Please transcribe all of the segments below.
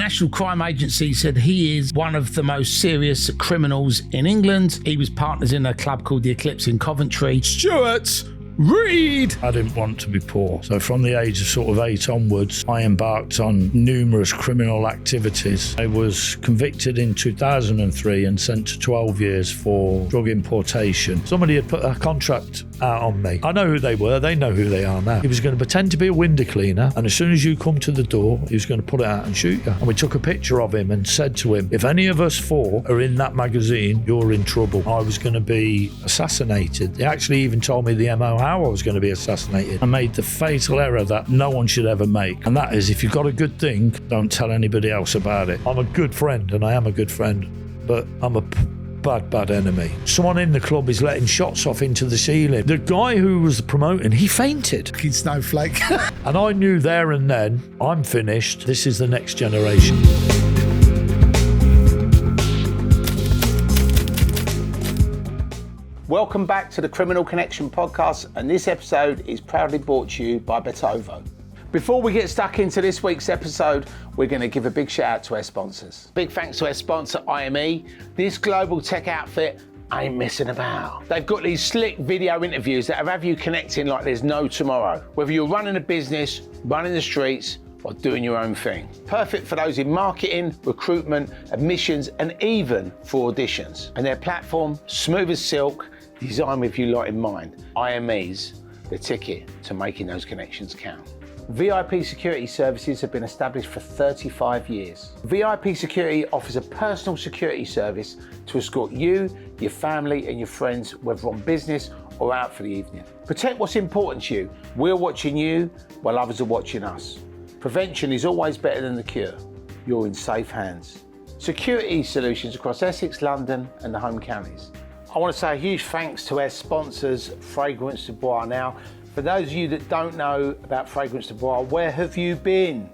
The National Crime Agency said he is one of the most serious criminals in England. He was partners in a club called the Eclipse in Coventry. Stuart Reid! I didn't want to be poor. So from the age of sort of 8 onwards, I embarked on numerous criminal activities. I was convicted in 2003 and sent to 12 years for drug importation. Somebody had put a contract out on me. I know who they were. They know who they are now. He was going to pretend to be a window cleaner, and as soon as you come to the door, he was going to put it out and shoot you. And we took a picture of him and said to him, if any of us 4 are in that magazine, you're in trouble. I was going to be assassinated. They actually even told me the MO how I was going to be assassinated. I made the fatal error that no one should ever make, and that is, if you've got a good thing, don't tell anybody else about it. I'm a good friend, and I am a good friend, but I'm a bad enemy. Someone in the club is letting shots off into the ceiling. The guy who was promoting, he fainted. Fucking snowflake. And I knew there and then, I'm finished. This is the next generation. Welcome back to the Criminal Connection podcast, and this episode is proudly brought to you by Betovo. Before we get stuck into this week's episode, we're going to give a big shout out to our sponsors. Big thanks to our sponsor, IME. This global tech outfit ain't messing about. They've got these slick video interviews that have you connecting like there's no tomorrow. Whether you're running a business, running the streets, or doing your own thing. Perfect for those in marketing, recruitment, admissions, and even for auditions. And their platform, smooth as silk, designed with you lot in mind. IME's the ticket to making those connections count. VIP security services have been established for 35 years. VIP Security offers a personal security service to escort you, your family and your friends, whether on business or out for the evening. Protect what's important to you. We're watching you while others are watching us. Prevention is always better than the cure. You're in safe hands. Security solutions across Essex, London and the home counties. I want to say a huge thanks to our sponsors, Fragrance du Bois. Now, for those of you that don't know about Fragrance du Bois, where have you been?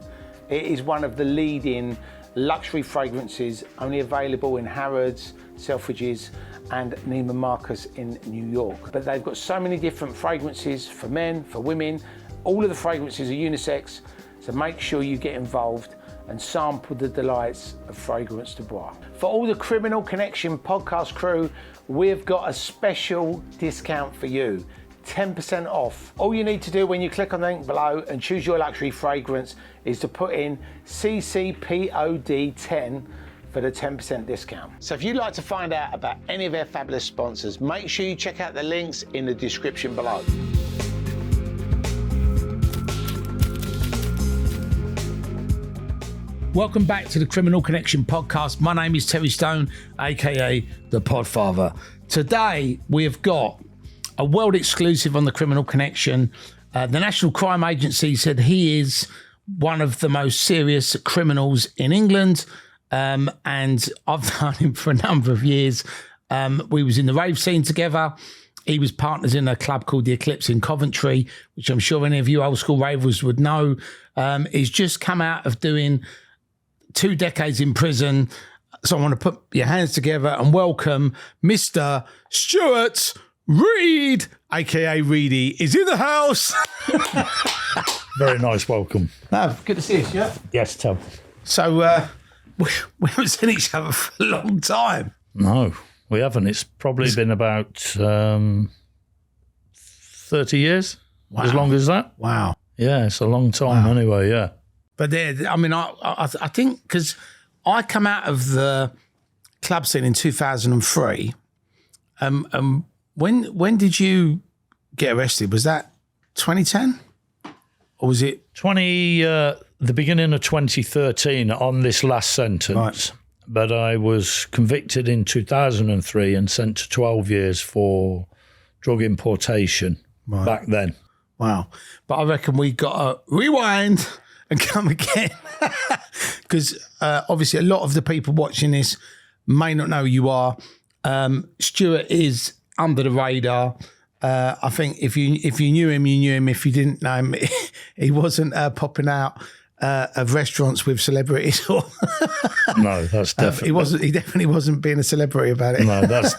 It is one of the leading luxury fragrances, only available in Harrods, Selfridges and Neiman Marcus in New York. But they've got so many different fragrances for men, for women. All of the fragrances are unisex, so make sure you get involved and sample the delights of Fragrance du Bois. For all the Criminal Connection podcast crew, we've got a special discount for you. 10% off. All you need to do when you click on the link below and choose your luxury fragrance is to put in CCPOD10 for the 10% discount. So if you'd like to find out about any of our fabulous sponsors, make sure you check out the links in the description below. Welcome back to the Criminal Connection podcast. My name is Terry Stone, aka the Podfather. Today we have got a world exclusive on the Criminal Connection. The National Crime Agency said he is one of the most serious criminals in England, and I've known him for a number of years. We was in the rave scene together. He was partners in a club called the Eclipse in Coventry, which I'm sure any of you old school ravers would know. He's just come out of doing 2 decades in prison. So I want to put your hands together and welcome Mr. Stuart Reid, aka Reedy, is in the house. Very nice welcome. No, good to see you, Stuart. Yes, Tom. So we haven't seen each other for a long time. No, we haven't. It's probably been about 30 years, as long as that. Wow. Yeah, it's a long time anyway, yeah. But I mean, I think because I come out of the club scene in 2003, when did you get arrested? Was that 2010? Or was it? The beginning of 2013 on this last sentence. Right. But I was convicted in 2003 and sent to 12 years for drug importation back then. Wow. But I reckon we got to rewind and come again. Because obviously a lot of the people watching this may not know who you are. Stuart is under the radar. I think if you knew him, you knew him. If you didn't know him, he wasn't popping out of restaurants with celebrities. Or no, that's definitely... He definitely wasn't being a celebrity about it. No, that's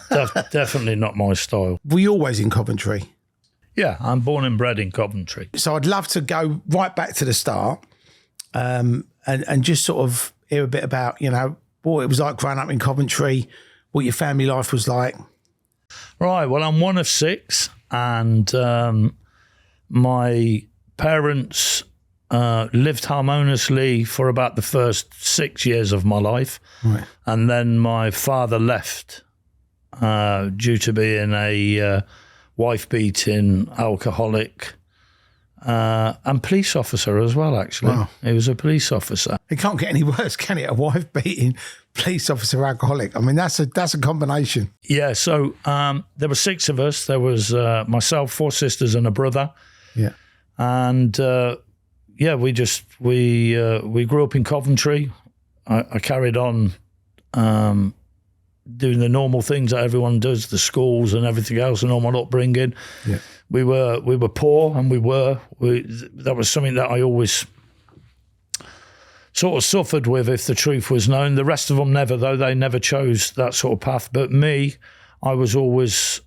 definitely not my style. Were you always in Coventry? Yeah, I'm born and bred in Coventry. So I'd love to go right back to the start and just sort of hear a bit about, what it was like growing up in Coventry, what your family life was like. Right, well, I'm one of six, and my parents lived harmoniously for about the first 6 years of my life. Right. And then my father left due to being a wife-beating alcoholic and police officer as well, actually. Wow. He was a police officer. It can't get any worse, can it? A wife beating, police officer, alcoholic. I mean, that's a combination. Yeah, so there were six of us. There was myself, four sisters and a brother. Yeah. And we grew up in Coventry. I carried on doing the normal things that everyone does, the schools and everything else, and normal upbringing. Yeah. We were poor, and that was something that I always sort of suffered with, if the truth was known. The rest of them never, though. They never chose that sort of path. But me, I was always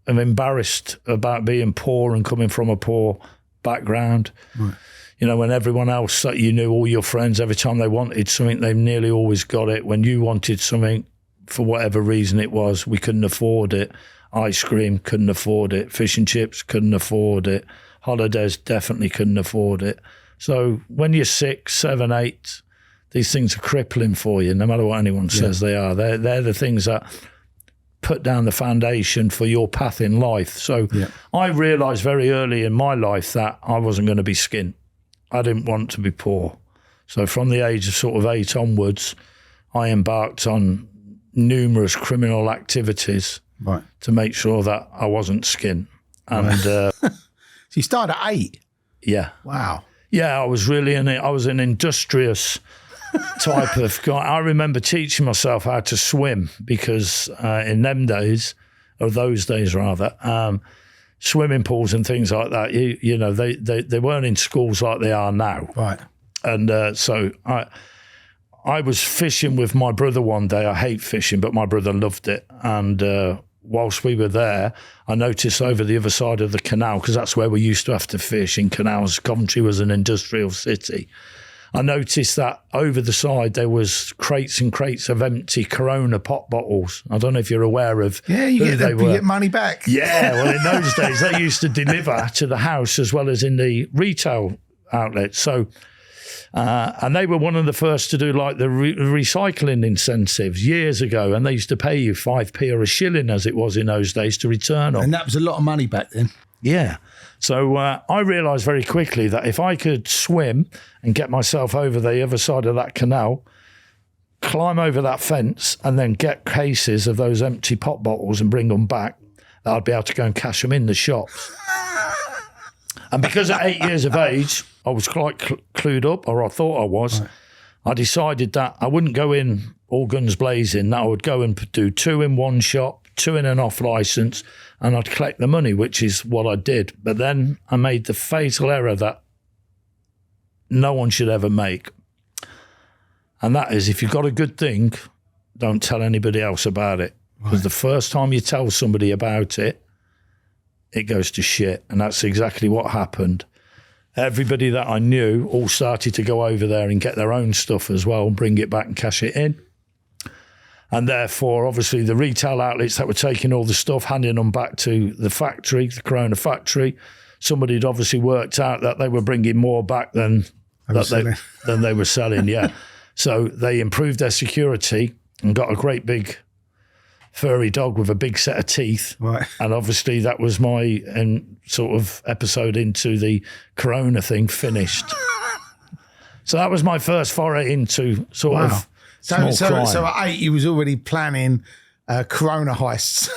embarrassed about being poor and coming from a poor background. Right. When everyone else that you knew, all your friends, every time they wanted something, they nearly always got it. When you wanted something, for whatever reason it was, we couldn't afford it. Ice cream, couldn't afford it. Fish and chips, couldn't afford it. Holidays, definitely couldn't afford it. So when you're 6, 7, 8, these things are crippling for you, no matter what anyone says they are. They're the things that put down the foundation for your path in life. So I realised very early in my life that I wasn't going to be skint. I didn't want to be poor. So from the age of sort of 8 onwards, I embarked on numerous criminal activities to make sure that I wasn't skint. And so you started at 8? Yeah. Wow. Yeah, I was really I was an industrious type of guy. I remember teaching myself how to swim because in them days, or those days rather, swimming pools and things like that, they weren't in schools like they are now. Right. And so I was fishing with my brother one day. I hate fishing, but my brother loved it. And whilst we were there, I noticed over the other side of the canal, because that's where we used to have to fish, in canals. Coventry was an industrial city. I noticed that over the side there was crates and crates of empty Corona pop bottles. I don't know if you're aware of you get money back. Yeah, well, in those days they used to deliver to the house as well as in the retail outlets. So, and they were one of the first to do like the recycling incentives years ago, and they used to pay you 5p or a shilling, as it was in those days, to return them. And that was a lot of money back then. Yeah. So I realised very quickly that if I could swim and get myself over the other side of that canal, climb over that fence and then get cases of those empty pop bottles and bring them back, that I'd be able to go and cash them in the shops. And because at 8 years of age, I was quite clued up, or I thought I was, I decided that I wouldn't go in all guns blazing, that I would go and do 2 in one shop, 2 in an off licence, and I'd collect the money, which is what I did. But then I made the fatal error that no one should ever make. And that is, if you've got a good thing, don't tell anybody else about it. Because the first time you tell somebody about it, it goes to shit. And that's exactly what happened. Everybody that I knew all started to go over there and get their own stuff as well and bring it back and cash it in. And therefore, obviously, the retail outlets that were taking all the stuff, handing them back to the factory, the Corona factory, somebody had obviously worked out that they were bringing more back than they were selling, yeah. So they improved their security and got a great big furry dog with a big set of teeth. Right. And obviously that was my sort of episode into the Corona thing finished. So that was my first foray into sort of small crime. So at 8, you was already planning Corona heists.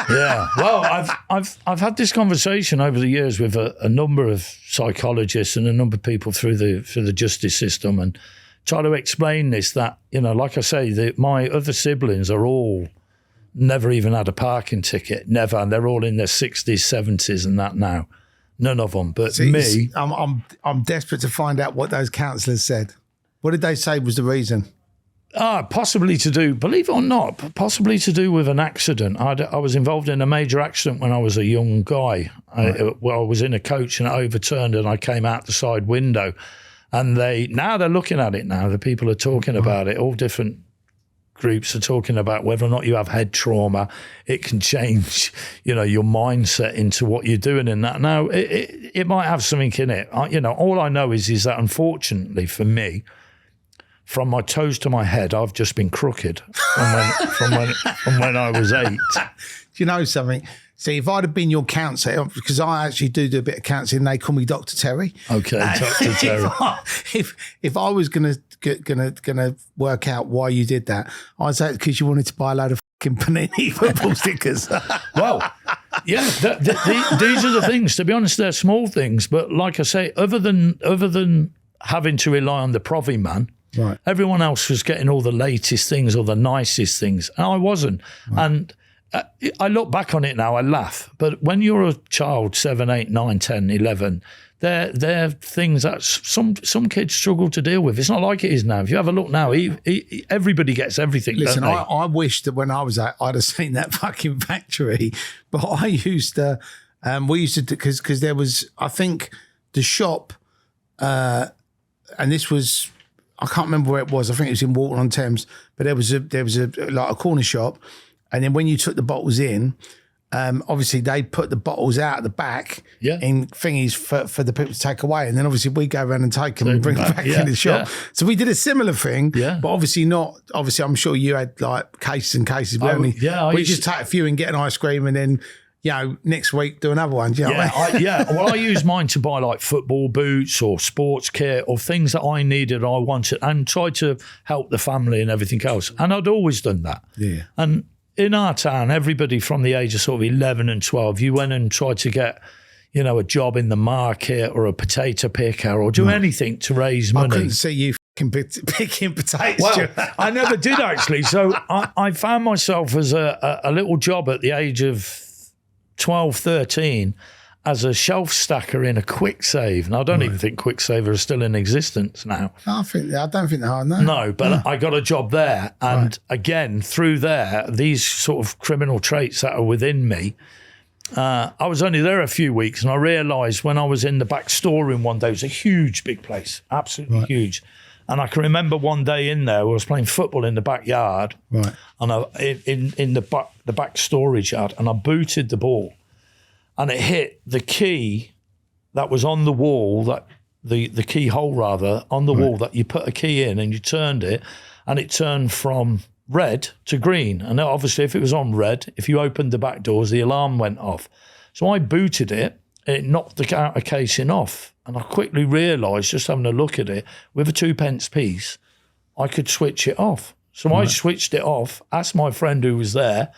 Yeah. Well, I've had this conversation over the years with a number of psychologists and a number of people through the justice system, and try to explain this, that, like I say, my other siblings are all never even had a parking ticket, never, and they're all in their 60s, 70s and that now. None of them, but me. I'm desperate to find out what those counsellors said. What did they say was the reason? Possibly to do, believe it or not, possibly to do with an accident. I was involved in a major accident when I was a young guy. I was in a coach and it overturned and I came out the side window. And they're looking at it now. The people are talking about it. All different groups are talking about whether or not you have head trauma. It can change, your mindset into what you're doing in that. Now, it might have something in it. All I know is that unfortunately for me, from my toes to my head, I've just been crooked from when I was 8. Do you know something? See, if I'd have been your counsellor, because I actually do a bit of counselling, they call me Dr. Terry. Okay, Dr. Terry. If I was gonna work out why you did that, I'd say because you wanted to buy a load of fucking Panini football stickers. Well, yeah, these are the things. To be honest, they're small things, but like I say, other than having to rely on the Provi man. Right. Everyone else was getting all the latest things or the nicest things, and I wasn't. Right. And I look back on it now, I laugh. But when you're a child, 7, 8, 9, 10, 11, they're things that some kids struggle to deal with. It's not like it is now. If you have a look now, everybody gets everything. Listen, don't they? I wish that when I was out, I'd have seen that fucking factory. But I used to, we used to, because there was, I think, the shop, and this was, I can't remember where it was. I think it was in Walton-on-Thames. But there was like a corner shop, and then when you took the bottles in, obviously they put the bottles out at the back in thingies for the people to take away, and then obviously we go around and take them and bring them back in the shop. So we did a similar thing, but obviously not. Obviously, I'm sure you had like cases and cases. We just take a few and get an ice cream, and then next week do another one. Do you know what I mean? Well, I use mine to buy like football boots or sports kit or things that I needed, I wanted, and try to help the family and everything else. And I'd always done that. Yeah. And in our town, everybody from the age of sort of 11 and 12, you went and tried to get, a job in the market or a potato picker or do anything to raise money. I couldn't see you picking potatoes. Well, I never did actually. So I found myself as a little job at the age of 12, 13 as a shelf stacker in a Quick Save. And I don't even think Quick Saver is still in existence now. I don't think they are, no. No, but I got a job there. And again, through there, these sort of criminal traits that are within me, I was only there a few weeks, and I realised when I was in the back storeroom one day, it was a huge, big place, absolutely huge. And I can remember one day in there, I was playing football in the backyard, and in the back storage yard, and I booted the ball, and it hit the key that was on the wall, that the keyhole rather, on the wall that you put a key in, and you turned it, and it turned from red to green. And obviously, if it was on red, if you opened the back doors, the alarm went off. So I booted it. It knocked the outer casing off. And I quickly realised, just having a look at it, with a 2p piece, I could switch it off. So I switched it off, asked my friend who was there,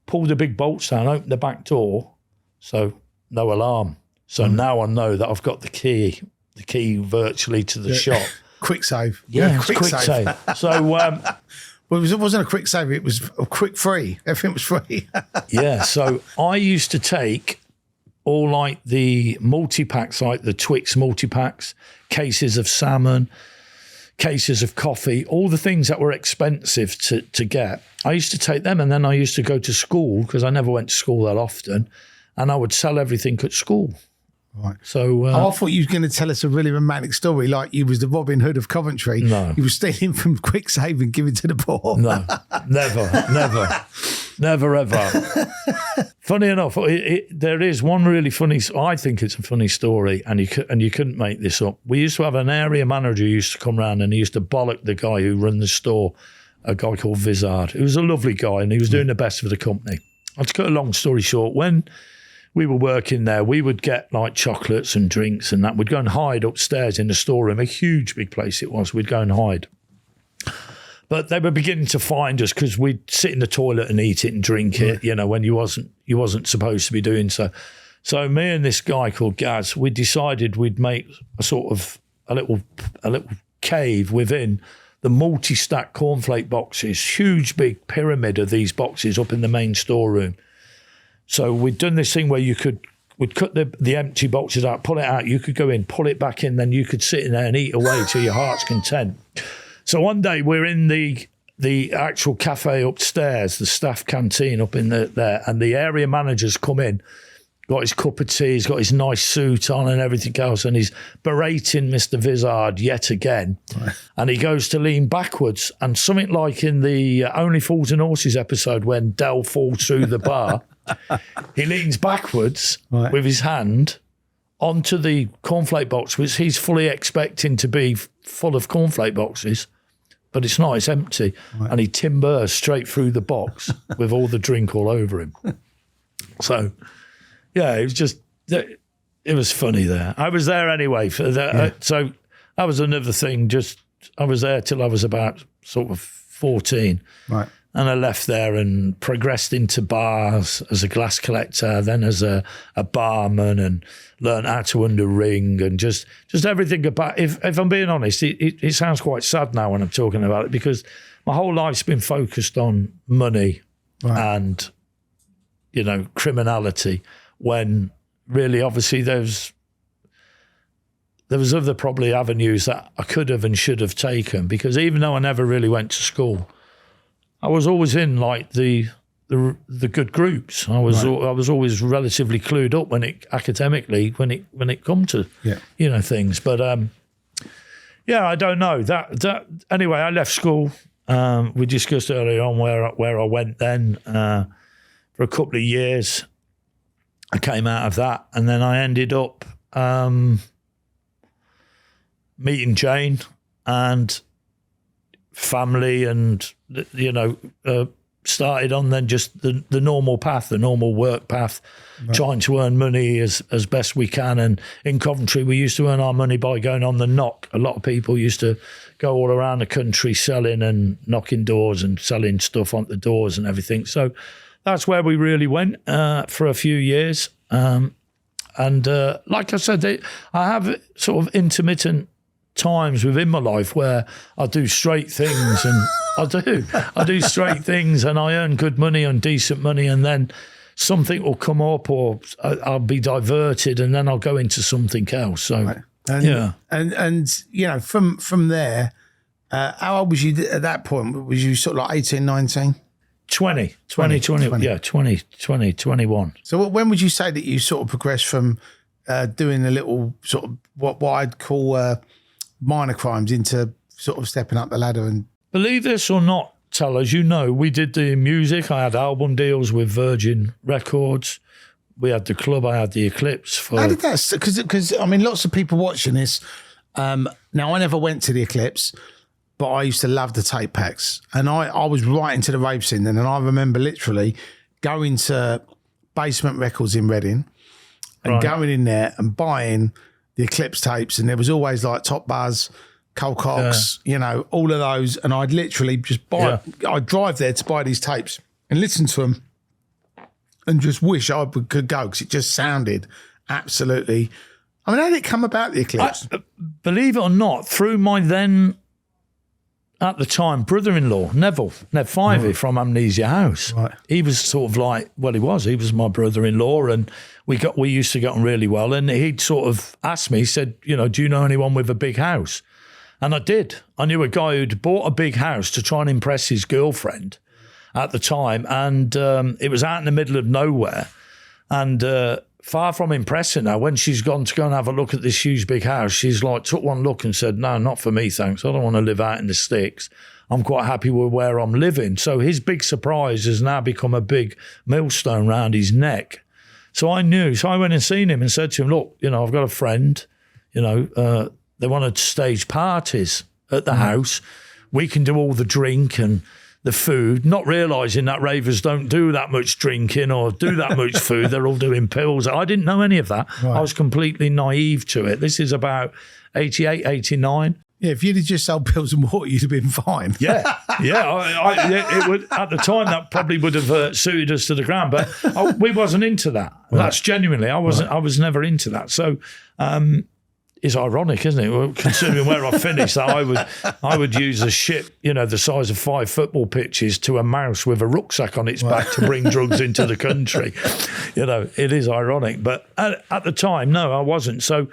pulled the big bolts down, opened the back door, so no alarm. So now I know that I've got the key virtually to the shop. Quick Save. Yeah, quick save. So... well, it wasn't a Quick Save, it was a quick free. Everything was free. Yeah, so I used to take all like the multi-packs, like the Twix multi-packs, cases of salmon, cases of coffee, all the things that were expensive to get. I used to take them, and then I used to go to school, because I never went to school that often, and I would sell everything at school. Right. So I thought you were going to tell us a really romantic story, like you was the Robin Hood of Coventry. No. You were stealing from Quick Save and giving to the poor. No, never, ever. Funny enough, there is one really funny, I think it's a funny story, and you couldn't make this up. We used to have an area manager who used to come round, and he used to bollock the guy who run the store, a guy called Vizard. He was a lovely guy, and he was doing the best for the company. To cut a long story short, when we were working there, we would get like chocolates and drinks and that. We'd go and hide upstairs in the storeroom, a huge big place it was. We'd go and hide. But they were beginning to find us because we'd sit in the toilet and eat it and drink it, when you wasn't supposed to be doing so. So me and this guy called Gaz, we decided we'd make a sort of a little cave within the multi-stack cornflake boxes, huge big pyramid of these boxes up in the main storeroom. So we'd done this thing where we'd cut the empty boxes out, pull it out, you could go in, pull it back in, then you could sit in there and eat away to your heart's content. So one day we're in the actual cafe upstairs, the staff canteen up in there, and the area managers come in, got his cup of tea, he's got his nice suit on and everything else, and he's berating Mr. Vizard yet again. Right. And he goes to lean backwards, and something like in the Only Fools and Horses episode when Del falls through the bar, he leans backwards with his hand onto the cornflake box, which he's fully expecting to be full of cornflake boxes, but it's not, it's empty. Right. And he timbers straight through the box with all the drink all over him. So... yeah, it was just, it was funny there. I was there anyway. For that, so that was another thing. Just, I was there till I was about sort of 14. Right. And I left there and progressed into bars as a glass collector, then as a barman, and learned how to under ring and just everything about, if I'm being honest, it sounds quite sad now when I'm talking about it, because my whole life's been focused on money and, you know, criminality, when really, obviously, there was other probably avenues that I could have and should have taken, because even though I never really went to school, I was always in like the good groups. I was always relatively clued up academically when it come to you know, things. But I don't know that anyway. I left school. We discussed earlier on where I went then for a couple of years. I came out of that, and then I ended up meeting Jane and family, and you know, started on then just the normal path, the normal work path, trying to earn money as best we can. And in Coventry, we used to earn our money by going on the knock. A lot of people used to go all around the country selling and knocking doors and selling stuff on the doors and everything. So that's where we really went for a few years. And like I said, I have sort of intermittent times within my life where I do straight things, and I do straight things, and I earn good money and decent money, and then something will come up, or I'll be diverted, and then I'll go into something else. So and you know, from there, how old was you at that point? Was you sort of like 18, 19? 20, 21. So when would you say that you sort of progressed from doing a little sort of what I'd call minor crimes into sort of stepping up the ladder? And believe this or not, Tal, as you know, we did the music. I had album deals with Virgin Records. We had the club. I had the Eclipse. How did that? Because I mean, lots of people watching this. Now, I never went to the Eclipse, but I used to love the tape packs. And I was right into the rave scene then. And I remember literally going to Basement Records in Reading and going in there and buying the Eclipse tapes. And there was always like Top Buzz, Cole Cox, you know, all of those. And I'd literally just buy, I'd drive there to buy these tapes and listen to them and just wish I could go, because it just sounded absolutely... I mean, how did it come about, the Eclipse? Believe it or not, through my then... at the time, brother-in-law, Nev Fivey from Amnesia House. Right. He was sort of like, well, he was my brother-in-law, and we used to get on really well. And he'd sort of asked me, he said, you know, do you know anyone with a big house? And I did. I knew a guy who'd bought a big house to try and impress his girlfriend at the time. And it was out in the middle of nowhere. And far from impressing her, when she's gone to go and have a look at this huge big house, she's like, took one look and said, no, not for me, thanks. I don't want to live out in the sticks. I'm quite happy with where I'm living. So his big surprise has now become a big millstone round his neck. So I knew. So I went and seen him and said to him, look, you know, I've got a friend, you know, they want to stage parties at the house. We can do all the drink and the food, not realising that ravers don't do that much drinking or do that much food. They're all doing pills. I didn't know any of that. Right. I was completely naive to it. This is about 88, 89. Yeah, if you'd have just sold pills and water, you'd have been fine. Yeah. It would, at the time, that probably would have suited us to the ground, but we wasn't into that. Right. That's genuinely, I was never into that. So, it's ironic, isn't it? Well, considering where I finished, that I would use a ship, you know, the size of 5 football pitches to a mouse with a rucksack on its back to bring drugs into the country. You know, it is ironic. But at the time, no, I wasn't. So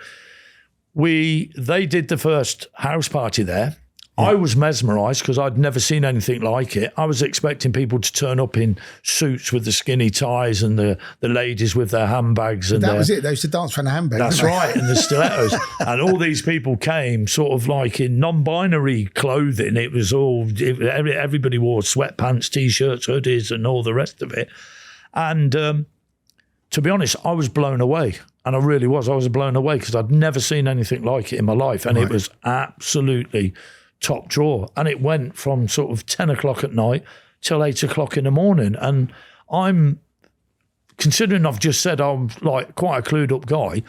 they did the first house party there, I was mesmerised because I'd never seen anything like it. I was expecting people to turn up in suits with the skinny ties and the ladies with their handbags. And that was it. They used to dance around the handbags. That's right, and the stilettos. And all these people came sort of like in non-binary clothing. It was all, everybody wore sweatpants, T-shirts, hoodies and all the rest of it. And to be honest, I was blown away. And I really was. I was blown away because I'd never seen anything like it in my life. And it was absolutely top drawer. And it went from sort of 10 o'clock at night till 8 o'clock in the morning. And I'm, considering I've just said I'm like quite a clued up guy,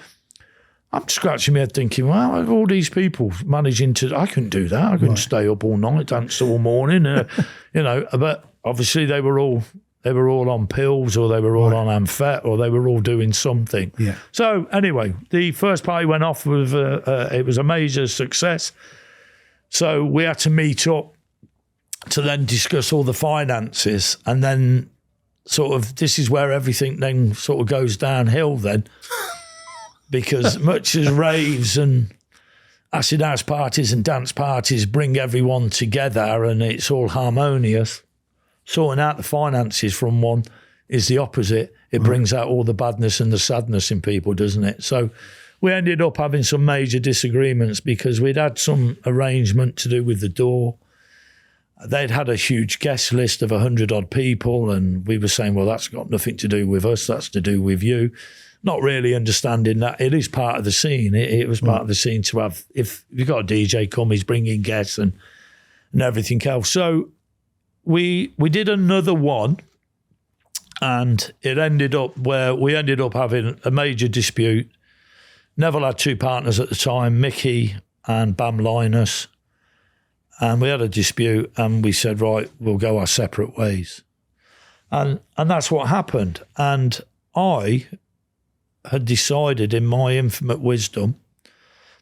I'm scratching my head thinking, wow, all these people managing to, I couldn't do that. I couldn't stay up all night, dance all morning, but obviously they were all on pills, or they were all on amphet, or they were all doing something. Yeah. So anyway, the first party went off with, it was a major success. So we had to meet up to then discuss all the finances, and then sort of this is where everything then sort of goes downhill then, because much as raves and acid house parties and dance parties bring everyone together and it's all harmonious, sorting out the finances from one is the opposite. It brings out all the badness and the sadness in people, doesn't it? So we ended up having some major disagreements because we'd had some arrangement to do with the door. They'd had a huge guest list of 100 odd people, and we were saying, well, that's got nothing to do with us, that's to do with you. Not really understanding that it is part of the scene. It was part of the scene to have, if you've got a DJ come, he's bringing guests and everything else. So we did another one, and it ended up where we ended up having a major dispute. Neville had two partners at the time, Mickey and Bam Linus, and we had a dispute, and we said, right, we'll go our separate ways. And that's what happened. And I had decided in my infinite wisdom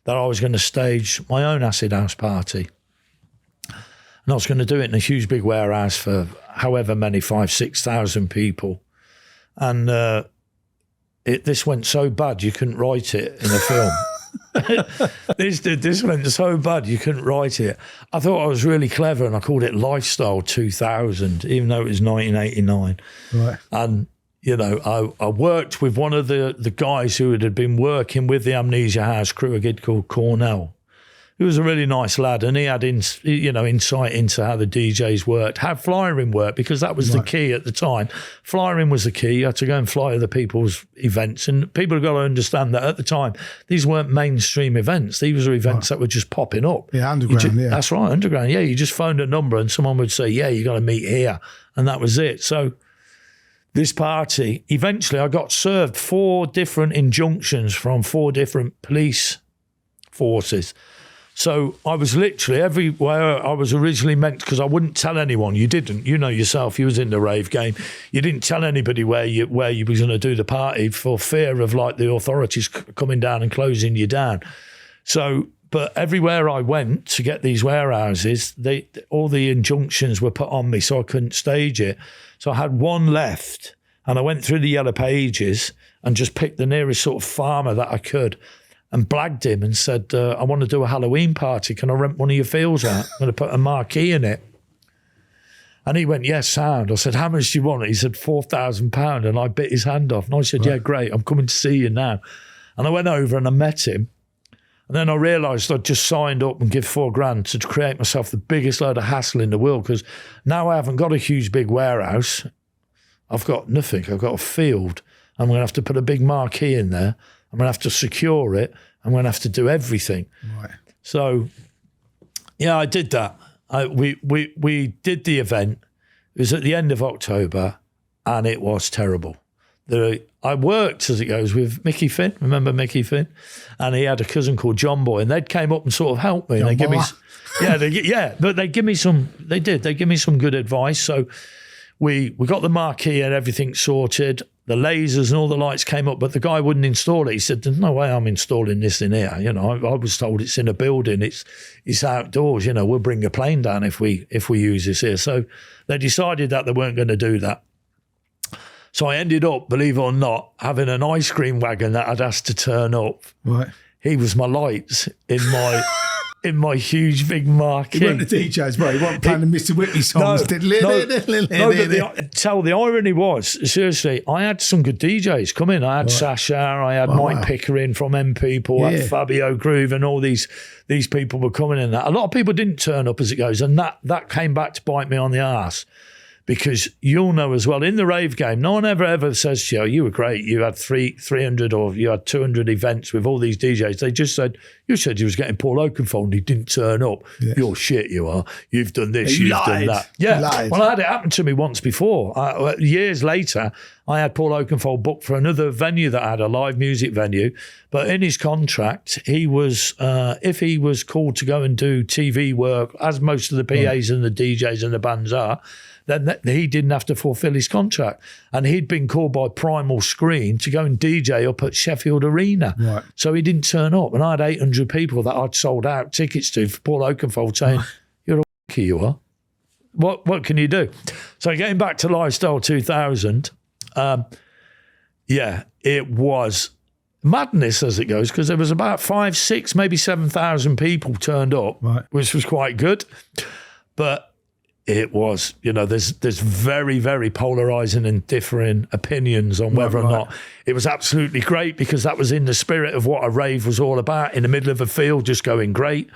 that I was going to stage my own acid house party. And I was going to do it in a huge big warehouse for however many, 5,000-6,000 people. And this went so bad you couldn't write it in a film. This went so bad you couldn't write it. I thought I was really clever, and I called it Lifestyle 2000, even though it was 1989. Right. And I worked with one of the guys who had been working with the Amnesia House crew, a kid called Cornell. He was a really nice lad, and he had insight into how the DJs worked, how flyering worked, because that was the key at the time. Flyering was the key. You had to go and fly other people's events, and people have got to understand that at the time, these weren't mainstream events. These were events that were just popping up. Yeah, underground, yeah. That's right, underground. Yeah, you just phoned a number and someone would say, yeah, you got to meet here, and that was it. So this party, eventually I got served 4 different injunctions from 4 different police forces. So I was literally everywhere I was originally meant, because I wouldn't tell anyone. You didn't. You know yourself, you was in the rave game. You didn't tell anybody where you was going to do the party for fear of like the authorities coming down and closing you down. So, but everywhere I went to get these warehouses, all the injunctions were put on me, so I couldn't stage it. So I had one left, and I went through the yellow pages and just picked the nearest sort of farmer that I could, and blagged him and said, I want to do a Halloween party. Can I rent one of your fields out? I'm going to put a marquee in it. And he went, yes, sound. I said, how much do you want? He said, £4,000. And I bit his hand off. And I said, yeah, great. I'm coming to see you now. And I went over and I met him. And then I realised I'd just signed up and give $4,000 to create myself the biggest load of hassle in the world, because now I haven't got a huge big warehouse. I've got nothing. I've got a field. I'm going to have to put a big marquee in there. I'm going to have to secure it. I'm going to have to do everything. Right. So, yeah, I did that. We did the event. It was at the end of October, and it was terrible. I worked, as it goes, with Mickey Finn. Remember Mickey Finn? And he had a cousin called John Boy, and they'd came up and sort of helped me. They give me, but they give me some. They did. They give me some good advice. So we got the marquee and everything sorted. The lasers and all the lights came up, but the guy wouldn't install it. He said, there's no way I'm installing this in here. I was told it's in a building. It's outdoors. We'll bring a plane down if we use this here. So they decided that they weren't going to do that. So I ended up, believe it or not, having an ice cream wagon that I'd asked to turn up. Right. He was my lights in my in my huge big marquee. He weren't the DJs, bro. He wasn't playing the Mr. Whitney songs. But the irony was, seriously, I had some good DJs come in. I had Sasha, I had Mike Pickering from M People, I had Fabio Groove, and all these people were coming in. That a lot of people didn't turn up, as it goes, and that came back to bite me on the arse. Because you'll know as well, in the rave game, no one ever says to you, you were great, you had 300 or you had 200 events with all these DJs. They just said, you said you was getting Paul Oakenfold and he didn't turn up. Yes. You're shit, you are. You've done this, you've done that. Yeah, well, I had it happen to me once before. Years later, I had Paul Oakenfold booked for another venue that had a live music venue. But in his contract, he was, if he was called to go and do TV work, as most of the PAs and the DJs and the bands are, then he didn't have to fulfil his contract. And he'd been called by Primal Screen to go and DJ up at Sheffield Arena. Right. So he didn't turn up. And I had 800 people that I'd sold out tickets to for Paul Oakenfold saying, you're a wanker, you are. What can you do? So getting back to Lifestyle 2000, it was madness as it goes, because there was about 5, 6, maybe 7,000 people turned up, which was quite good. But it was, there's very, very polarising and differing opinions on whether or not it was absolutely great, because that was in the spirit of what a rave was all about, in the middle of a field just going great,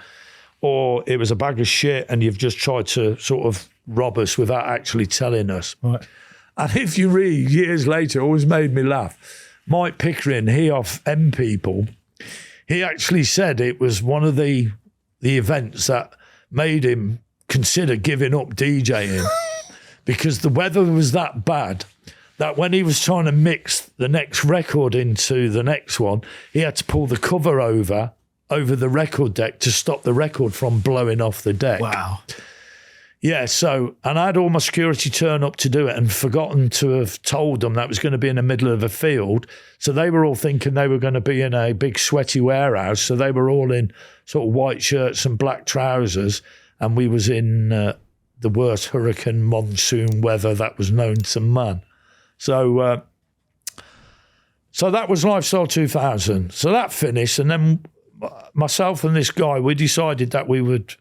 or it was a bag of shit and you've just tried to sort of rob us without actually telling us. Right. And if you read years later, it always made me laugh. Mike Pickering, he off M People, he actually said it was one of the events that made him consider giving up DJing because the weather was that bad that when he was trying to mix the next record into the next one, he had to pull the cover over the record deck to stop the record from blowing off the deck. Wow. Yeah, and I had all my security turn up to do it and forgotten to have told them that was going to be in the middle of a field. So they were all thinking they were going to be in a big sweaty warehouse. So they were all in sort of white shirts and black trousers. And we was in the worst hurricane monsoon weather that was known to man. So that was Lifestyle 2000. So that finished, and then myself and this guy, we decided that we would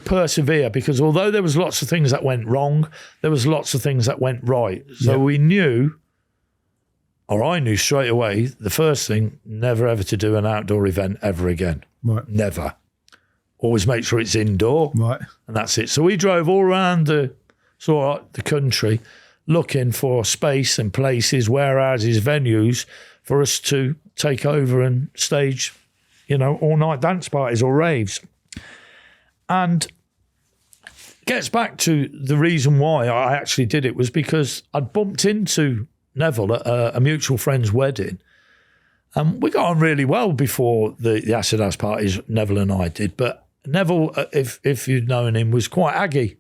persevere, because although there was lots of things that went wrong, there was lots of things that went right. So we knew, or I knew straight away, the first thing, never ever to do an outdoor event ever again. Right. Never. Always make sure it's indoor. Right. And that's it. So we drove all around the country looking for space and places, warehouses, venues for us to take over and stage, all-night dance parties or raves. And gets back to the reason why I actually did it was because I'd bumped into Neville at a mutual friend's wedding. And we got on really well before the Acid House parties, Neville and I did. But Neville, if you'd known him, was quite aggy.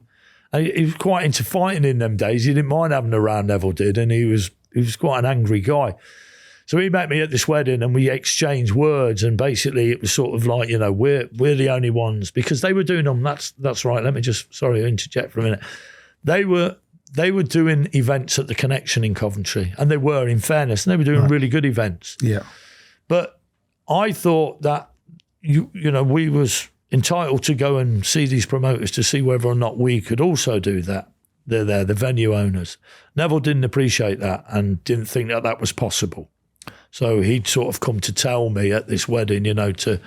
He was quite into fighting in them days. He didn't mind having a round, Neville did, and he was quite an angry guy. So he met me at this wedding and we exchanged words, and basically it was sort of like, we're the only ones, because they were doing them. That's right. Let me interject for a minute. They were doing events at the Connection in Coventry, and they were, in fairness, and they were doing really good events. Yeah. But I thought that we was entitled to go and see these promoters to see whether or not we could also do that. They're there, the venue owners. Neville didn't appreciate that and didn't think that was possible. So he'd sort of come to tell me at this wedding, to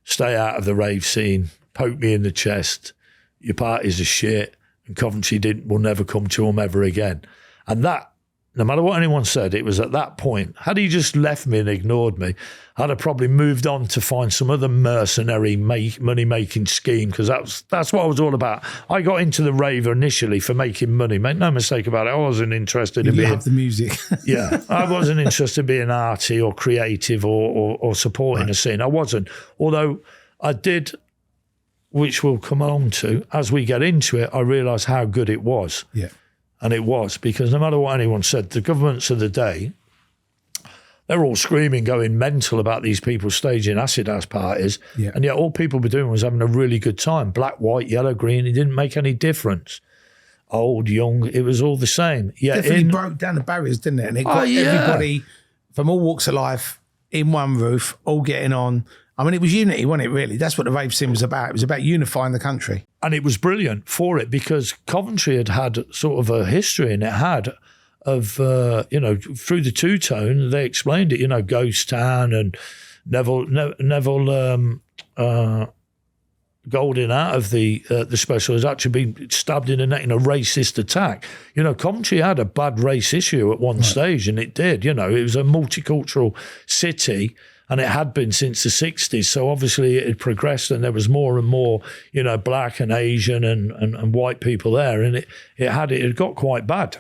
stay out of the rave scene, poke me in the chest, your parties are shit, and Coventry will never come to them ever again. And that, no matter what anyone said, it was at that point, had he just left me and ignored me, I'd have probably moved on to find some other mercenary money-making scheme, because that's what I was all about. I got into the rave initially for making money. Make no mistake about it, I wasn't interested in being... You love the music. Yeah, I wasn't interested in being arty or creative or supporting a scene. I wasn't. Although I did, which we'll come on to, as we get into it, I realised how good it was. Yeah. And it was, because no matter what anyone said, the governments of the day, they're all screaming, going mental about these people staging acid house parties. Yeah. And yet all people were doing was having a really good time. Black, white, yellow, green, it didn't make any difference. Old, young, it was all the same. Yeah, definitely broke down the barriers, didn't it? And it got everybody from all walks of life in one roof, all getting on I mean, it was unity, wasn't it, really? That's what the rave scene was about. It was about unifying the country. And it was brilliant for it because Coventry had sort of a history, and it had of, through the two-tone, they explained it, Ghost Town and Neville Golding out of the special has actually been stabbed in the neck in a racist attack. Coventry had a bad race issue at one stage, and it did. It was a multicultural city, and it had been since the 60s. So obviously it had progressed, and there was more and more, black and Asian and white people there, and it had got quite bad.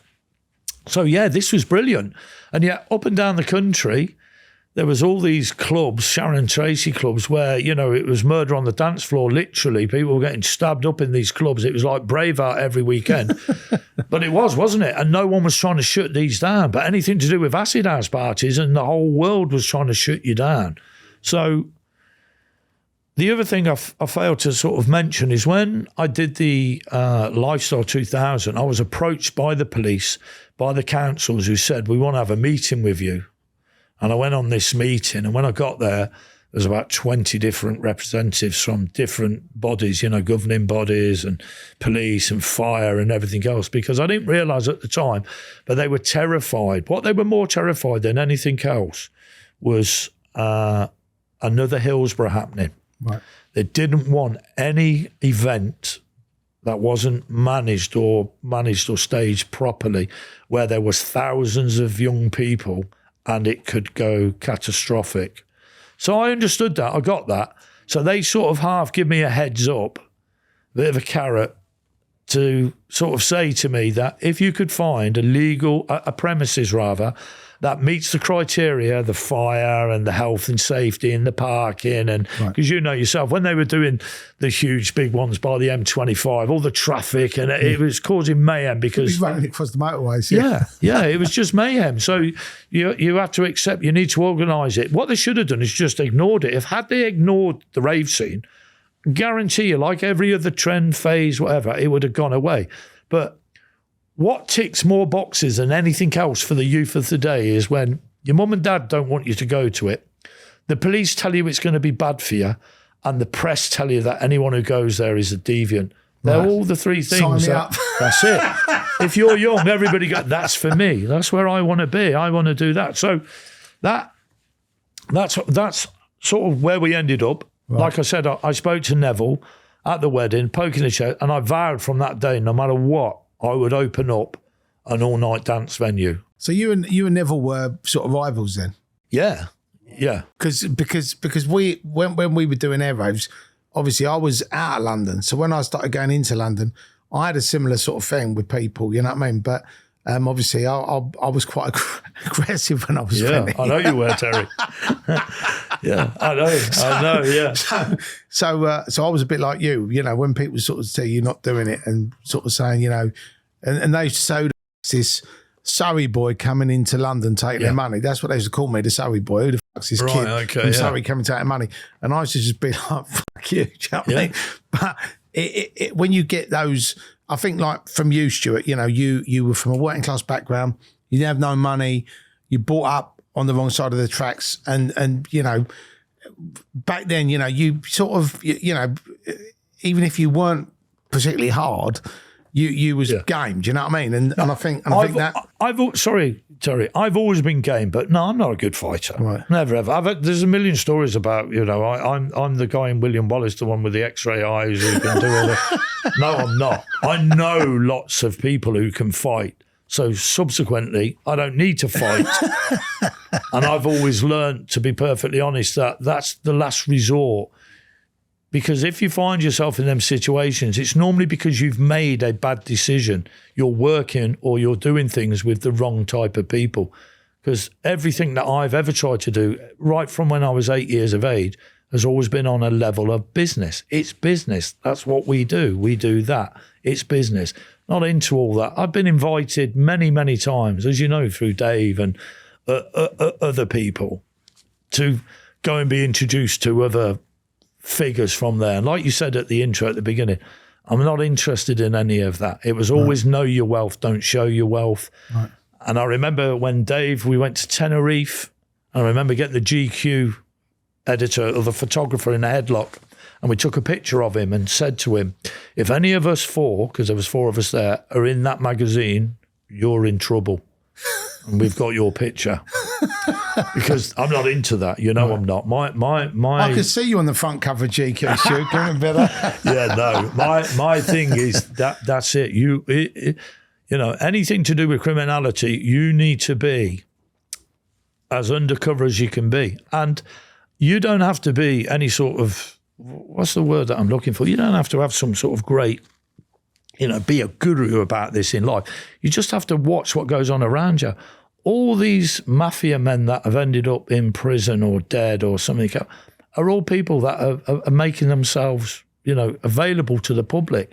So yeah, this was brilliant. And yet up and down the country, there was all these clubs, Sharon Tracy clubs, where, it was murder on the dance floor, literally. People were getting stabbed up in these clubs. It was like Braveheart every weekend. But it was, wasn't it? And no one was trying to shut these down. But anything to do with acid house parties, and the whole world was trying to shut you down. So the other thing I failed to sort of mention is when I did the Lifestyle 2000, I was approached by the police, by the councils, who said, we want to have a meeting with you. And I went on this meeting, and when I got there was about 20 different representatives from different bodies, governing bodies and police and fire and everything else, because I didn't realise at the time, but they were terrified. What they were more terrified than anything else was another Hillsborough happening. Right. They didn't want any event that wasn't managed or staged properly, where there was thousands of young people and it could go catastrophic. So I understood that. I got that. So they sort of half give me a heads up, a bit of a carrot, to sort of say to me that if you could find a premises rather, that meets the criteria, the fire and the health and safety and the parking, and because yourself, when they were doing the huge big ones by the M25, all the traffic, and it was causing mayhem because running across the motorways. Yeah, it was just mayhem. So you have to accept, you need to organise it. What they should have done is just ignored it. Had they ignored the rave scene, guarantee you, like every other trend, phase, whatever, it would have gone away. But what ticks more boxes than anything else for the youth of today is when your mum and dad don't want you to go to it, the police tell you it's going to be bad for you, and the press tell you that anyone who goes there is a deviant. They're all the three things. That's it. If you're young, everybody goes, that's for me. That's where I want to be. I want to do that. So that's sort of where we ended up. Right. Like I said, I spoke to Neville at the wedding, poking the chest, and I vowed from that day, no matter what, I would open up an all-night dance venue. So you and Neville were sort of rivals then? Yeah. Because we when we were doing air raves, obviously I was out of London. So when I started going into London, I had a similar sort of thing with people, you know what I mean? But obviously I was quite aggressive when I was filming. I know you were, Terry. Yeah, I know, yeah. So I was a bit like you, when people sort of say you're not doing it and sort of saying, and they used to say this Surrey boy coming into London taking their money. That's what they used to call me, the Surrey boy. Who the fuck's this kid from Surrey coming taking money? And I used to just be like, fuck you, do you know what I mean? But when you get those, I think like from you, Stuart, you were from a working class background, you didn't have no money, you brought up on the wrong side of the tracks, and back then, you sort of, even if you weren't particularly hard, you was game. Do you know what I mean? And I think sorry, Terry, I've always been game, but no, I'm not a good fighter. Right. Never ever. There's a million stories about, I'm the guy in William Wallace, the one with the X-ray eyes who can do all that. No, I'm not. I know lots of people who can fight. So subsequently, I don't need to fight. And I've always learned, to be perfectly honest, that that's the last resort. Because if you find yourself in them situations, it's normally because you've made a bad decision. You're working or you're doing things with the wrong type of people. Because everything that I've ever tried to do, right from when I was 8 years of age, has always been on a level of business. It's business. That's what we do. We do that. It's business. Not into all that. I've been invited many, many times, as you know, through Dave and other people, to go and be introduced to other figures from there. And like you said at the intro at the beginning, I'm not interested in any of that. It was always know your wealth, don't show your wealth. Right. And I remember when Dave, we went to Tenerife, I remember getting the GQ editor or the photographer in a headlock, and we took a picture of him and said to him, if any of us four, because there was four of us there, are in that magazine, you're in trouble. And we've got your picture. Because I'm not into that, I'm not. I could see you on the front cover of GQ, Stuart. Can you remember that? Yeah, no. My thing is that's it. Anything to do with criminality, you need to be as undercover as you can be. And you don't have to be any sort of, what's the word that I'm looking for? You don't have to have some sort of great, be a guru about this in life. You just have to watch what goes on around you. All these mafia men that have ended up in prison or dead or something are all people that are making themselves, available to the public.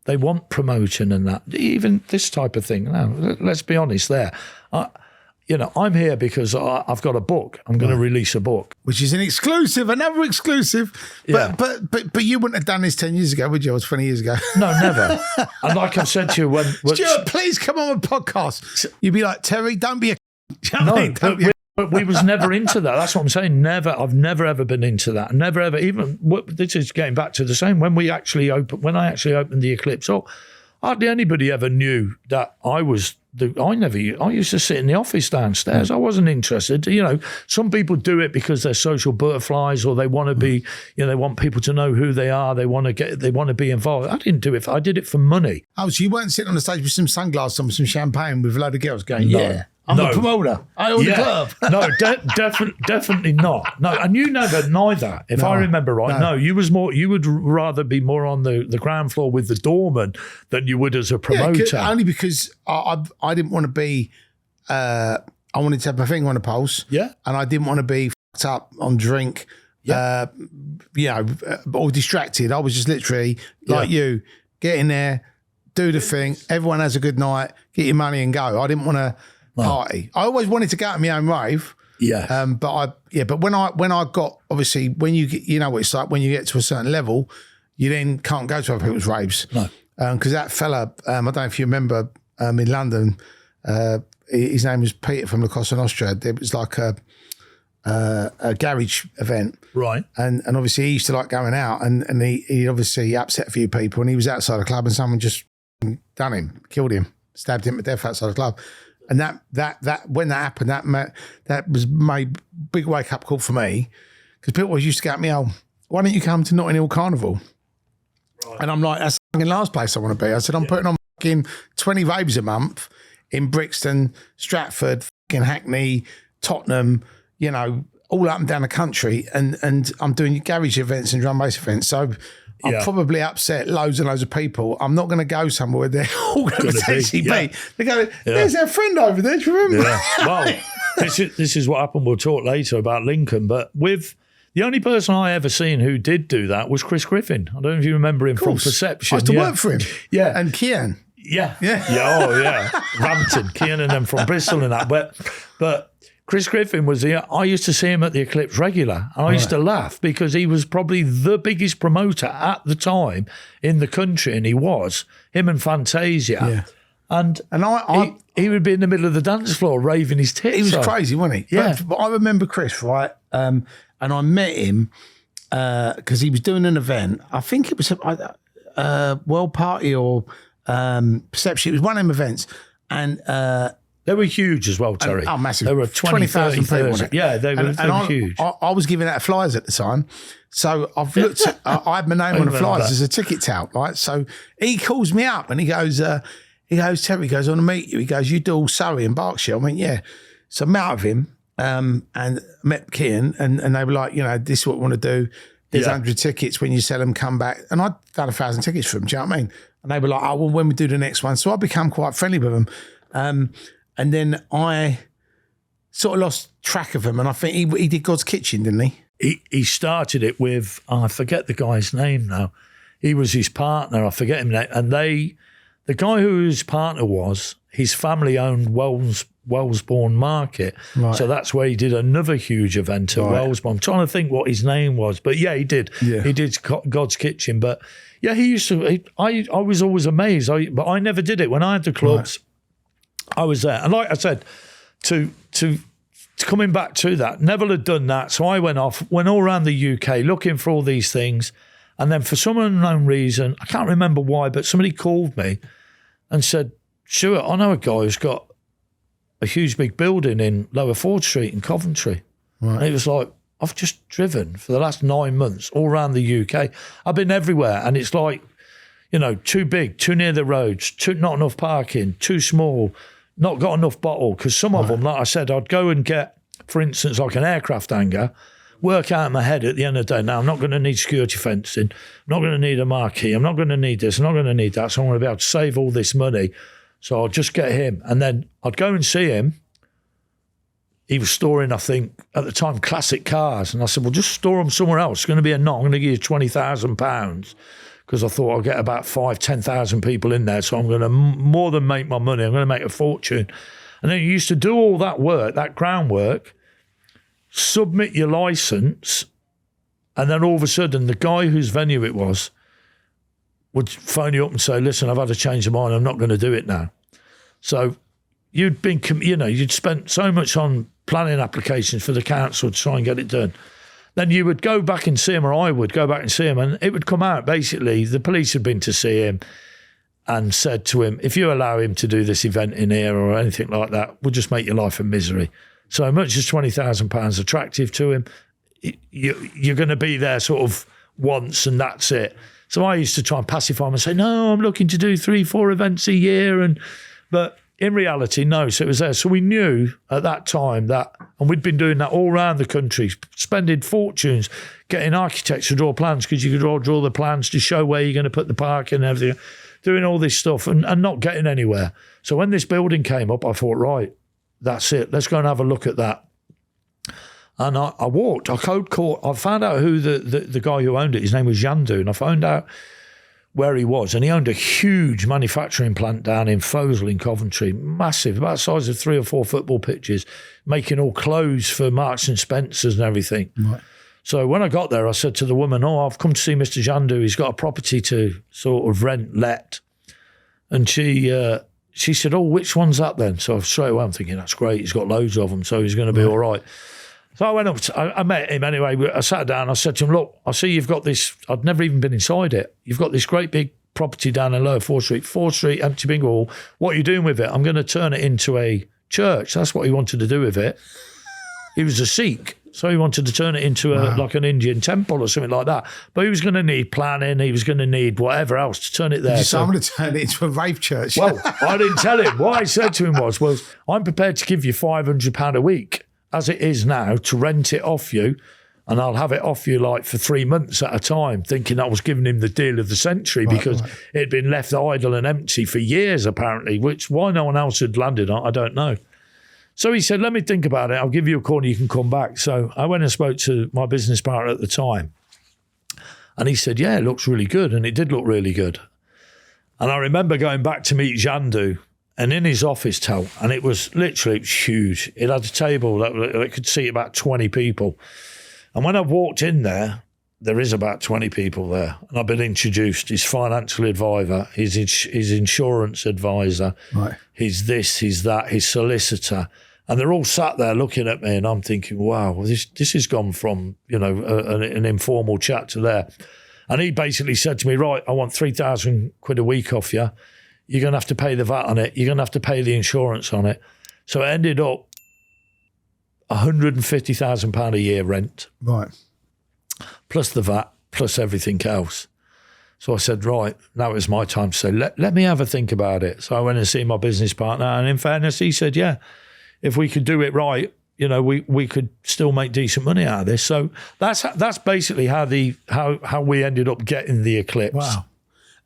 They want promotion and that. Even this type of thing. Now, let's be honest there. I'm here because I've got a book. I'm going to release a book. Which is another exclusive. But you wouldn't have done this 10 years ago, would you? It was 20 years ago. No, never. And like I've said to you, when Stuart, please come on a podcast. You'd be like, Terry, don't be a... But we was never into that. That's what I'm saying. Never. I've never ever been into that. Never ever. Even this is getting back to the same. When I actually opened the Eclipse up, hardly anybody ever knew that I was. I used to sit in the office downstairs. I wasn't interested. Some people do it because they're social butterflies, or they want to be. They want people to know who they are. They want to be involved. I didn't do it. I did it for money. Oh, so you weren't sitting on the stage with some sunglasses on, with some champagne, with a load of girls going, No. yeah. I'm the promoter. I own the club. No, definitely not. No, and you never neither. If I remember right, no, you would rather be more on the ground floor with the doorman than you would as a promoter. Only because I didn't want to be. I wanted to have my finger on the pulse. Yeah, and I didn't want to be fucked up on drink. Yeah, or distracted. I was just literally like you, get in there, do the thing. Everyone has a good night. Get your money and go. I didn't want to. Party. I always wanted to go out on my own rave. Yeah. But when I got, obviously when you get, what it's like when you get to a certain level, you then can't go to other people's raves. No. Because that fella, I don't know if you remember, in London, his name was Peter from La Cosa Nostra. There was like a garage event. Right. And obviously he used to like going out, and he obviously upset a few people, and he was outside the club and someone just done him, killed him, stabbed him to death outside the club. And that when that happened, that was my big wake up call for me, because people always used to go at me, "Oh, why don't you come to Notting Hill Carnival?" Right. And I'm like, "That's the fucking last place I want to be." I said, "I'm putting on fucking 20 raves a month in Brixton, Stratford, fucking Hackney, Tottenham, all up and down the country, and I'm doing garage events and drum bass events." So I'll probably upset loads and loads of people. I'm not going to go somewhere where they're all going to potentially be. They're going, "There's our friend over there, do you remember?" Yeah. Well, this is what happened. We'll talk later about Lincoln, but with the only person I ever seen who did do that was Chris Griffin. I don't know if you remember him from Perception. I used to work for him. Yeah. And Kian. Yeah. Oh, yeah. Rampton, Kian and them from Bristol and that. But Chris Griffin was I used to see him at the Eclipse regular, and I used to laugh because he was probably the biggest promoter at the time in the country, and he was, him and Fantasia. Yeah. And he would be in the middle of the dance floor raving his tits. He was off. crazy, wasn't he? Yeah. But I remember Chris, right? And I met him because he was doing an event. I think it was a World Party or Perception. It was one of them events. And they were huge as well, Terry. Oh, massive. They were 20,000 people. Yeah, they were huge. I was giving out flyers at the time. So I've looked at, I had my name on the flyers as a ticket tout, right? So he calls me up and he goes, Terry, he goes, "I want to meet you." He goes, "You do all Surrey and Berkshire?" I went, "Yeah." So I met with him and met Kian, and they were like, "This is what we want to do. There's 100 tickets. When you sell them, come back." And I'd done 1,000 tickets for them, do you know what I mean? And they were like, "Oh, well, when we do the next one." So I become quite friendly with them. And then I sort of lost track of him, and I think he did God's Kitchen, didn't he? He started it with, I forget the guy's name now. He was his partner, I forget him name. And the guy who his partner was, his family owned Wellesbourne Market. Right. So that's where he did another huge event at Wellesbourne. I'm trying to think what his name was, but he did. Yeah. He did God's Kitchen. But yeah, he used to, I was always amazed, but I never did it. When I had the clubs, I was there. And like I said, to coming back to that, Neville had done that. So I went all around the UK looking for all these things. And then for some unknown reason, I can't remember why, but somebody called me and said, Stuart, I know a guy who's got a huge big building in Lower Ford Street in Coventry. Right. And it was like, I've just driven for the last 9 months all around the UK. I've been everywhere. And it's like, too big, too near the roads, not enough parking, too small, not got enough bottle. Because some of them, like I said, I'd go and get, for instance, like an aircraft hangar, work out in my head at the end of the day, now I'm not going to need security fencing, I'm not going to need a marquee, I'm not going to need this, I'm not going to need that, so I'm going to be able to save all this money. So I'll just get him. And then I'd go and see him. He was storing, I think, at the time, classic cars. And I said, well, just store them somewhere else. It's going to be a knock. I'm going to give you £20,000 because I thought I'll get about 10,000 people in there. So I'm going to more than make my money. I'm going to make a fortune. And then you used to do all that work, that groundwork, submit your license, and then all of a sudden the guy whose venue it was would phone you up and say, listen, I've had a change of mind, I'm not going to do it now. So you'd spent so much on planning applications for the council to try and get it done. Then you would go back and see him, or I would go back and see him, and it would come out basically the police had been to see him and said to him, if you allow him to do this event in here or anything like that, we'll just make your life a misery. So much as £20,000 attractive to him, you're going to be there sort of once and that's it. So I used to try and pacify him and say, no, I'm looking to do 3-4 events a year. But in reality, no. So it was there. So we knew at that time that, and we'd been doing that all around the country, spending fortunes, getting architects to draw plans because you could draw the plans to show where you're going to put the parking and everything, doing all this stuff and not getting anywhere. So when this building came up, I thought, right, that's it. Let's go and have a look at that. And I walked. I found out who the guy who owned it. His name was Yandu, and I found out where he was. And he owned a huge manufacturing plant down in Fosel in Coventry, massive, about the size of 3 or 4 football pitches, making all clothes for Marks and Spencers and everything. Right. So when I got there, I said to the woman, I've come to see Mr. Yandu. He's got a property to sort of let. And she said, which one's that then? So straight away I'm thinking, that's great. He's got loads of them, so he's going to be all right. So I went up, I met him anyway. I sat down, I said to him, look, I see you've got this, I'd never even been inside it. You've got this great big property down in Lower 4th Street, empty bingo hall. What are you doing with it? I'm going to turn it into a church. That's what he wanted to do with it. He was a Sikh, so he wanted to turn it into like an Indian temple or something like that. But he was going to need planning, he was going to need whatever else to turn it there. So I'm going to turn it into a rave church. Well, I didn't tell him. What I said to him was, I'm prepared to give you £500 a week, as it is now, to rent it off you, and I'll have it off you like for 3 months at a time, thinking I was giving him the deal of the century because it had been left idle and empty for years apparently, which why no one else had landed on, I don't know. So he said, let me think about it, I'll give you a call and you can come back. So I went and spoke to my business partner at the time, and he said, yeah, it looks really good, and it did look really good. And I remember going back to meet Yandu, and in his office, and it was literally huge. It had a table that could seat about 20 people. And when I walked in there is about 20 people there. And I've been introduced. His financial advisor, his insurance advisor, his this, his that, his solicitor. And they're all sat there looking at me, and I'm thinking, wow, this has gone from, an informal chat to there. And he basically said to me, right, I want £3,000 a week off you. You're going to have to pay the VAT on it. You're going to have to pay the insurance on it. So it ended up £150,000 a year rent. Right. Plus the VAT, plus everything else. So I said, right, now it's my time to say, let me have a think about it. So I went and see my business partner, and in fairness, he said, yeah, if we could do it right, we could still make decent money out of this. So that's basically how we ended up getting the Eclipse. Wow.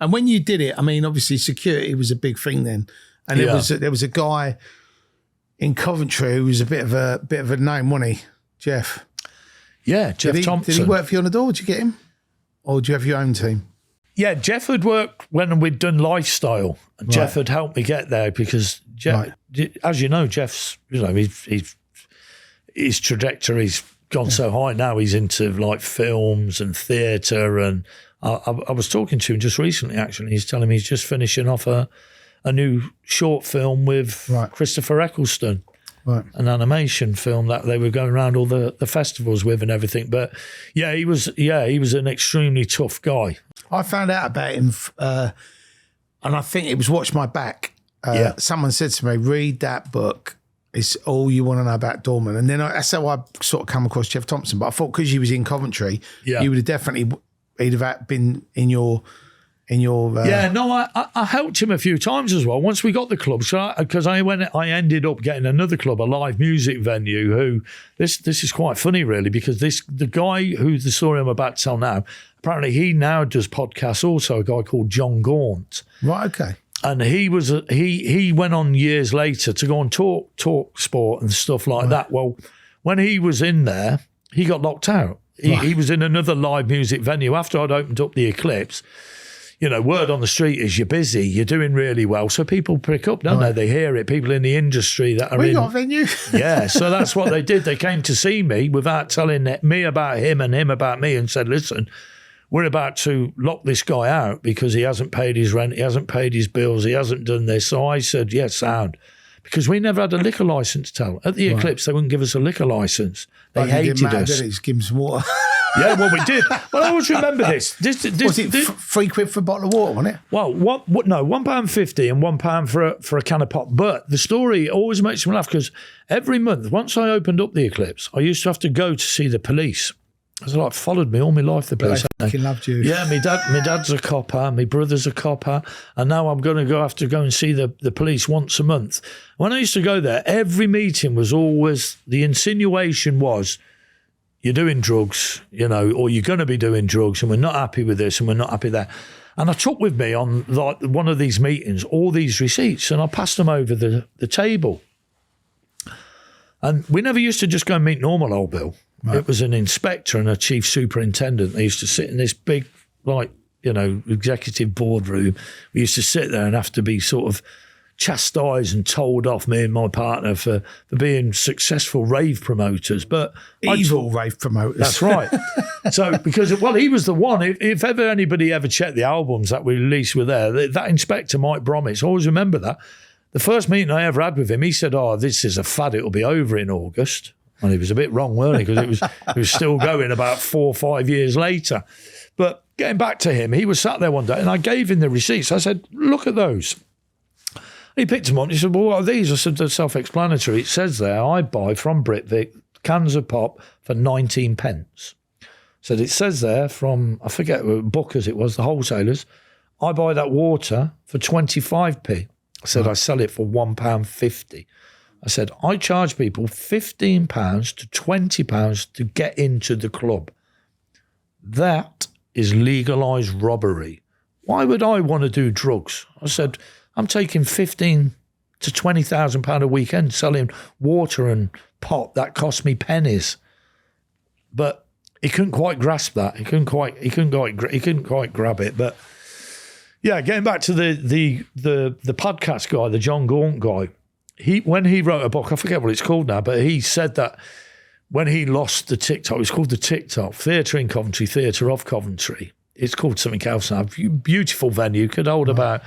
And when you did it, I mean, obviously security was a big thing then, and there was a guy in Coventry who was a bit of a name, wasn't he, Jeff? Yeah, Jeff Thompson. Did he work for you on the door? Did you get him, or do you have your own team? Yeah, Jeff had worked when we'd done Lifestyle, and Jeff had helped me get there because Jeff, as you know, Jeff's his trajectory's gone so high now. He's into like films and theatre and. I was talking to him just recently, actually. He's telling me he's just finishing off a new short film with Christopher Eccleston. an animation film that they were going around all the festivals with and everything. But he was an extremely tough guy. I found out about him, and I think it was Watch My Back. Someone said to me, read that book. It's all you want to know about Dorman. And then that's how I sort of come across Jeff Thompson. But I thought because you was in Coventry, you would have definitely, he'd have been in your... I helped him a few times as well. Once we got the club, because I ended up getting another club, a live music venue. Who this is quite funny, really, because the guy who's the story I'm about to tell now, apparently he now does podcasts. Also, a guy called John Gaunt. Right. Okay. And he went on years later to go and talk sport and stuff like that. Well, when he was in there, he got locked out. He was in another live music venue after I'd opened up the Eclipse. Word on the street is you're busy, you're doing really well. So people pick up, don't they? They hear it. People in the industry that are We got a venue. Yeah, so that's what they did. They came to see me without telling me about him and him about me and said, listen, we're about to lock this guy out because he hasn't paid his rent, he hasn't paid his bills, he hasn't done this. So I said, yes, sound. Because we never had a liquor license, At the Eclipse, they wouldn't give us a liquor license. They hated us. Just give him some water. Yeah, well, we did. Well, I always remember this. Was it £3 for a bottle of water, wasn't it? Well, £1.50 and £1 for a can of pop. But the story always makes me laugh because every month, once I opened up the Eclipse, I used to have to go to see the police. It's like followed me all my life, the police. They fucking loved you. Yeah, my dad's a copper, my brother's a copper, and now I'm going to have to go and see the police once a month. When I used to go there, every meeting was always, the insinuation was, you're doing drugs, or you're going to be doing drugs, and we're not happy with this, and we're not happy there. And I took with me on one of these meetings all these receipts, and I passed them over the table. And we never used to just go and meet normal old Bill. Right. It was an inspector and a chief superintendent. They used to sit in this big, executive boardroom. We used to sit there and have to be sort of chastised and told off, me and my partner, for being successful rave promoters. But evil rave promoters. That's right. So, because, he was the one. If ever anybody ever checked the albums that we released were there, that inspector, Mike Bromwich, I always remember that. The first meeting I ever had with him, he said, this is a fad, it'll be over in August. And he was a bit wrong, weren't he? Because it was still going about 4 or 5 years later. But getting back to him, he was sat there one day and I gave him the receipts. I said, look at those. He picked them up and he said, well, what are these? I said, they're self-explanatory. It says there, I buy from Britvic cans of pop for 19 pence. Said it says there from, I forget, Booker's it was, the wholesalers, I buy that water for 25p. I said, I sell it for £1.50. I said, I charge people £15 to £20 to get into the club. That is legalised robbery. Why would I want to do drugs? I said, I'm taking £15,000 to £20,000 a weekend selling water and pop. That cost me pennies. But he couldn't quite grasp that. He couldn't quite grab it. But yeah, getting back to the podcast guy, the John Gaunt guy. When he wrote a book, I forget what it's called now, but he said that when he lost the TikTok, it was called the TikTok, Theatre in Coventry, Theatre of Coventry. It's called something else now. Beautiful venue, could hold about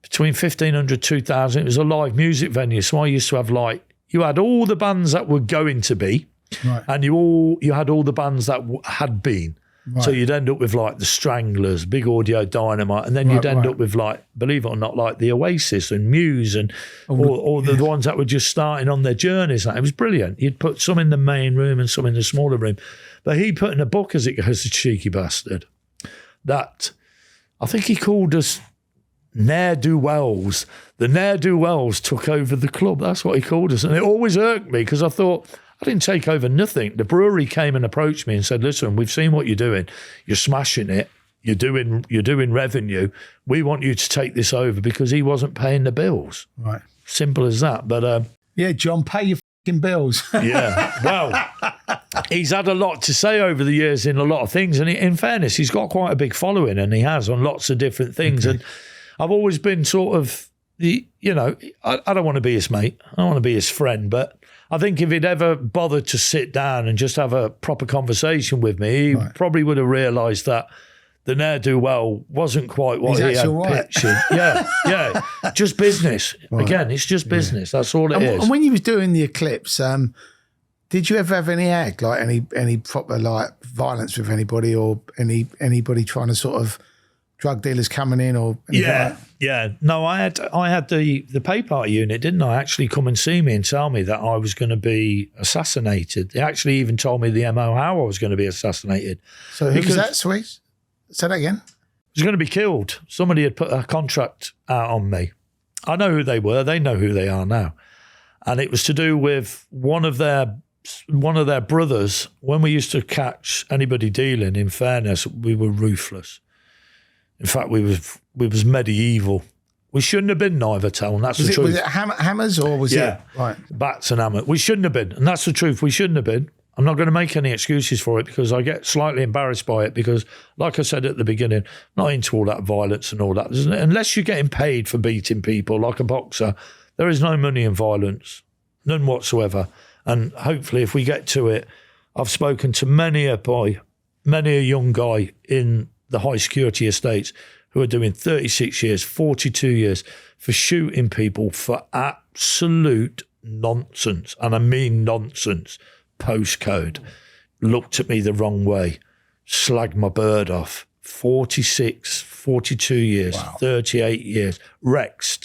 between 1,500, 2,000. It was a live music venue. So I used to have you had all the bands that were going to be, and you had all the bands that had been. Right. So you'd end up with the Stranglers, Big Audio Dynamite, and then you'd end up with believe it or not, the Oasis and Muse and all the ones that were just starting on their journeys. It was brilliant. You'd put some in the main room and some in the smaller room. But he put in a book, as it goes, the cheeky bastard, that I think he called us ne'er-do-wells. The ne'er-do-wells took over the club. That's what he called us. And it always irked me because I thought, I didn't take over nothing. The brewery came and approached me and said, listen, we've seen what you're doing. You're smashing it. You're doing revenue. We want you to take this over, because he wasn't paying the bills. Right. Simple as that. But yeah, John, pay your fucking bills. Yeah. Well, he's had a lot to say over the years in a lot of things. And in fairness, he's got quite a big following, and he has on lots of different things. Okay. And I've always been sort of, I don't want to be his mate. I don't want to be his friend, but I think if he'd ever bothered to sit down and just have a proper conversation with me, he probably would have realised that the ne'er-do-well wasn't quite what He's he had actual right. pictured. Yeah. Just business. Again, it's just business. That's all it is. And when you was doing the Eclipse, did you ever have any any proper like violence with anybody, or anybody trying to sort of drug dealers coming in, or anything like that? Yeah. No, I had the pay party unit, didn't I? Actually come and see me and tell me that I was going to be assassinated. They actually even told me the MO how I was going to be assassinated. So who was that, sweet? Say that again. I was going to be killed. Somebody had put a contract out on me. I know who they were. They know who they are now. And it was to do with one of their brothers. When we used to catch anybody dealing, in fairness, we were ruthless. In fact, we was medieval. We shouldn't have been neither, and that's the truth. Was it hammers, or was it right? Bats and hammers. We shouldn't have been, and that's the truth. We shouldn't have been. I'm not going to make any excuses for it, because I get slightly embarrassed by it, because, like I said at the beginning, I'm not into all that violence and all that. Unless you're getting paid for beating people like a boxer, there is no money in violence, none whatsoever. And hopefully, if we get to it, I've spoken to many a young guy in the high security estates who are doing 36 years, 42 years for shooting people for absolute nonsense. And I mean nonsense. Postcode, looked at me the wrong way, slagged my bird off. 46, 42 years, wow. 38 years. Rex.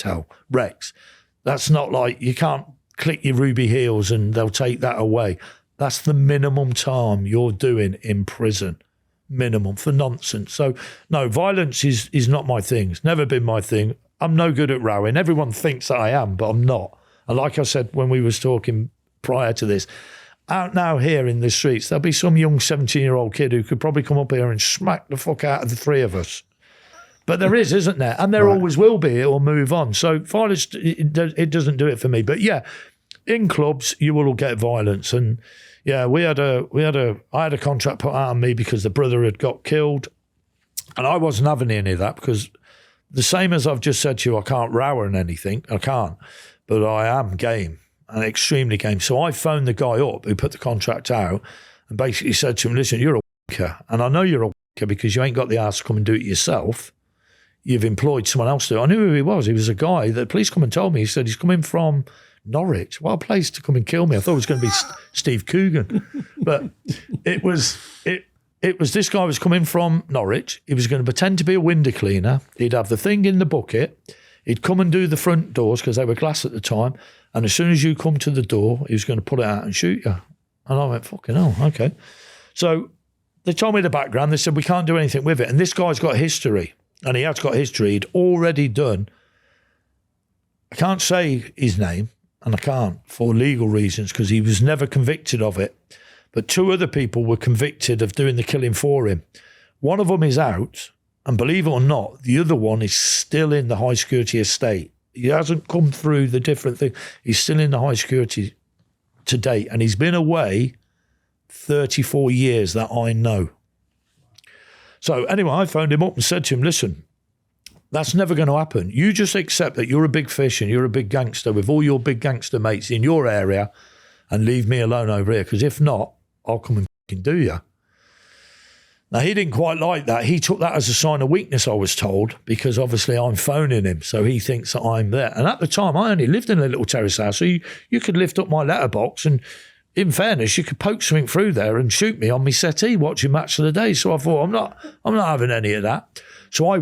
That's not like, you can't click your ruby heels and they'll take that away. That's the minimum time you're doing in prison. Minimum for nonsense. So no, violence is not my thing. It's never been my thing. I'm no good at rowing. Everyone thinks that I am, but I'm not. And like I said when we was talking prior to this, out now here in the streets, there'll be some young 17-year-old kid who could probably come up here and smack the fuck out of the three of us. But there is, isn't there? And there always will be. It will move on. So violence, it doesn't do it for me. But yeah, in clubs, you will get violence. And yeah, I had a contract put out on me because the brother had got killed. And I wasn't having any of that, because the same as I've just said to you, I can't row and anything. I can't. But I am game. And extremely game. So I phoned the guy up who put the contract out and basically said to him, listen, you're a wanker. And I know you're a wanker because you ain't got the ass to come and do it yourself. You've employed someone else to do it. I knew who he was. He was a guy that the police come and told me. He said he's coming from Norwich. What a place to come and kill me. I thought it was going to be Steve Coogan. But it was this guy was coming from Norwich. He was going to pretend to be a window cleaner. He'd have the thing in the bucket. He'd come and do the front doors because they were glass at the time. And as soon as you come to the door, he was going to pull it out and shoot you. And I went, fucking hell, okay. So they told me the background. They said, we can't do anything with it. And this guy's got history. And he has got history. He'd already done, I can't say his name, and I can't for legal reasons because he was never convicted of it. But two other people were convicted of doing the killing for him. One of them is out. And believe it or not, the other one is still in the high security estate. He hasn't come through the different thing. He's still in the high security to date. And he's been away 34 years that I know. So anyway, I phoned him up and said to him, listen, that's never going to happen. You just accept that you're a big fish and you're a big gangster with all your big gangster mates in your area and leave me alone over here. Because if not, I'll come and fucking do you. Now, he didn't quite like that. He took that as a sign of weakness, I was told, because obviously I'm phoning him, so he thinks that I'm there. And at the time, I only lived in a little terrace house, so you could lift up my letterbox and, in fairness, you could poke something through there and shoot me on my settee watching Match of the Day. So I thought, I'm not having any of that. So I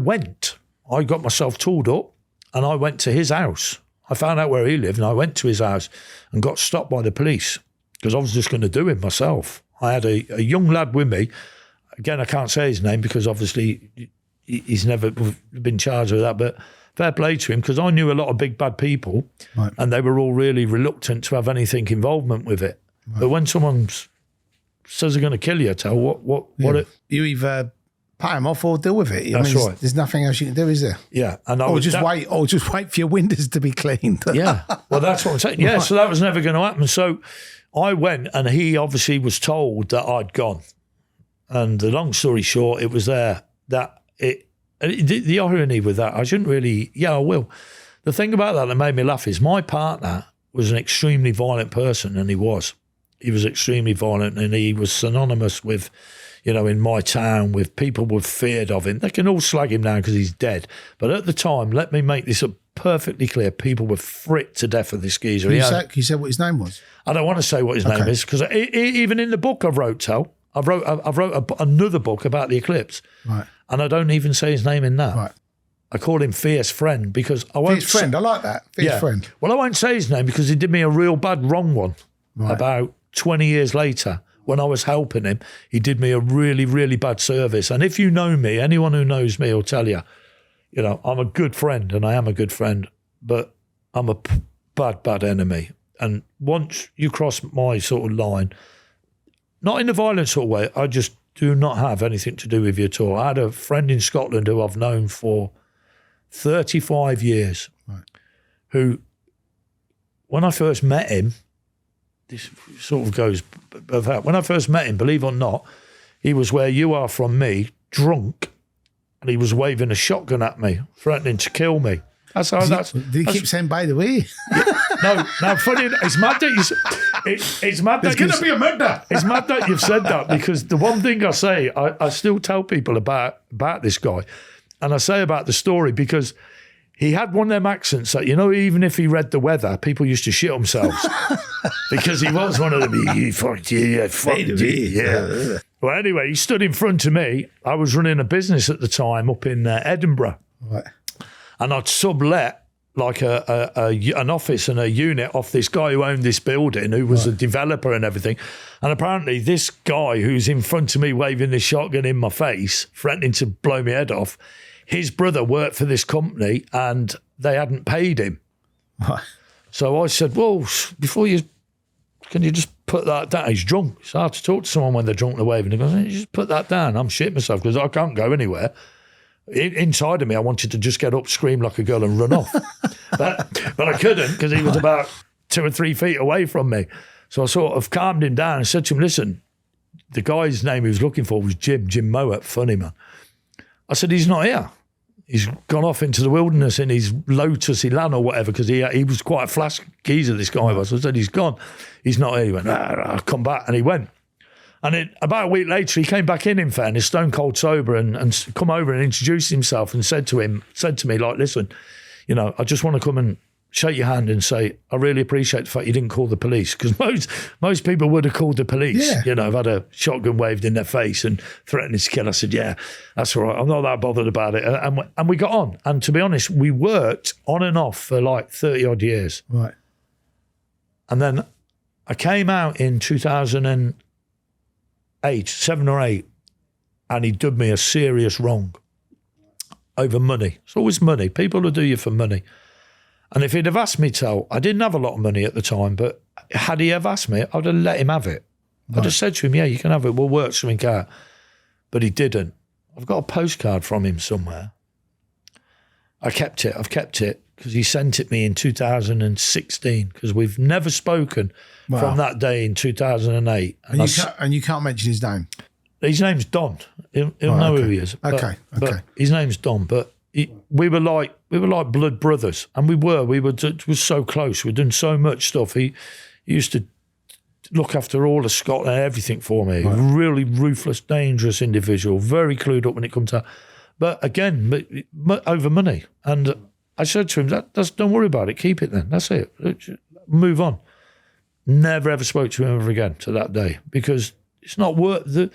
got myself tooled up, and I went to his house. I found out where he lived, and I went to his house and got stopped by the police because I was just going to do it myself. I had a young lad with me. Again, I can't say his name because obviously he's never been charged with that, but fair play to him because I knew a lot of big bad people and they were all really reluctant to have anything involvement with it. Right. But when someone says they're going to kill you, you either pay them off or deal with it. That's right. There's nothing else you can do, is there? Yeah. And or just wait for your windows to be cleaned. Yeah. Well, that's what I'm saying. Yeah. Right. So that was never going to happen. So I went and he obviously was told that I'd gone. And the long story short, it was there that the irony with that, I shouldn't really, I will. The thing about that made me laugh is my partner was an extremely violent person, and he was extremely violent, and he was synonymous with, in my town with people were feared of him. They can all slag him now because he's dead. But at the time, let me make this perfectly clear, people were fricked to death of this geezer. Can you say what his name was? I don't want to say what his name is because even in the book I've wrote another book about the Eclipse. Right. And I don't even say his name in that. Right. I call him Fierce Friend because I won't... Fierce Friend, I like that. Fierce Friend. Well, I won't say his name because he did me a real bad wrong one. Right. About 20 years later when I was helping him. He did me a really, really bad service. And if you know me, anyone who knows me will tell you, I'm a good friend and I am a good friend, but I'm a bad enemy. And once you cross my sort of line, not in a violent sort of way, I just do not have anything to do with you at all. I had a friend in Scotland who I've known for 35 years, who, when I first met him, this sort of goes about, when I first met him, believe it or not, he was where you are from me, drunk, and he was waving a shotgun at me, threatening to kill me. Did he keep saying, by the way? No, funny, it's mad that it's mad that there's going to be a murder. It's mad that you've said that because the one thing I say, I still tell people about this guy, and I say about the story because he had one of them accents that, even if he read the weather, people used to shit themselves because he was one of them. Yeah. Well, anyway, he stood in front of me. I was running a business at the time up in Edinburgh. Right. And I'd sublet like an office and a unit off this guy who owned this building, who was a developer and everything. And apparently this guy who's in front of me waving this shotgun in my face, threatening to blow my head off, his brother worked for this company and they hadn't paid him. Right. So I said, well, can you just put that down? He's drunk. It's hard to talk to someone when they're drunk and waving. He goes, just put that down. I'm shitting myself because I can't go anywhere. Inside of me, I wanted to just get up, scream like a girl and run off. but I couldn't because he was about 2 or 3 feet away from me. So I sort of calmed him down and said to him, listen, the guy's name he was looking for was Jim Mowat, funny man. I said, he's not here. He's gone off into the wilderness in his Lotus Elan or whatever because he was quite a flash geezer, this guy was. I said, he's gone. He's not here. He went, I'll come back. And he went. And about a week later, he came back in fairness, stone cold sober, and come over and introduced himself and said to me, like, listen, I just want to come and shake your hand and say, I really appreciate the fact you didn't call the police, because most people would have called the police. Yeah. I've had a shotgun waved in their face and threatening to kill. I said, yeah, that's all right. I'm not that bothered about it. And we got on. And to be honest, we worked on and off for like 30 odd years. Right. And then I came out in 2007 or 8, and he did me a serious wrong over money. It's always money. People will do you for money. And if he'd have asked me to, I didn't have a lot of money at the time, but had he ever asked me, I'd have let him have it. Right. I'd have said to him, yeah, you can have it. We'll work something out. But he didn't. I've got a postcard from him somewhere. I've kept it because he sent it me in 2016 because we've never spoken from that day in 2008. And you can't mention his name? His name's Don. He'll know who he is. Okay. But his name's Don. But we were like blood brothers, and we were so close. We'd done so much stuff. He used to look after all of Scotland and everything for me. Right. Really ruthless, dangerous individual. Very clued up when it comes to. But again, over money. And I said to him, don't worry about it. Keep it then. That's it. Move on. Never ever spoke to him ever again to that day because it's not worth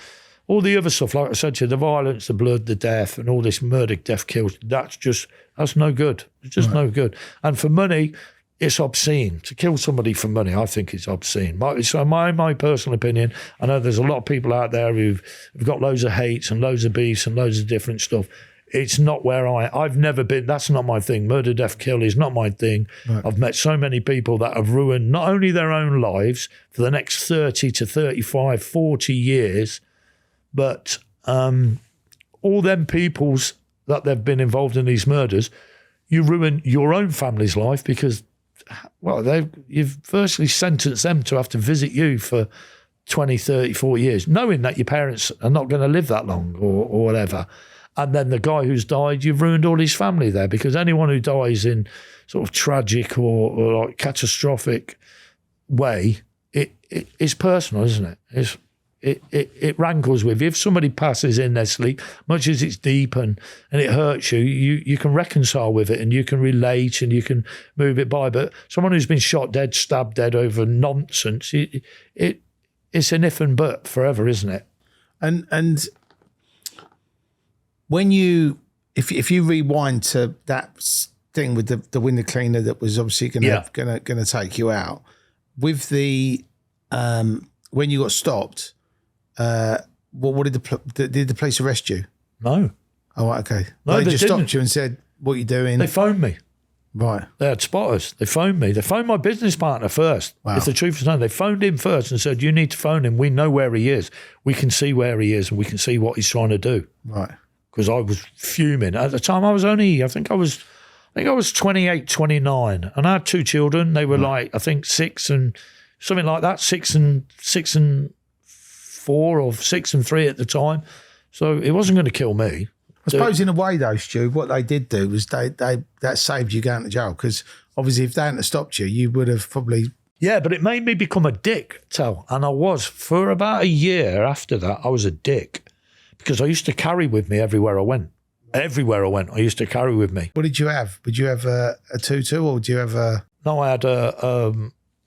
all the other stuff. Like I said to you, the violence, the blood, the death, and all this murder, death, kills. That's no good. It's just no good. And for money, it's obscene. To kill somebody for money, I think it's obscene. So my personal opinion, I know there's a lot of people out there who've got loads of hates and loads of beefs and loads of different stuff. It's not where I've never been. That's not my thing. Murder, death, kill is not my thing. Right. I've met so many people that have ruined not only their own lives for the next 30 to 35, 40 years, but all them people's that they've been involved in these murders, you ruin your own family's life because, well, you've firstly sentenced them to have to visit you for 20, 30, 40 years, knowing that your parents are not going to live that long or whatever. And then the guy who's died, you've ruined all his family there because anyone who dies in sort of tragic or like catastrophic way, it's personal, isn't it? it rankles with you. If somebody passes in their sleep, much as it's deep and it hurts you, you can reconcile with it and you can relate and you can move it by. But someone who's been shot dead, stabbed dead over nonsense, it's an if and but forever, isn't it? And when if you rewind to that thing with the window cleaner that was obviously gonna take you out, with the when you got stopped, what did the police arrest you? No. Oh, right, okay. No, they just didn't. stopped you and said, "What are you doing?" They phoned me. Right. They had spotters. They phoned me. They phoned my business partner first. Wow. If the truth is known, they phoned him first and said, "You need to phone him. We know where he is. We can see where he is and we can see what he's trying to do." Right. Because I was fuming. At the time I was only, I think I was 28, 29. And I had 2 children. They were like, I think 6 and something like that, 6 and 4 or 6 and 3 at the time. So it wasn't going to kill me. I suppose in a way though, Stu, what they did do was they that saved you going to jail, because obviously if they hadn't stopped you, you would have probably... Yeah, but it made me become a dick, and I was. For about a year after that, I was a dick because I used to carry with me everywhere I went. Everywhere I went, I used to carry with me. What did you have? Did you have a 2-2 or did you have a... No, I had a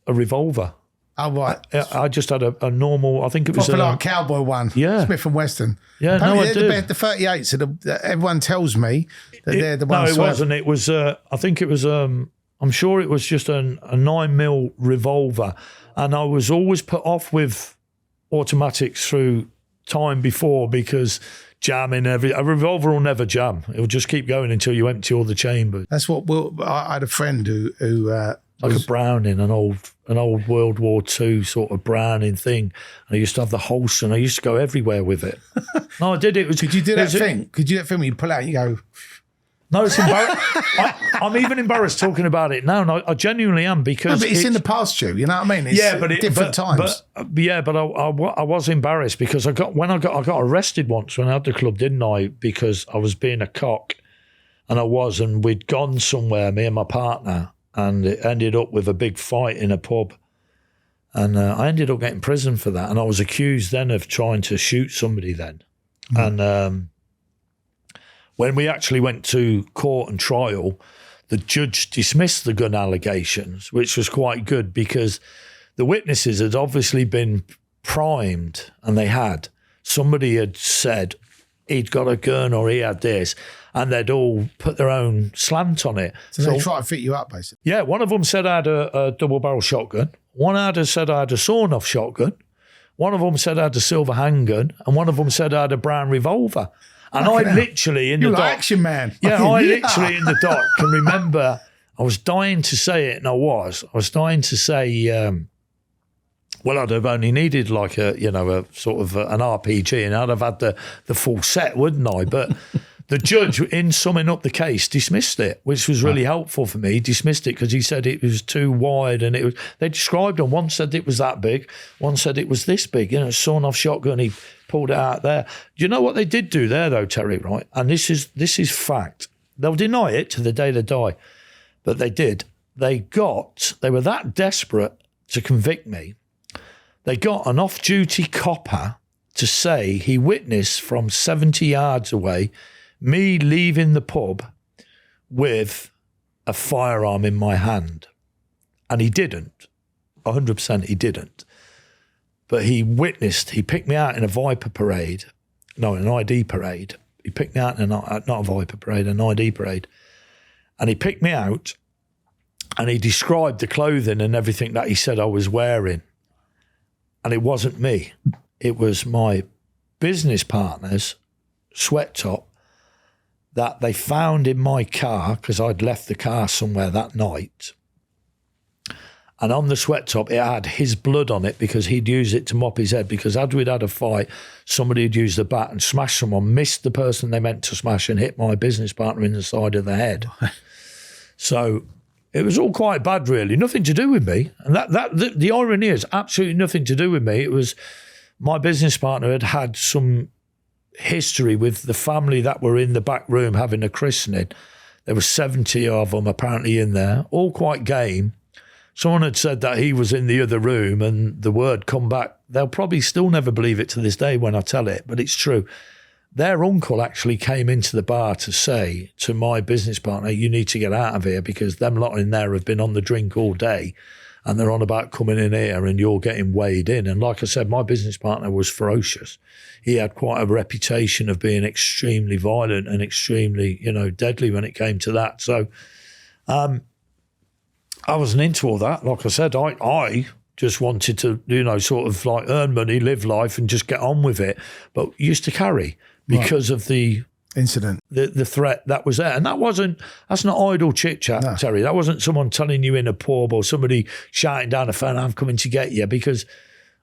revolver. Oh, right. I just had a normal, I think it was like a cowboy one. Yeah. Smith & Weston. Yeah, apparently no, I do. The 38s, everyone tells me that they're the ones... No, it wasn't. It was, I think it was, I'm sure it was just a 9mm revolver. And I was always put off with automatics through time before because jamming, a revolver will never jam. It will just keep going until you empty all the chambers. That's what I had a friend who like a Browning, an old World War II sort of Browning thing. And I used to have the holster and I used to go everywhere with it. No, I did. Could you do that thing? Could you do that thing where you pull out and you go... No, it's embarrassing. I'm even embarrassed talking about it now, and I genuinely am, because... No, but it's in the past, Stu, you know what I mean? It's different times. But I was embarrassed because I got arrested once when I had the club, didn't I? Because I was being a cock, and we'd gone somewhere, me and my partner, and it ended up with a big fight in a pub. And I ended up getting prison for that. And I was accused then of trying to shoot somebody then. And when we actually went to court and trial, the judge dismissed the gun allegations, which was quite good because the witnesses had obviously been primed, and they had. Somebody had said he'd got a gun or he had this, and they'd all put their own slant on it. So they try to fit you up, basically. Yeah, one of them said I had a double-barrel shotgun. One said I had a sawn-off shotgun. One of them said I had a silver handgun, and one of them said I had a brown revolver. And I literally in the dock... You're action man. Yeah, I literally in the dock can remember I was dying to say it, and I was dying to say... well, I'd have only needed like a sort of an RPG, and I'd have had the full set, wouldn't I? But the judge, in summing up the case, dismissed it, which was really helpful for me. He dismissed it because he said it was too wide, and they described them. One said it was that big, one said it was this big. Sawn off shotgun. He pulled it out there. Do you know what they did do there, though, Terry? Right, and this is fact. They'll deny it to the day they die, but they did. They were that desperate to convict me. They got an off-duty copper to say he witnessed from 70 yards away me leaving the pub with a firearm in my hand. And he didn't. 100% he didn't. But he picked me out in a Viper parade. No, an ID parade. He picked me out in not a Viper parade, an ID parade. And he picked me out and he described the clothing and everything that he said I was wearing. And it wasn't me. It was my business partner's sweat top that they found in my car because I'd left the car somewhere that night. And on the sweat top, it had his blood on it because he'd used it to mop his head, because as we'd had a fight, somebody had used the bat and smashed someone, missed the person they meant to smash, and hit my business partner in the side of the head. So it was all quite bad, really. Nothing to do with me. And the irony is absolutely nothing to do with me. It was my business partner had some history with the family that were in the back room having a christening. There were 70 of them apparently in there, all quite game. someone had said that he was in the other room and the word come back. They'll probably still never believe it to this day when I tell it, but it's true. Their uncle actually came into the bar to say to my business partner, you need to get out of here because them lot in there have been on the drink all day and they're on about coming in here and you're getting weighed in. And like I said, my business partner was ferocious. He had quite a reputation of being extremely violent and extremely, deadly when it came to that. So I wasn't into all that. Like I said, I just wanted to, sort of like earn money, live life and just get on with it. But used to carry because of the incident, the threat that was there. And that's not idle chit chat, no. Terry. That wasn't someone telling you in a pub or somebody shouting down the phone, I'm coming to get you. Because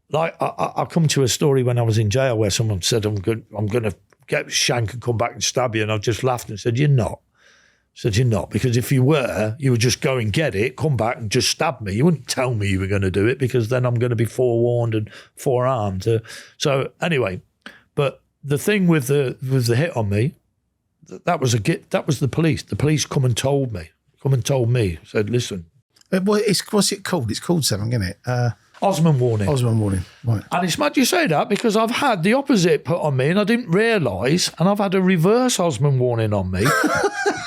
like I come to a story when I was in jail where someone said, I'm going to get shank and come back and stab you. And I just laughed and said, you're not. Said, you're not, because if you were, you would just go and get it, come back and just stab me. You wouldn't tell me you were going to do it because then I'm going to be forewarned and forearmed. So anyway, but the thing with the hit on me, that was the police. The police come and told me, said, listen. What's it called? It's called something, isn't it? Osman warning. Osman warning, right. And it's mad you say that because I've had the opposite put on me and I didn't realise, and I've had a reverse Osman warning on me.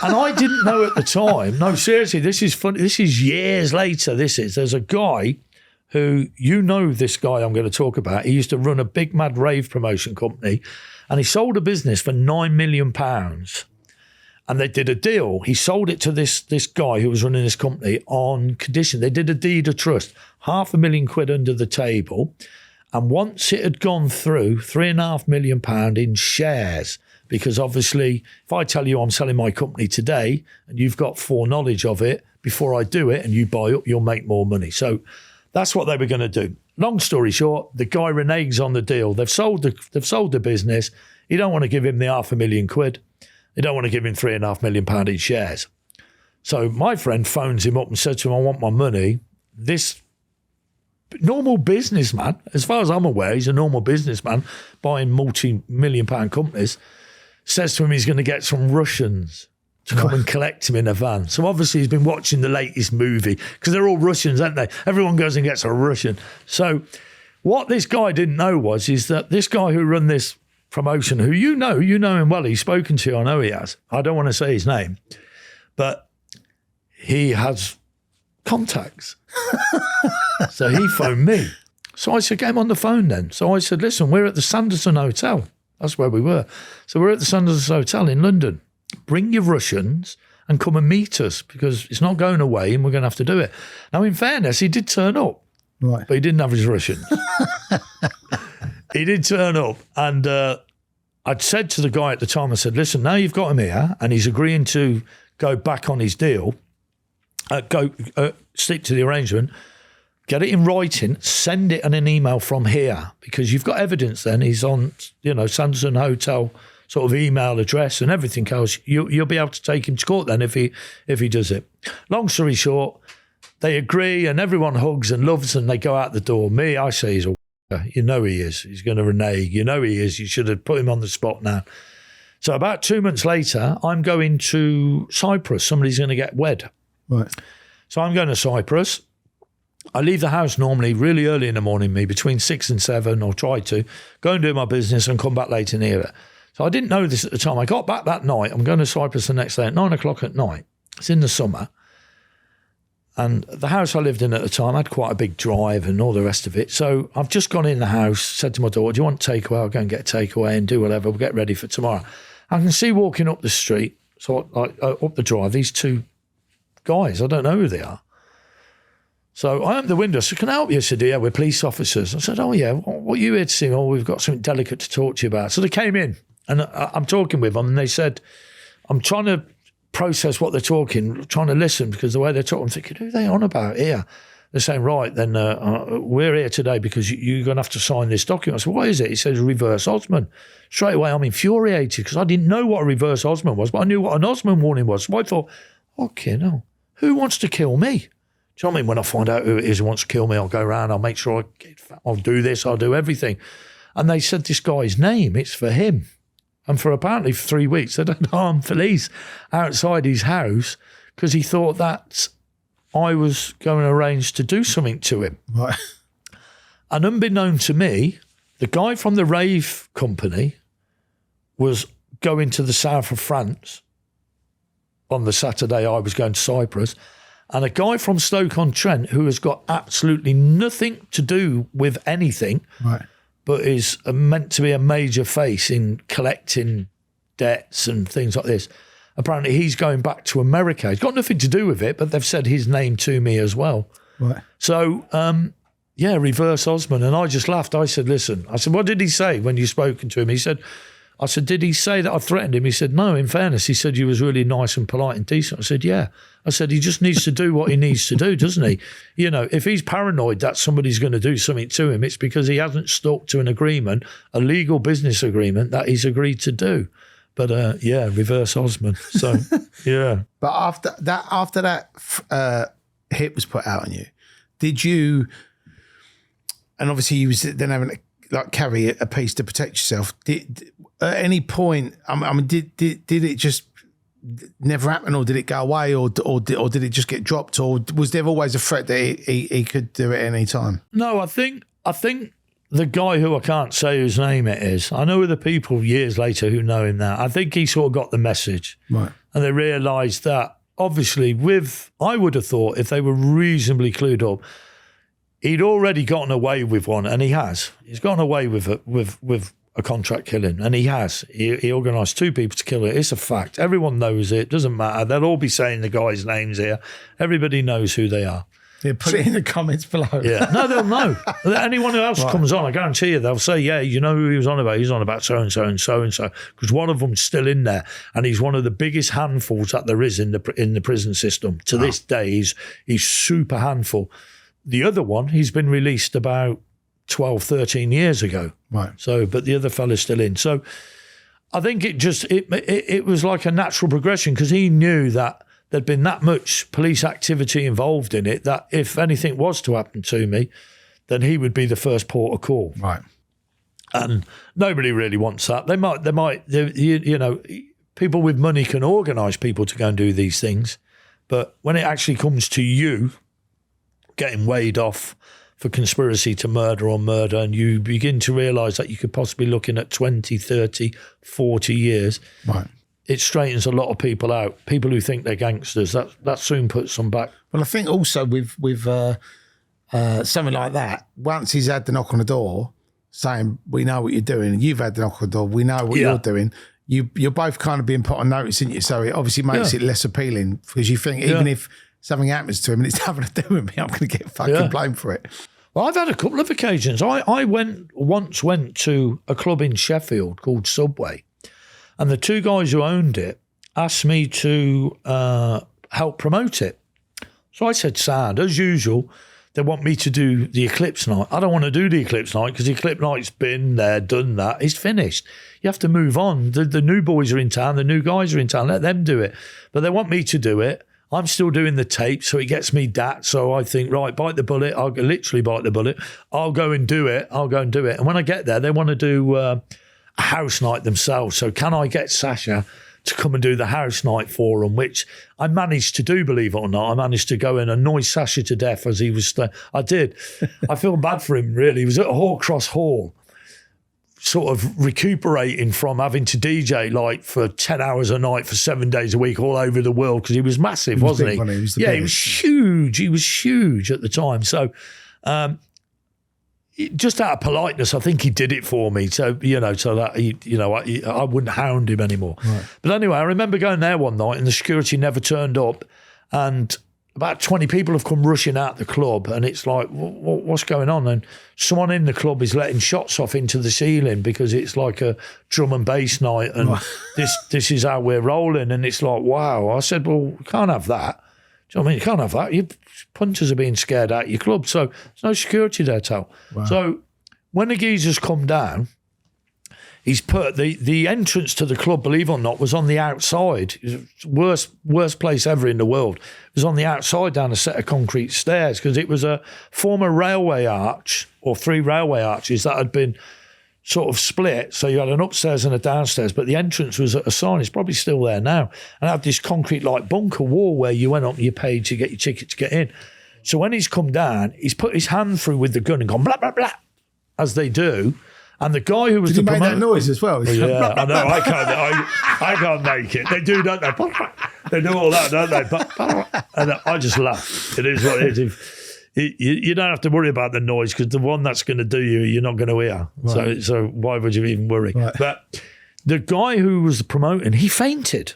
And I didn't know at the time. No, seriously, this is funny. This is years later. There's a guy who, this guy I'm going to talk about. He used to run a big mad rave promotion company and he sold a business for £9 million. And they did a deal. He sold it to this guy who was running this company on condition. They did a deed of trust, £500,000 under the table. And once it had gone through, £3.5 million in shares, because obviously if I tell you I'm selling my company today and you've got foreknowledge of it before I do it and you buy up, you'll make more money. So that's what they were going to do. Long story short, the guy reneges on the deal. They've sold the business. You don't want to give him the £500,000. They don't want to give him £3.5 million in shares. So my friend phones him up and said to him, I want my money. This normal businessman, as far as I'm aware, he's a normal businessman buying multi-million pound companies, says to him he's going to get some Russians to come and collect him in a van. So obviously he's been watching the latest movie because they're all Russians, aren't they? Everyone goes and gets a Russian. So what this guy didn't know is that this guy who run this promotion, who you know him well, he's spoken to you, I know he has. I don't want to say his name, but he has contacts. So he phoned me. So I said, get him on the phone then. So I said, listen, we're at the Sanderson Hotel. That's where we were. So we're at the Sanderson Hotel in London. Bring your Russians and come and meet us because it's not going away and we're going to have to do it. Now, in fairness, he did turn up, right, but he didn't have his Russians. He did turn up, and I'd said to the guy at the time, I said, listen, now you've got him here and he's agreeing to go back on his deal, stick to the arrangement, get it in writing, send it in an email from here because you've got evidence then. He's on, Sanderson Hotel sort of email address and everything else. You'll be able to take him to court then if he does it. Long story short, they agree and everyone hugs and loves and they go out the door. Me, I say he's a he is. He's going to renege. He is. You should have put him on the spot now. So about 2 months later, I'm going to Cyprus. Somebody's going to get wed. Right. So I'm going to Cyprus. I leave the house normally really early in the morning, between 6 and 7, or try to, go and do my business and come back late in the evening. So I didn't know this at the time. I got back that night. I'm going to Cyprus the next day at 9 o'clock at night. It's in the summer. And the house I lived in at the time had quite a big drive and all the rest of it. So I've just gone in the house, said to my daughter, do you want takeaway? I'll go and get a takeaway and do whatever. We'll get ready for tomorrow. I can see walking up the street, up the drive, these two guys. I don't know who they are. So I opened the window. So can I help you? I said, yeah, we're police officers. I said, oh, yeah, what are you here to see? Oh, we've got something delicate to talk to you about. So they came in and I'm talking with them and they said, I'm trying to process what they're talking, trying to listen because the way they're talking, I'm thinking, who are they on about here? They're saying, right, then we're here today because you're going to have to sign this document. I said, what is it? He says, reverse Osman. Straight away, I'm infuriated because I didn't know what a reverse Osman was, but I knew what an Osman warning was. So I thought, okay, no, who wants to kill me? Do you know what I mean? When I find out who it is who wants to kill me, I'll go around, I'll make sure I'll do this, I'll do everything. And they said this guy's name, it's for him. And for apparently 3 weeks, they had armed police outside his house because he thought that I was going to arrange to do something to him. Right. And unbeknown to me, the guy from the rave company was going to the south of France on the Saturday I was going to Cyprus, and a guy from Stoke-on-Trent who has got absolutely nothing to do with anything, Right. but is meant to be a major face in collecting debts and things like this. Apparently he's going back to America. He's got nothing to do with it, but they've said his name to me as well. Right. So, reverse Osman. And I just laughed. I said, listen, what did he say when you spoken to him? I said, did he say that I threatened him? He said, no, in fairness, he said you was really nice and polite and decent. I said, yeah. I said, he just needs to do what he needs to do, doesn't he? You know, if he's paranoid that somebody's going to do something to him, it's because he hasn't stuck to an agreement, a legal business agreement that he's agreed to do. But reverse Osman. So, yeah. But after that hit was put out on you, did you? And obviously, you was then having to like carry a piece to protect yourself. Did at any point? I mean, did it just never happen, or did it go away, or did it just get dropped, or was there always a threat that he could do it at any time? No, I think the guy who I can't say whose name it is, I know the people years later who know him now. I think he sort of got the message, Right. And they realised that obviously, I would have thought if they were reasonably clued up, he'd already gotten away with one, and he has. He's gotten away with a contract killing, and he has. He organised 2 people to kill it. It's a fact. Everyone knows it. Doesn't matter. They'll all be saying the guys' names here. Everybody knows who they are. Yeah, put it in the comments below. Yeah, no, they'll know. Anyone who else Right. comes on, I guarantee you, they'll say, yeah, you know who he was on about? He's on about so-and-so and so-and-so, because one of them's still in there, and he's one of the biggest handfuls that there is in the prison system. To this day, he's super handful. The other one, he's been released about 12, 13 years ago. Right. So, but the other fella's still in. So I think it was like a natural progression, because he knew that there'd been that much police activity involved in it that if anything was to happen to me, then he would be the first port of call. Right. And nobody really wants that. They might, you know, people with money can organise people to go and do these things. But when it actually comes to you getting weighed off for conspiracy to murder or murder, and you begin to realise that you could possibly be looking at 20, 30, 40 years, Right. it straightens a lot of people out. People who think they're gangsters, that soon puts them back. Well, I think also with something like that, once he's had the knock on the door saying, we know what you're doing, and you've had the knock on the door, we know what you're doing, you're both kind of being put on notice, isn't you? So it obviously makes it less appealing, because you think even if something happens to him and it's nothing to do with me, I'm going to get fucking blamed for it. Well, I've had a couple of occasions. I once went to a club in Sheffield called Subway, and the 2 guys who owned it asked me to help promote it. So I said, sad. As usual, they want me to do the Eclipse night. I don't want to do the Eclipse night, because the Eclipse night's been there, done that. It's finished. You have to move on. The new boys are in town. The new guys are in town. Let them do it. But they want me to do it. I'm still doing the tape, so it gets me dat. So I think, right, bite the bullet. I'll literally bite the bullet. I'll go and do it. And when I get there, they want to do a house night themselves. So can I get Sasha to come and do the house night for them, which I managed to do, believe it or not. I managed to go and annoy Sasha to death as he was... I did. I feel bad for him, really. He was at Hawcross Hall, sort of recuperating from having to DJ like for 10 hours a night for 7 days a week all over the world, because he was massive, wasn't he? He was the yeah, biggest. he was huge at the time. So just out of politeness, I think he did it for me. So, so that, I wouldn't hound him anymore. Right. But anyway, I remember going there one night and the security never turned up, and about 20 people have come rushing out the club, and it's like, what's going on? And someone in the club is letting shots off into the ceiling because it's like a drum and bass night, and this is how we're rolling. And it's like, wow. I said, well, we can't have that. Do you know what I mean? You can't have that. Your punters are being scared out of your club, so there's no security there, Tal. Wow. So when the geezers come down, he's put the entrance to the club, believe it or not, was on the outside. Worst place ever in the world. It was on the outside down a set of concrete stairs, because it was a former railway arch, or 3 railway arches that had been sort of split. So you had an upstairs and a downstairs, but the entrance was at a sign. It's probably still there now. And it had this concrete like bunker wall where you went up and you paid to get your ticket to get in. So when he's come down, he's put his hand through with the gun and gone blah, blah, blah, as they do. And the guy who was Did he make that noise as well? Yeah, I know. I can't make it. They do, don't they? They do all that, don't they? And I just laugh. It is what it is. You don't have to worry about the noise because the one that's going to do you're not going to hear. Right. So why would you even worry? Right. But the guy who was promoting, he fainted.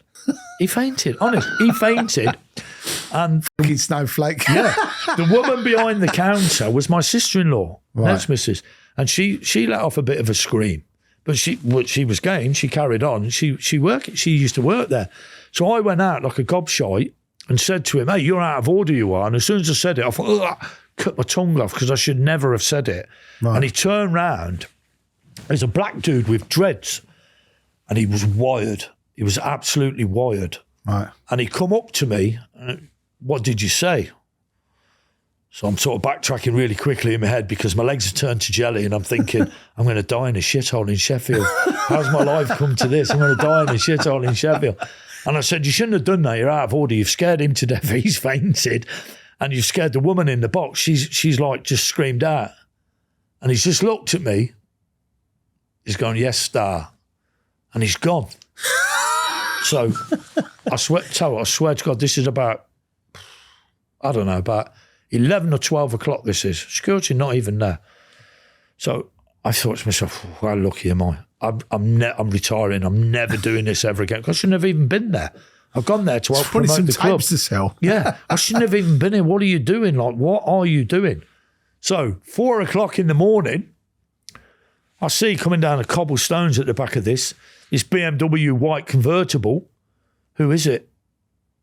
He fainted. Honest, he fainted. And fucking snowflake. Yeah. The woman behind the counter was my sister-in-law, next missus. And she let off a bit of a scream. But she was game. She carried on. She used to work there. So I went out like a gobshite and said to him, "Hey, you're out of order, you are." And as soon as I said it, I thought, cut my tongue off because I should never have said it. Right. And he turned round. There's a black dude with dreads. And he was wired. He was absolutely wired. Right. And he come up to me, "What did you say?" So I'm sort of backtracking really quickly in my head because my legs have turned to jelly and I'm thinking, I'm going to die in a shithole in Sheffield. How's my life come to this? I'm going to die in a shithole in Sheffield. And I said, "You shouldn't have done that. You're out of order. You've scared him to death. He's fainted. And you've scared the woman in the box. She's like just screamed out." And he's just looked at me. He's gone, "Yes, star." And he's gone. So I swear to God, this is about, I don't know, about 11 or 12 o'clock this is. Security not even there. So I thought to myself, how lucky am I? I'm retiring. I'm never doing this ever again. Because I shouldn't have even been there. I've gone there to help promote the club. To sell. Yeah, I shouldn't have even been here. What are you doing? Like, what are you doing? So 4 o'clock in the morning, I see coming down the cobblestones at the back of this BMW white convertible. Who is it?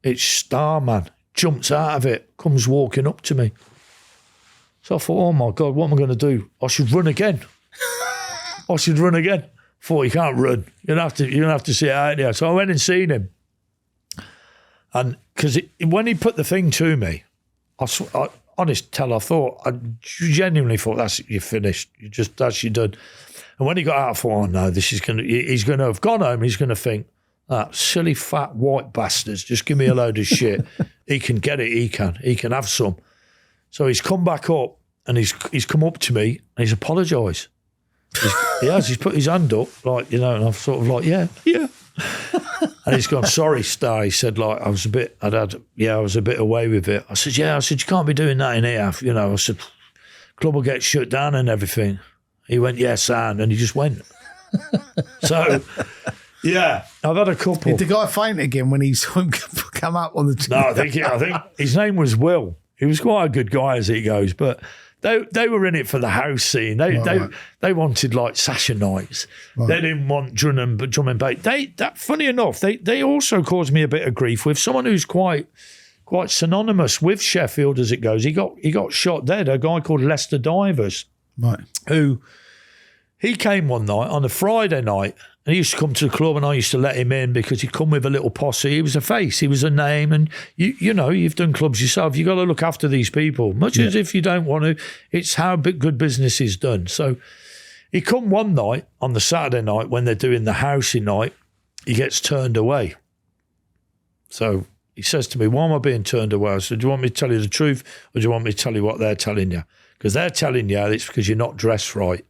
It's Starman. Jumps out of it, comes walking up to me. So I thought, oh my God, what am I going to do? I should run again. Thought, you can't run. You're going to have to see it out there. So I went and seen him. And because when he put the thing to me, I genuinely thought, you're finished. That's you done. And when he got out, I thought, oh no, he's going to have gone home. He's going to think, that silly fat white bastards, just give me a load of shit. He can get it, he can have some. So he's come back up and he's come up to me and he's apologised. He's put his hand up, like, and I've sort of like, yeah. And he's gone, "Sorry, Star." He said, like, I was a bit away with it. I said, you can't be doing that in here. I said, club will get shut down and everything. He went, "Yes, and he just went. So, yeah, I've had a couple. Did the guy faint again when he saw him come up on the... No, I think his name was Will. He was quite a good guy as he goes, but they were in it for the house scene. They wanted like Sasha nights. Right. They didn't want drum and bass. Funny enough, they also caused me a bit of grief with someone who's quite synonymous with Sheffield as it goes. He got shot dead. A guy called Lester Divers, right? Who he came one night on a Friday night. And he used to come to the club and I used to let him in because he'd come with a little posse. He was a face, he was a name. And, you've done clubs yourself. You've got to look after these people. Much as if you don't want to, it's how good business is done. So he come one night on the Saturday night when they're doing the housey night. He gets turned away. So he says to me, "Why am I being turned away?" I said, "Do you want me to tell you the truth or do you want me to tell you what they're telling you? Because they're telling you it's because you're not dressed right."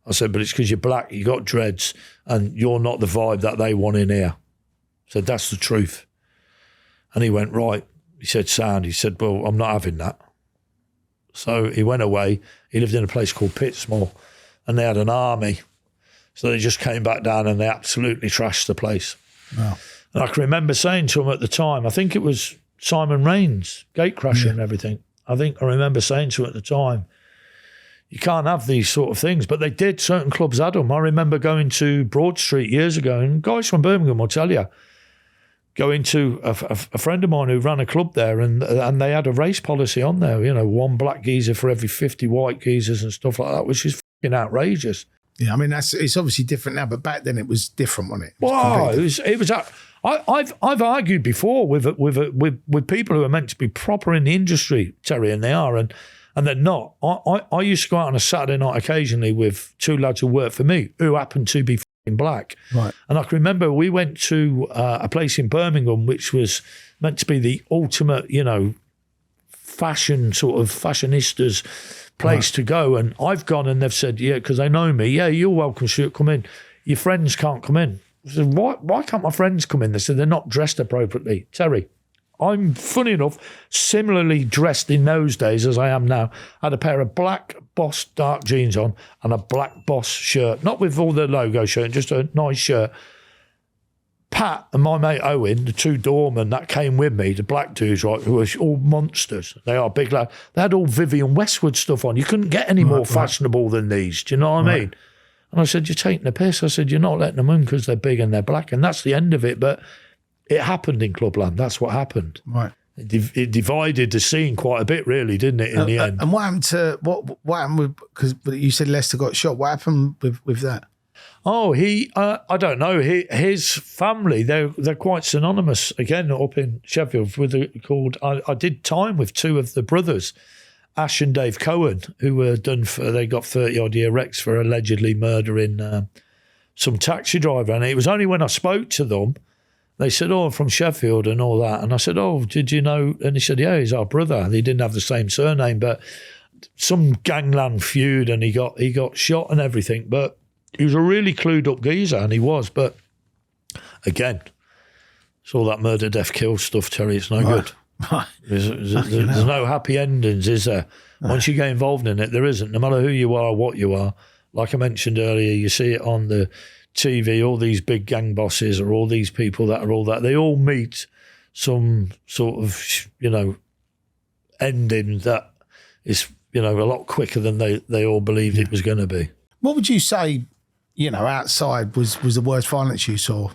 I said, "But it's because you're black, you got dreads, and you're not the vibe that they want in here." I said, "That's the truth." And he went, "Right." He said, "Sound." He said, "Well, I'm not having that." So he went away. He lived in a place called Pittsmore, and they had an army. So they just came back down and they absolutely trashed the place. Wow. And I can remember saying to him at the time, I think it was Simon Raines, gatecrasher and everything. I remember saying to him at the time, you can't have these sort of things. But they did. Certain clubs had them. I remember going to Broad Street years ago, and guys from Birmingham will tell you, going to a friend of mine who ran a club there, and they had a race policy on there, one black geezer for every 50 white geezers and stuff like that, which is fucking outrageous. Yeah, I mean, it's obviously different now, but back then it was different, wasn't it? It was. I've argued before with people who are meant to be proper in the industry, Terry, and they are, and and they're not. I used to go out on a Saturday night occasionally with two lads who worked for me who happened to be f***ing black. Right. And I can remember we went to a place in Birmingham which was meant to be the ultimate, fashion sort of fashionistas place to go. And I've gone and they've said, yeah, because they know me, yeah, you're welcome, Stuart, come in. Your friends can't come in. I said, why can't my friends come in? They said, they're not dressed appropriately. Terry, I'm, funny enough, similarly dressed in those days as I am now. I had a pair of black Boss dark jeans on and a black Boss shirt, not with all the logo shirt, just a nice shirt. Pat and my mate Owen, the two doormen that came with me, the black dudes, right, who were all monsters. They are big lads. They had all Vivienne Westwood stuff on. You couldn't get any more fashionable than these. Do you know what I mean? And I said, you're taking the piss. I said, you're not letting them in because they're big and they're black. And that's the end of it. But it happened in Clubland. That's what happened. Right. It divided the scene quite a bit, really, didn't it, in the end? And what happened to, what happened with, because you said Leicester got shot. What happened with that? Oh, I don't know. His family, they're quite synonymous, again, up in Sheffield, I did time with two of the brothers, Ash and Dave Cohen, who were they got 30-odd year recs for allegedly murdering some taxi driver. And it was only when I spoke to them, they said, oh, I'm from Sheffield and all that. And I said, oh, did you know? And he said, yeah, he's our brother. They didn't have the same surname, but some gangland feud and he got shot and everything. But he was a really clued up geezer, and he was. But again, it's all that murder, death, kill stuff, Terry. It's no good. Right. There's no happy endings, is there? Once you get involved in it, there isn't. No matter who you are or what you are. Like I mentioned earlier, you see it on the TV, all these big gang bosses or all these people that are all that. They all meet some sort of, ending that is, a lot quicker than they all believed it was going to be. What would you say, outside was the worst violence you saw?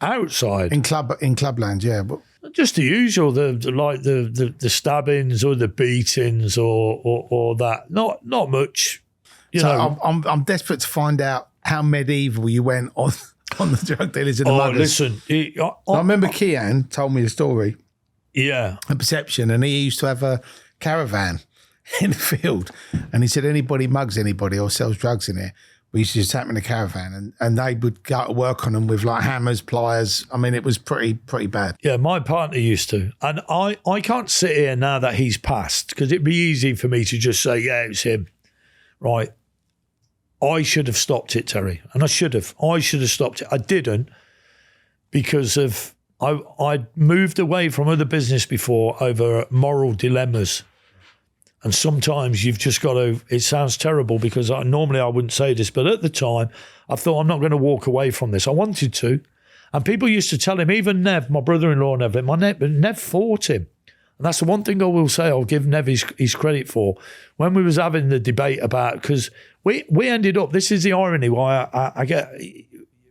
Outside? In Clubland, yeah. But just the usual, the stabbings or the beatings or that. Not much. I'm desperate to find out how medieval you went on the drug dealers and the muggers. Listen. I remember Kian told me a story. Yeah. A perception, and he used to have a caravan in the field, and he said anybody mugs anybody or sells drugs in here, we used to just tap them in the caravan, and they would go to work on them with like hammers, pliers. I mean, it was pretty bad. Yeah, my partner used to. And I can't sit here now that he's passed, because it'd be easy for me to just say, yeah, it was him. Right. I should have stopped it, Terry. And I should have stopped it. I didn't, because of I'd moved away from other business before over moral dilemmas. And sometimes you've just got to, it sounds terrible because normally I wouldn't say this, but at the time I thought I'm not going to walk away from this. I wanted to. And people used to tell him, even Nev, my brother-in-law Nev fought him. And that's the one thing I will say I'll give Nev his credit for. When we was having the debate about, because we ended up, this is the irony why I get,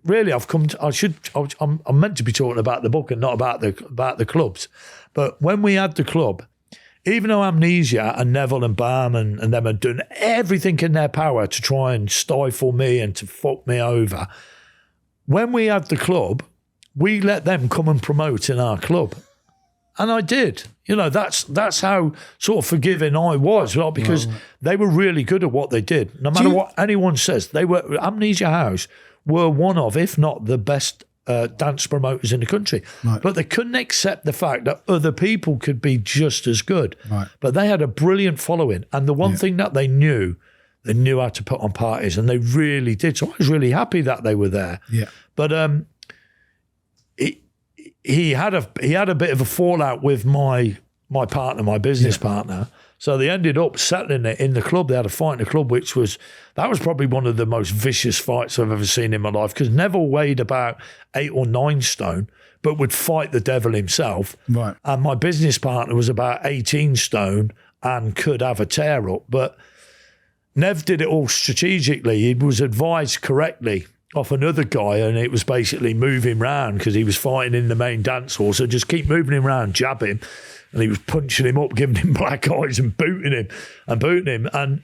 really I'm meant to be talking about the book and not about the clubs. But when we had the club, even though Amnesia and Neville and Bam and them had done everything in their power to try and stifle me and to fuck me over, when we had the club, we let them come and promote in our club. And I did. That's how sort of forgiving I was, right? Because they were really good at what they did. No matter what anyone says, Amnesia House were one of, if not the best dance promoters in the country. Right. But they couldn't accept the fact that other people could be just as good. Right. But they had a brilliant following. And the one thing that they knew how to put on parties, and they really did. So I was really happy that they were there. Yeah. But he had a bit of a fallout with my partner, my business partner. So they ended up settling it in the club. They had a fight in the club, that was probably one of the most vicious fights I've ever seen in my life, because Neville weighed about 8 or 9 stone, but would fight the devil himself. Right. And my business partner was about 18 stone and could have a tear up. But Nev did it all strategically. He was advised correctly off another guy, and it was basically move him round because he was fighting in the main dance hall. So just keep moving him around, jab him. And he was punching him up, giving him black eyes and booting him. And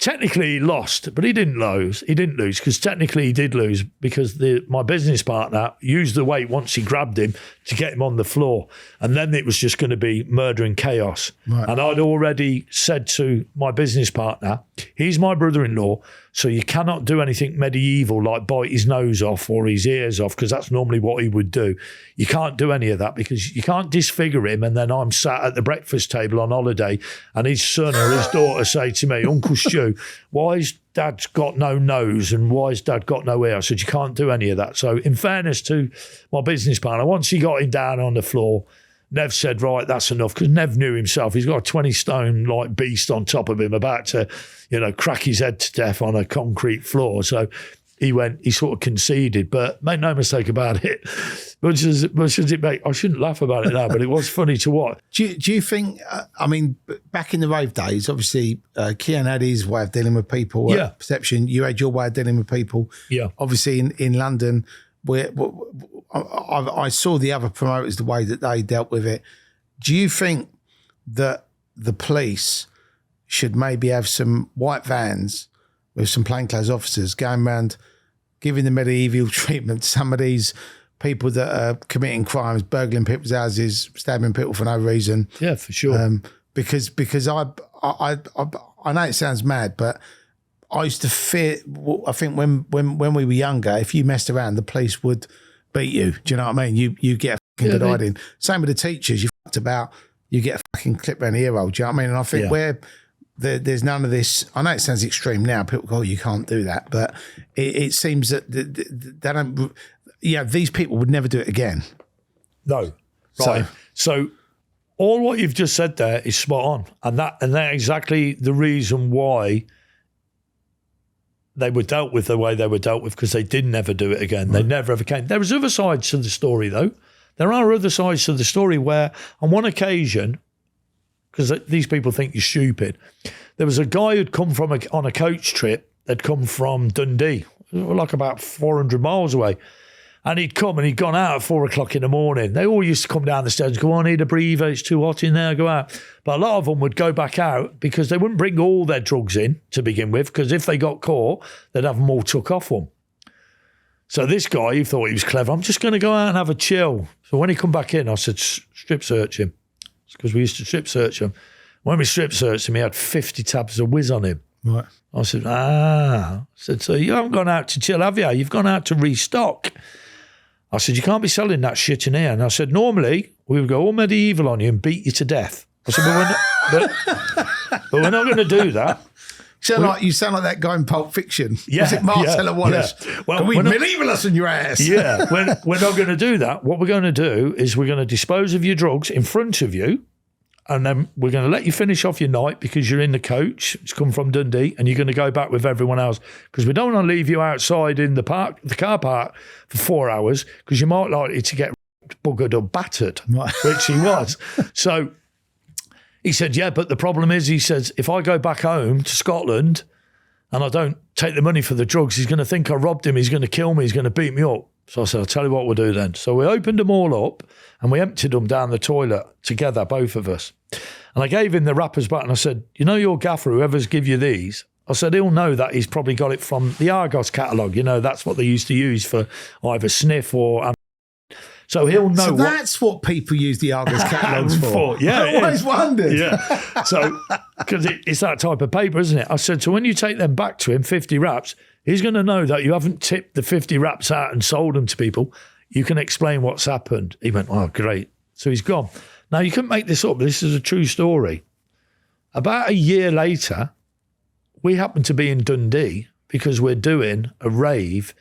technically he lost, but he didn't lose. He didn't lose because technically he did lose because my business partner used the weight once he grabbed him to get him on the floor. And then it was just going to be murder and chaos. Right. And I'd already said to my business partner, he's my brother-in-law, so you cannot do anything medieval like bite his nose off or his ears off, because that's normally what he would do. You can't do any of that because you can't disfigure him. And then I'm sat at the breakfast table on holiday and his son or his daughter say to me, Uncle Stu, why's Dad's got no nose and why's Dad got no ear? I said, you can't do any of that. So in fairness to my business partner, once he got him down on the floor, Nev said, right, that's enough, because Nev knew himself. He's got a 20-stone like beast on top of him about to, crack his head to death on a concrete floor. So he sort of conceded, but make no mistake about it. Much as it make, I shouldn't laugh about it now, but it was funny to watch. Do you think, back in the rave days, obviously, Kian had his way of dealing with people. Yeah. Perception, you had your way of dealing with people. Yeah. Obviously, in London, where I saw the other promoters, the way that they dealt with it. Do you think that the police should maybe have some white vans with some plainclothes officers going around giving the medieval treatment to some of these people that are committing crimes, burgling people's houses, stabbing people for no reason? Yeah, for sure. Because I know it sounds mad, but I used to fear. I think when we were younger, if you messed around, the police would beat you. Do you know what I mean? You get a fucking good hiding. Same with the teachers. You fucked about, you get a fucking clip around the ear roll. Do you know what I mean? And I think where there's none of this. I know it sounds extreme now. People go, oh, you can't do that, but it seems that they don't. Yeah, these people would never do it again. No, right. So all what you've just said there is spot on, and that's exactly the reason why they were dealt with the way they were dealt with, because they did never do it again. Right. They never ever came. There was other sides to the story, though. There are other sides to the story where, on one occasion, because these people think you're stupid, there was a guy who'd come on a coach trip. They'd come from Dundee, like about 400 miles away. And he'd come and he'd gone out at 4 o'clock in the morning. They all used to come down the stairs and go, I need a breather, it's too hot in there, go out. But a lot of them would go back out because they wouldn't bring all their drugs in to begin with, because if they got caught, they'd have them all took off them. So this guy, he thought he was clever. I'm just going to go out and have a chill. So when he come back in, I said, strip search him. It's because we used to strip search him. When we strip searched him, he had 50 tabs of whiz on him. Right. I said, I said, so you haven't gone out to chill, have you? You've gone out to restock. I said, you can't be selling that shit in here. And I said, normally we would go all medieval on you and beat you to death. I said, but we're not going to do that. You sound like that guy in Pulp Fiction. Yeah, was it Marcella Wallace? Yeah. Well, can we medieval us in your ass? Yeah, we're not going to do that. What we're going to do is we're going to dispose of your drugs in front of you, and then we're going to let you finish off your night because you're in the coach. It's come from Dundee, and you're going to go back with everyone else, because we don't want to leave you outside in the car park for 4 hours, because you might likely to get buggered or battered, which he was. So he said, yeah, but the problem is, he says, if I go back home to Scotland and I don't take the money for the drugs, he's going to think I robbed him. He's going to kill me. He's going to beat me up. So I said, I'll tell you what we'll do then. So we opened them all up and we emptied them down the toilet together, both of us. And I gave him the wrappers back and I said, you know your gaffer, whoever's give you these, I said, he'll know that he's probably got it from the Argos catalogue. You know, that's what they used to use for either sniff or... So he'll know. So that's what people use the Argos catalogues for. Yeah, I always wondered. Yeah. So, because it's that type of paper, isn't it? I said, so when you take them back to him, 50 wraps, he's going to know that you haven't tipped the 50 wraps out and sold them to people. You can explain what's happened. He went, oh, great. So he's gone. Now, you couldn't make this up. This is a true story. About a year later, we happened to be in Dundee because we're doing a rave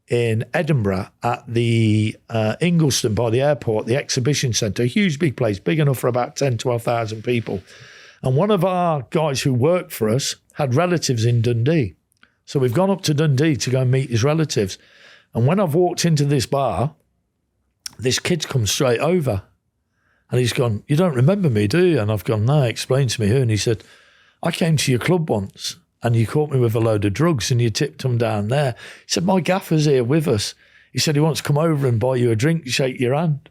in Edinburgh at the Ingliston by the airport, the exhibition centre, a huge big place, big enough for about 10, 12,000 people. And one of our guys who worked for us had relatives in Dundee. So we've gone up to Dundee to go and meet his relatives. And when I've walked into this bar, this kid's come straight over. And he's gone, you don't remember me, do you? And I've gone, no, explain to me who. And he said, I came to your club once and you caught me with a load of drugs and you tipped them down there. He said, my gaffer's here with us. He said he wants to come over and buy you a drink, shake your hand.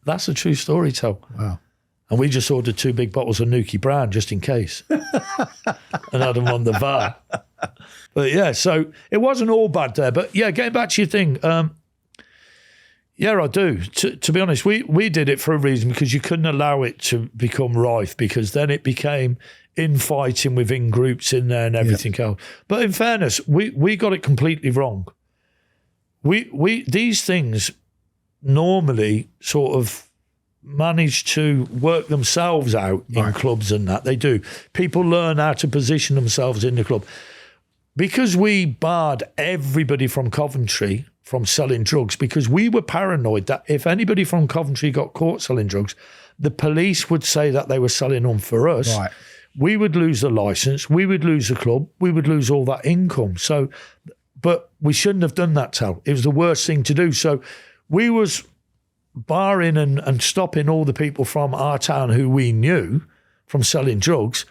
That's a true story, Tel. Wow. And we just ordered 2 big bottles of Nuki Brown just in case. And had them on the bar. But yeah, so it wasn't all bad there. But yeah, getting back to your thing, yeah, I do. To be honest, we did it for a reason, because you couldn't allow it to become rife, because then it became infighting within groups in there and everything else. But in fairness, we got it completely wrong. These things normally sort of manage to work themselves out in clubs and that. They do. People learn how to position themselves in the club. Because we barred everybody from Coventry from selling drugs, because we were paranoid that if anybody from Coventry got caught selling drugs, the police would say that they were selling them for us. Right. We would lose the licence, we would lose the club, we would lose all that income. So, but we shouldn't have done that, Tal. It was the worst thing to do. So we was barring and stopping all the people from our town who we knew from selling drugs,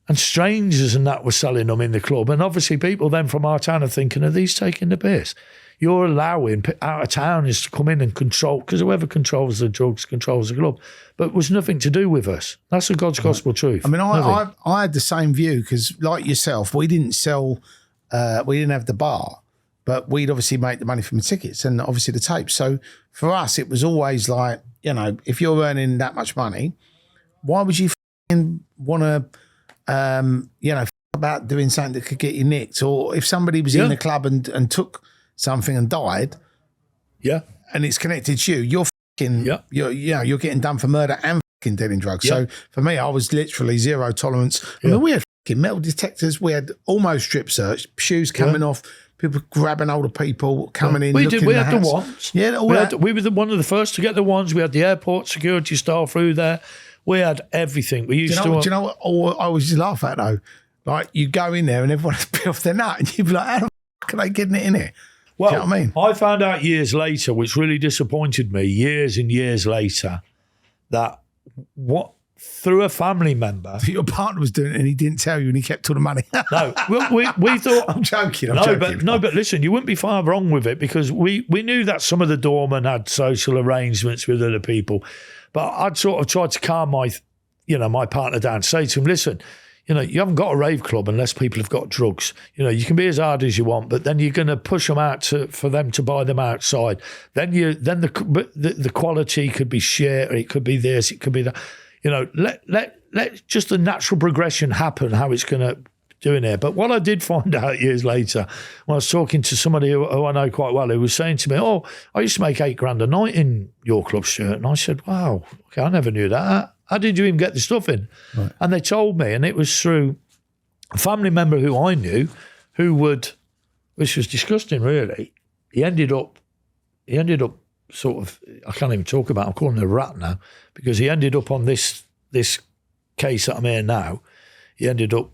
and strangers and that were selling them in the club. And obviously people then from our town are thinking, are these taking the piss? You're allowing out-of-towners to come in and control, because whoever controls the drugs controls the club. But it was nothing to do with us. That's the God's gospel truth. I mean, I had the same view, because like yourself, we didn't sell, we didn't have the bar, but we'd obviously make the money from the tickets and obviously the tapes. So for us, it was always like, you know, if you're earning that much money, why would you want to, you know, about doing something that could get you nicked? Or if somebody was in the club and took something and died, and it's connected to you, you're getting done for murder and fucking dealing drugs. So for me, I was literally zero tolerance. I mean, we had fucking metal detectors, we had almost strip search, shoes coming off, people grabbing older people coming in. We looking did. We in had the house. ones. Yeah, all that. We were one of the first to get the ones. We had the airport security staff through there. We had everything. We used Do you know what I always just laugh at though? Like, you go in there and everyone's bit off their nut, and you'd be like, how the fuck are they getting it in here? Well, do you know what I mean? I found out years later, which really disappointed me, years and years later, that through a family member. Your partner was doing it and he didn't tell you and he kept all the money. No, we thought. I'm joking. But listen, you wouldn't be far wrong with it, because we knew that some of the doormen had social arrangements with other people. But I'd sort of tried to calm my partner down, say to him, listen, you know, you haven't got a rave club unless people have got drugs. You know, you can be as hard as you want, but then you're going to push them out for them to buy them outside. Then the quality could be shit, or it could be this, it could be that. You know, let just the natural progression happen, how it's going to do in here. But what I did find out years later, when I was talking to somebody who I know quite well, who was saying to me, oh, I used to make $8,000 a night in your club shirt. And I said, wow, okay, I never knew that. How did you even get the stuff in? Right. And they told me, and it was through a family member who I knew, which was disgusting really. He ended up sort of, I can't even talk about, I'm calling him a rat now, because he ended up on this case that I'm in now. He ended up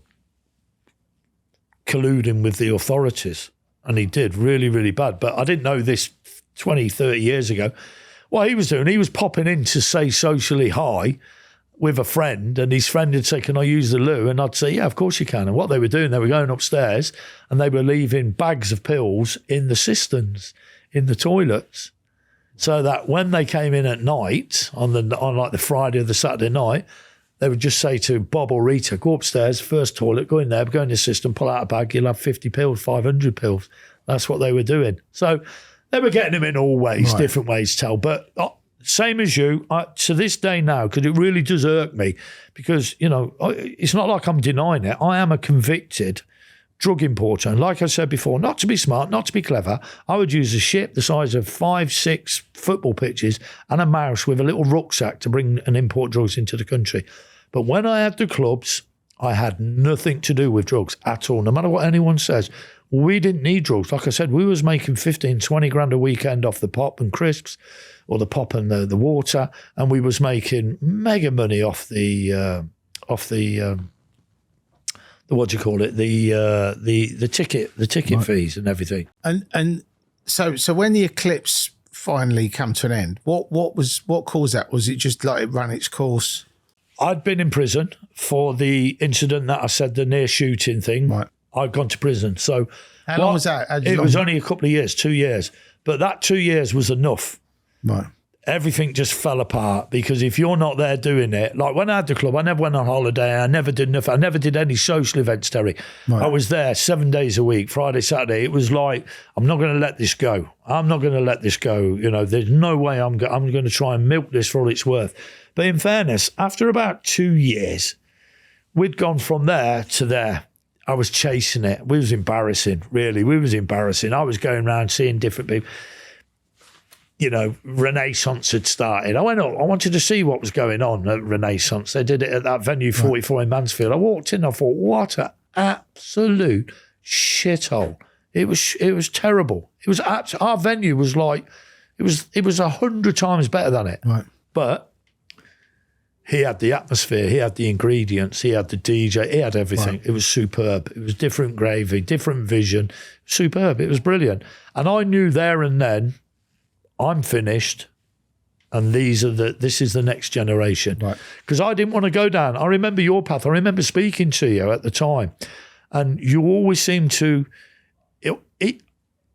colluding with the authorities, and he did really, really bad. But I didn't know this 20, 30 years ago. What he was doing, he was popping in to say socially hi with a friend, and his friend would say, can I use the loo? And I'd say, yeah, of course you can. And what they were doing, they were going upstairs and they were leaving bags of pills in the cisterns, in the toilets, so that when they came in at night, on like the Friday or the Saturday night, they would just say to Bob or Rita, go upstairs, first toilet, go in there, go in the system, pull out a bag, you'll have 50 pills, 500 pills. That's what they were doing. So they were getting them in all ways, different ways, Tell. But same as you, to this day now, because it really does irk me, because, you know, it's not like I'm denying it. I am a convicted drug importer. And like I said before, not to be smart, not to be clever, I would use a ship the size of 5-6 football pitches and a mouse with a little rucksack to bring and import drugs into the country. But when I had the clubs, I had nothing to do with drugs at all, no matter what anyone says. We didn't need drugs. Like I said, we was making 15, 20 grand a weekend off the pop and crisps, or the pop and the water, and we was making mega money off the what do you call it? The ticket fees and everything. And so when the Eclipse finally come to an end, what caused that? Was it just like it ran its course? I'd been in prison for the incident that I said, the near shooting thing. Right. I'd gone to prison. So how long was that? It was only a couple of years, 2 years. But that 2 years was enough. Right. everything just fell apart, because if you're not there doing it, like when I had the club, I never went on holiday, I never did nothing, I never did any social events, Terry. Right. I was there 7 days a week, Friday, Saturday. It was like, I'm not going to let this go. I'm not going to let this go. You know, there's no way I'm going to try and milk this for all it's worth. But in fairness, after about 2 years, we'd gone from there to there. I was chasing it. We was embarrassing, really. We was embarrassing. I was going around seeing different people. You know, Renaissance had started. I went up. I wanted to see what was going on at Renaissance. They did it at that venue 44 in Mansfield. I walked in. I thought, what an absolute shithole! It was terrible. It was our venue was like it was 100 times better than it. Right. But he had the atmosphere. He had the ingredients. He had the DJ. He had everything. Right. It was superb. It was different gravy, different vision. Superb. It was brilliant. And I knew there and then, I'm finished, and this is the next generation. Right. Because I didn't want to go down. I remember your path. I remember speaking to you at the time, and you always seemed to,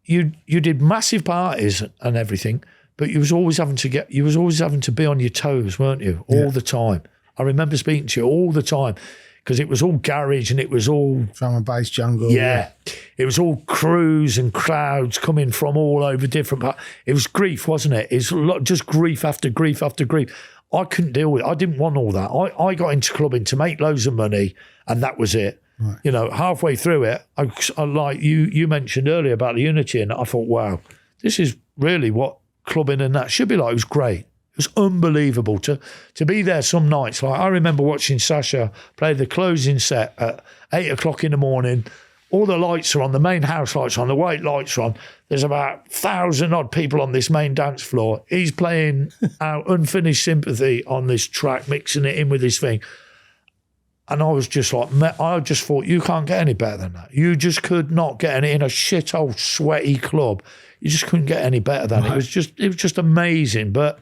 you did massive parties and everything, but you was always having to be on your toes, weren't you? All the time. I remember speaking to you all the time, because it was all garage and it was all Drum and bass jungle. yeah. It was all crews and crowds coming from all over different parts. It was grief, wasn't it? It's just grief after grief after grief. I couldn't deal with it. I didn't want all that. I got into clubbing to make loads of money, and that was it. Right. You know, halfway through it, I like you mentioned earlier about the unity, and I thought, wow, this is really what clubbing and that should be like. It was great. It was unbelievable to be there some nights. Like I remember watching Sasha play the closing set at 8 o'clock in the morning. All the lights are on, the main house lights are on, the white lights are on. There's about 1,000 odd people on this main dance floor. He's playing our Unfinished Sympathy on this track, mixing it in with his thing. And I was just like, I just thought, you can't get any better than that. You just could not get any in a shithole, sweaty club. You just couldn't get any better than it. It was just amazing. But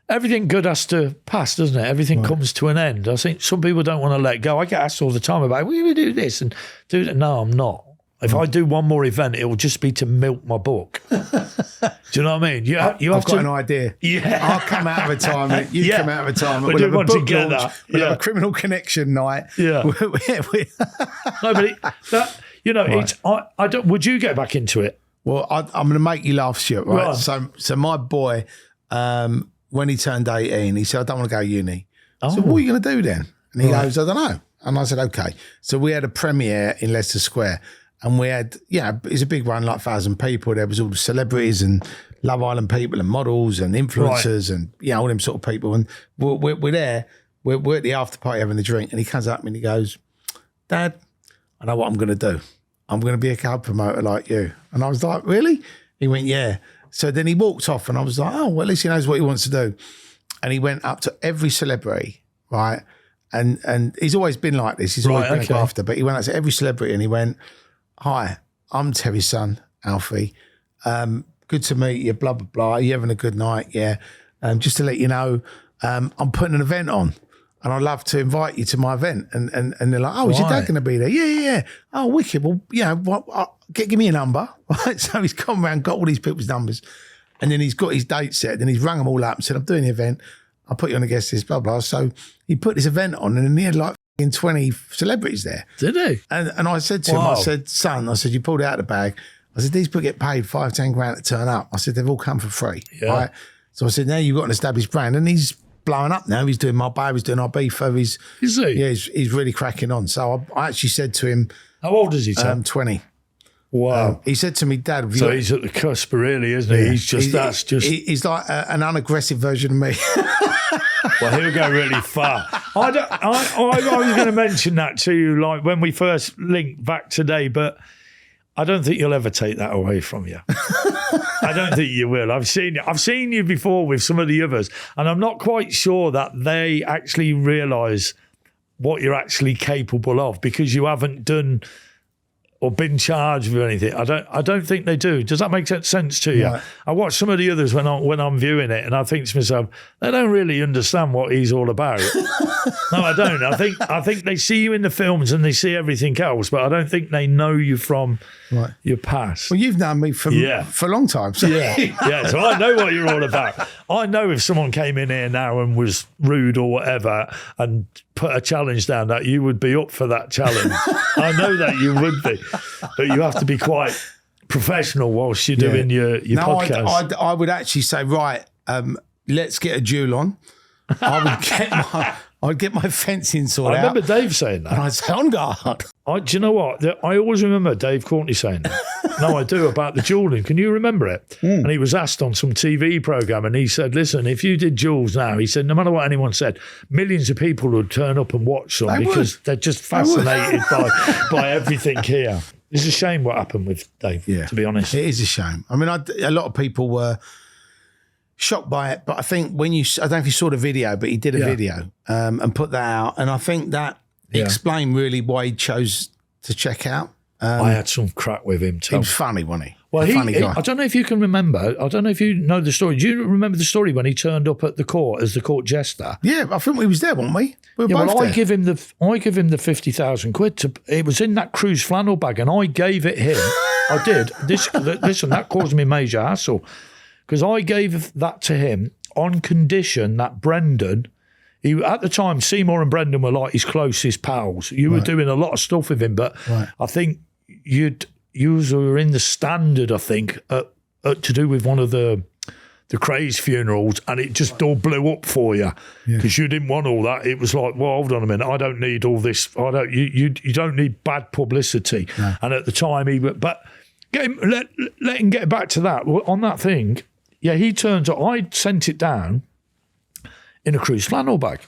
everything good has to pass, doesn't it? Everything comes to an end. I think some people don't want to let go. I get asked all the time about, will you do this and do that? No, I'm not. If I do one more event, it will just be to milk my book. Do you know what I mean? I've got an idea. Yeah. I'll come out of retirement. You come out of retirement. We We'll do have a want book to get launch. that. We'll Yeah. have a criminal connection night. Yeah. No, but it's I don't. Would you get back into it? Well, I'm going to make you laugh, Stuart, right? Right. So my boy, when he turned 18, he said, I don't want to go uni. Oh. So what are you going to do then? And he goes, I don't know. And I said, okay. So we had a premiere in Leicester Square, and we had, it's a big one, like 1,000 people. There was all the celebrities and Love Island people and models and influencers and, all them sort of people. And we're there. We're at the after party having a drink, and he comes up to me and he goes, Dad, I know what I'm going to do. I'm going to be a club promoter like you. And I was like, really? He went, yeah. So then he walked off, and I was like, oh, well, at least he knows what he wants to do. And he went up to every celebrity, right? And he's always been like this. He's always been a grafter. But he went up to every celebrity and he went, hi, I'm Terry's son, Alfie. Good to meet you, blah, blah, blah. Are you having a good night? Yeah. Just to let you know, I'm putting an event on, and I'd love to invite you to my event. And they're like, oh, is your dad going to be there? Yeah. Oh, wicked. Well, give me a number. Right? So he's gone around, got all these people's numbers, and then he's got his date set. Then he's rang them all up and said, I'm doing the event. I'll put you on a guest list, blah, blah. So he put this event on, and then he had like 20 celebrities there. Did he? And I said to him, I said, son, you pulled it out of the bag. I said, these people get paid 5-10 grand to turn up. I said, they've all come for free. Yeah. Right? So I said, now you've got an established brand. And he's blowing up now. He's doing my bar, he's doing our beef. Is he? Yeah, he's really cracking on. So I actually said to him, how old is he, Tom? 20. Wow. He said to me, Dad, so he's at the cusp, really, isn't he? Yeah. He's like an unaggressive version of me. Well, he'll go really far. I was going to mention that to you, like when we first linked back today, but I don't think you'll ever take that away from you. I don't think you will. I've seen you before with some of the others, and I'm not quite sure that they actually realise what you're actually capable of, because you haven't done or been charged with anything. I don't think they do. Does that make sense to you? Right. I watch some of the others when I'm viewing it, and I think to myself, they don't really understand what he's all about. No, I don't. I think they see you in the films and they see everything else, but I don't think they know you from your past. Well, you've known me for a long time. So. Yeah. So I know what you're all about. I know if someone came in here now and was rude or whatever and put a challenge down, that you would be up for that challenge. I know that you would be, but you have to be quite professional whilst you're doing your podcast. I would actually say, right, let's get a duel on. I'd get my fencing sorted out. I remember Dave saying that. And I'd say, on guard. Do you know what? I always remember Dave Courtney saying that. No, I do, about the dueling. Can you remember it? And he was asked on some TV programme, and he said, listen, if you did duels now, he said, no matter what anyone said, millions of people would turn up and watch them because they're just fascinated by everything here. It's a shame what happened with Dave, to be honest. It is a shame. I mean, a lot of people were shocked by it, but I think I don't know if you saw the video, but he did a video and put that out, and I think that explained really why he chose to check out. I had some crack with him too. He was funny, wasn't he? Well, funny guy. I don't know if you can remember. I don't know if you know the story. Do you remember the story when he turned up at the court as the court jester? Yeah, I think we was there, weren't we? We were both there. I give him the £50,000. It was in that cruise flannel bag, and I gave it him. I did. Listen, that caused me major hassle because I gave that to him on condition that Brendan. At the time, Seymour and Brendan were like his closest pals. You were doing a lot of stuff with him, but I think you were in the Standard, I think, to do with one of the Craze funerals, and it just all blew up for you because you didn't want all that. It was like, well, hold on a minute, I don't need all this. You don't need bad publicity. No. And at the time, let him get back to that on that thing. Yeah, he turns up. I sent it down in a cruise flannel bag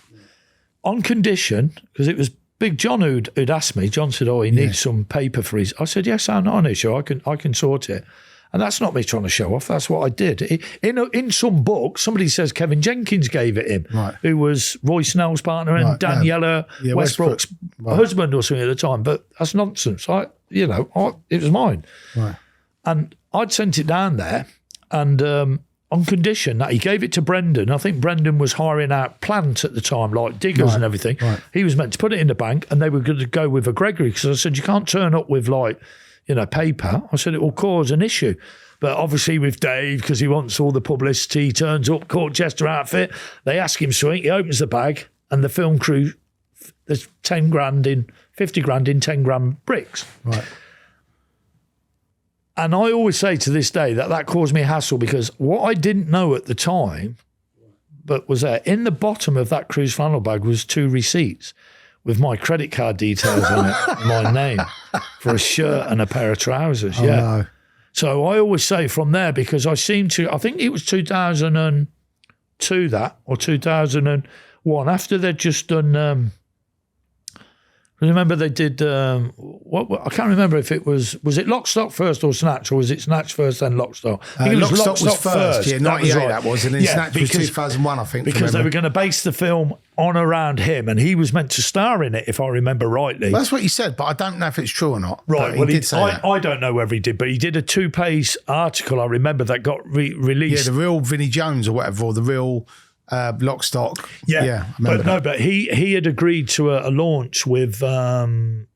on condition, because it was Big John who'd asked me. John said, he needs some paper for his. I said, yes, I'm not an issue. I can sort it. And that's not me trying to show off. That's what I did. In some book, somebody says Kevin Jenkins gave it him, who was Roy Snell's partner and Daniela Westbrook's husband or something at the time. But that's nonsense. It was mine. Right. And I'd sent it down there, and on condition that he gave it to Brendan. I think Brendan was hiring out plant at the time, like diggers and everything. Right. He was meant to put it in the bank, and they were going to go with a Gregory, because I said, you can't turn up with paper. I said, it will cause an issue. But obviously with Dave, because he wants all the publicity, he turns up, court jester outfit. They ask him something, he opens the bag, and the film crew, there's 50 grand in 10 gram bricks. Right. And I always say to this day that caused me hassle, because what I didn't know at the time, but was there, in the bottom of that cruise flannel bag was 2 receipts with my credit card details on it, my name, for a shirt and a pair of trousers. Oh, no. So I always say from there, because I think it was 2002 or 2001, after they'd just done... remember they did, I can't remember if it was it Lock, Stock first or Snatch, or was it Snatch first then Lock, Stock? I think Lock, Stock was first. Yeah, 98 that was, and then Snatch was 2001, I think. Because they were going to base the film on around him, and he was meant to star in it, if I remember rightly. Well, that's what he said, but I don't know if it's true or not. Right, well, he did say that. I don't know whether he did, but he did a 2-page article, I remember, that got released. Yeah, the real Vinnie Jones or whatever, or the real... Lock, Stock. But he had agreed to a launch with the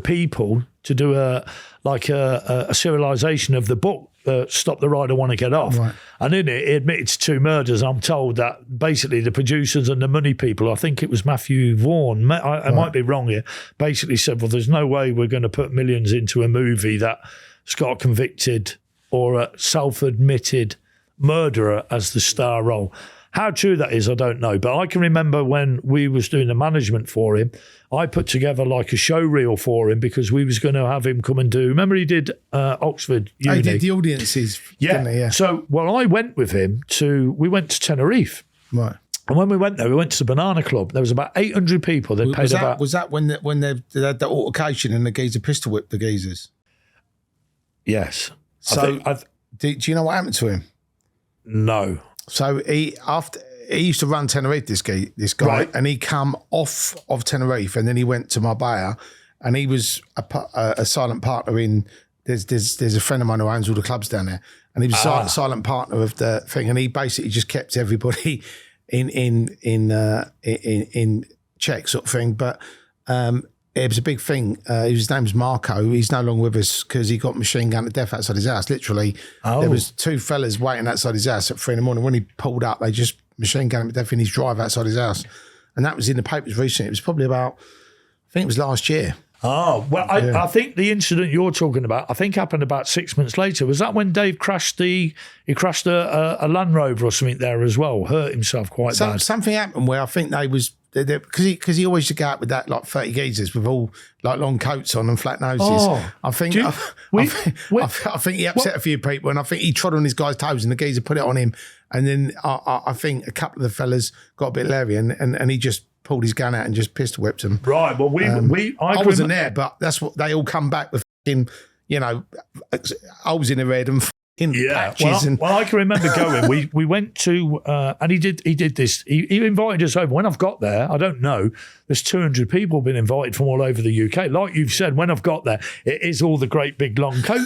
people to do a serialization of the book, Stop the Ride, I Want to Get Off. Right. And in it, he admitted to 2 murders. I'm told that basically the producers and the money people, I think it was Matthew Vaughan, I might be wrong here, basically said, well, there's no way we're going to put millions into a movie that's got a convicted or a self-admitted murderer as the star role. How true that is, I don't know. But I can remember when we was doing the management for him, I put together like a show reel for him, because we was going to have him come and do. Remember he did Oxford Uni. He did the audiences. Didn't he? Yeah. So, I went with him we went to Tenerife. Right. And when we went there, we went to the Banana Club. There was about 800 people. Was that when they had the altercation and the geezer pistol whipped the geezers? Yes. So, do you know what happened to him? No. So he used to run Tenerife, this guy, right. and he come off of Tenerife, and then he went to Marbella, and he was a silent partner in. There's a friend of mine who owns all the clubs down there, and he was a silent partner of the thing, and he basically just kept everybody in check, sort of thing. But it was a big thing. His name's Marco. He's no longer with us because he got machine gunned to death outside his house. Literally, there was 2 fellas waiting outside his house at 3 a.m. When he pulled up, they just machine gunned him to death in his drive outside his house. And that was in the papers recently. It was probably about, I think it was last year. Oh, well, I think the incident you're talking about, I think happened about 6 months later. Was that when Dave crashed a Land Rover or something there as well? Hurt himself quite bad. Something happened where I think they was, because he always used to go out with that like 30 geezers with all like long coats on and flat noses. Oh, I think he upset a few people, and I think he trod on his guy's toes, and the geezer put it on him. And then I think a couple of the fellas got a bit leery, and he just pulled his gun out and just pistol whipped him. Right. Well, I wasn't there, but that's what they all come back with. Holes in the red and patches. Well, I can remember going. We went to, and he did this. He invited us over. When I've got there, I don't know. There's 200 people been invited from all over the UK. Like you've said, when I've got there, it is all the great big long coat.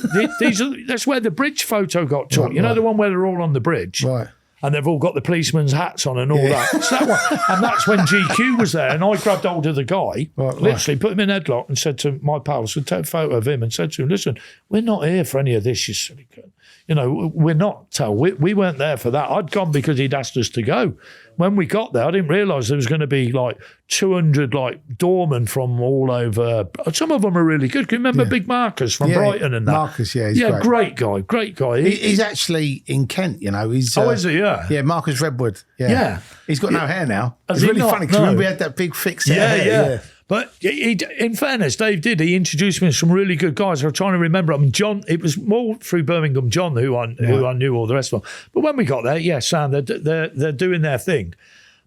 That's where the bridge photo got took. Right, you know, the one where they're all on the bridge. Right. And they've all got the policeman's hats on and all that. It's that one. And that's when GQ was there. And I grabbed hold of the guy, literally put him in headlock and said to my pals, so take a photo of him and said to him, listen, we're not here for any of this, you silly cunt. You know, we're not. We weren't there for that. I'd gone because he'd asked us to go. When we got there, I didn't realise there was going to be like 200 like doormen from all over. Some of them are really good. Can you remember Big Marcus from Brighton and that? Marcus, he's great guy. He's actually in Kent, you know. Is he? Yeah. Yeah, Marcus Redwood. Yeah. He's got no hair now. It's really funny because remember he had that big fixed hair. Yeah. But in fairness, Dave he introduced me to some really good guys. I'm trying to remember. I mean, John, it was more through Birmingham John who I knew all the rest of them. But when we got there, Sam, they're doing their thing.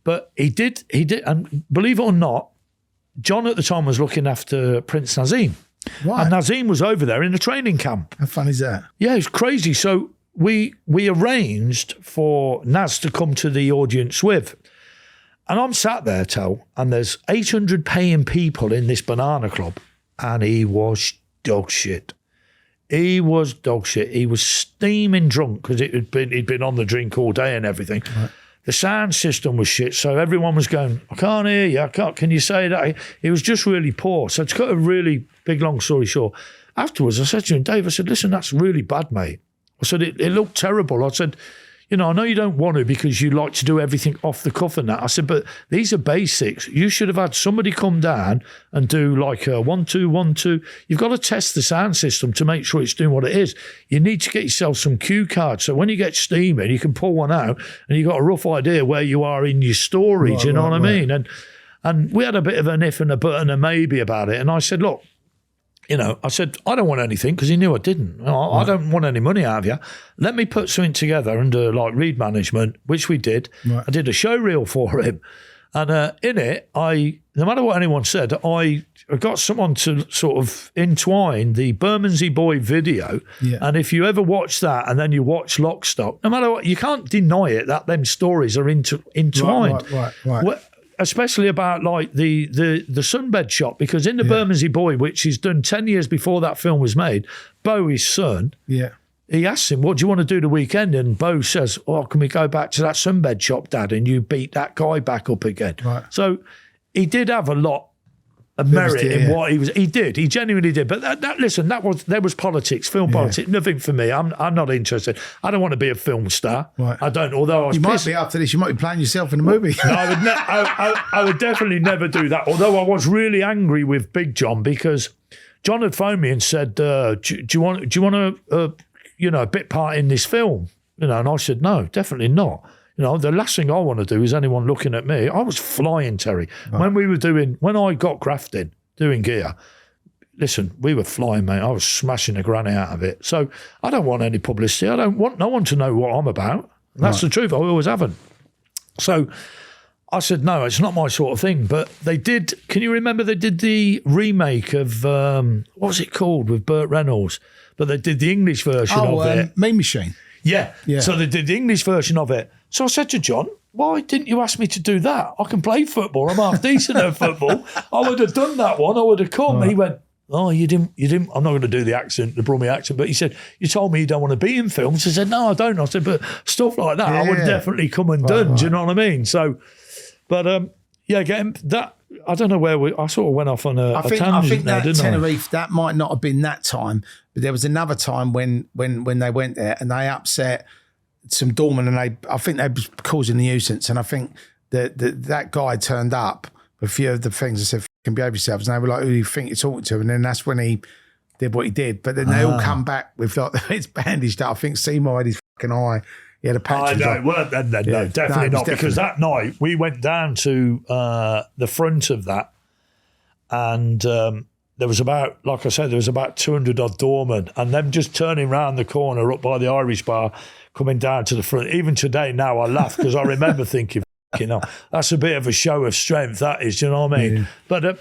But he did, and believe it or not, John at the time was looking after Prince Nazim. Right. And Nazim was over there in the training camp. How fun is that? Yeah, it's crazy. So we arranged for Naz to come to the audience with. And I'm sat there, and there's 800 paying people in this banana club, and he was dog shit. He was dog shit. He was steaming drunk because he'd been on the drink all day and everything. Right. The sound system was shit, so everyone was going, I can't hear you, can you say that? It was just really poor. So to cut a really big, long story short, afterwards I said to him, Dave, I said, listen, that's really bad, mate. I said, it looked terrible. I said, you know, I know you don't want to because you like to do everything off the cuff and that. I said, but these are basics. You should have had somebody come down and do like a 1, 2, 1, 2. You've got to test the sound system to make sure it's doing what it is. You need to get yourself some cue cards. So when you get steaming, you can pull one out and you've got a rough idea where you are in your stories, you know what I mean? And we had a bit of an if and a but and a maybe about it. And I said, look, you know, I said, I don't want anything because he knew I didn't. I don't want any money out of you. Let me put something together under like Reid management, which we did. Right. I did a show reel for him. And in it, no matter what anyone said, I got someone to sort of entwine the Bermondsey Boy video. Yeah. And if you ever watch that and then you watch Lock Stock, no matter what, you can't deny it that them stories are entwined. Right. Especially about like the sunbed shot, because in the Bermondsey Boy, which is done 10 years before that film was made, Bo, his son, he asks him, what do you want to do the weekend? And Bo says, can we go back to that sunbed shop, Dad, and you beat that guy back up again? Right. So he did have a lot of merit in what he was. He genuinely did. But there was politics, film politics, nothing for me. I'm not interested. I don't want to be a film star. Right. I don't, although I was might be after this, you might be playing yourself in a movie. No, I would definitely never do that. Although I was really angry with Big John because John had phoned me and said, do you want a bit part in this film? You know, and I said, no, definitely not. You know, the last thing I want to do is anyone looking at me. I was flying, Terry. Right. When I got grafting, doing gear, listen, we were flying, mate. I was smashing the granny out of it. So I don't want any publicity. I don't want no one to know what I'm about. And that's the truth. I always haven't. So I said, no, it's not my sort of thing. But they did, can you remember they did the remake of, what was it called, with Burt Reynolds? But they did the English version of it. Mean Machine. Yeah. So they did the English version of it. So I said to John, why didn't you ask me to do that? I can play football. I'm half decent at football. I would have done that one. I would have come. He went, oh, you didn't. I'm not going to do the accent, the Brummie accent, but he said, you told me you don't want to be in films. I said, no, I don't. I said, but stuff like that, I would have definitely come and done. Do you know what I mean? So, but getting that, I don't know where I sort of went off on a tangent. I think that didn't Tenerife, that might not have been that time, but there was another time when they went there and they upset some doormen, and I think they was causing a nuisance, and I think that guy turned up a few of the things and said, "Can behave yourselves," and they were like, "Who do you think you're talking to?" And then that's when he did what he did. But then they all come back with like it's bandaged up. I think Seymour had his fucking eye. He had a patch. No, definitely not. Because that night we went down to the front of that, and there was about, like I said, there was about 200 odd doormen, and them just turning round the corner up by the Irish bar, coming down to the front. Even today, now I laugh because I remember thinking, that's a bit of a show of strength. That is, do you know what I mean? Yeah. But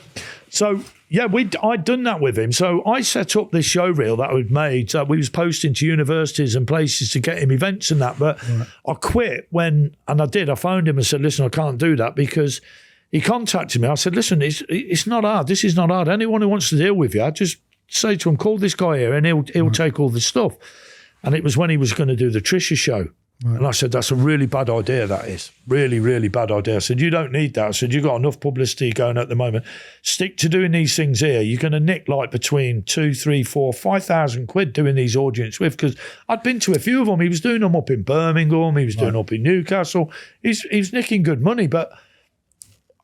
I'd done that with him. So I set up this show reel that I'd made. We was posting to universities and places to get him events and that. But I quit and I phoned him and said, listen, I can't do that, because he contacted me. I said, listen, it's not hard. This is not hard. Anyone who wants to deal with you, just say to him, call this guy here and he'll take all the stuff. And it was when he was going to do the Trisha show. Right. And I said, that's a really bad idea, that is. Really, really bad idea. I said, you don't need that. I said, you've got enough publicity going at the moment. Stick to doing these things here. You're going to nick like between 2, 3, 4, 5,000 quid doing these audience with, because I'd been to a few of them. He was doing them up in Birmingham. He was doing up in Newcastle. He's nicking good money. But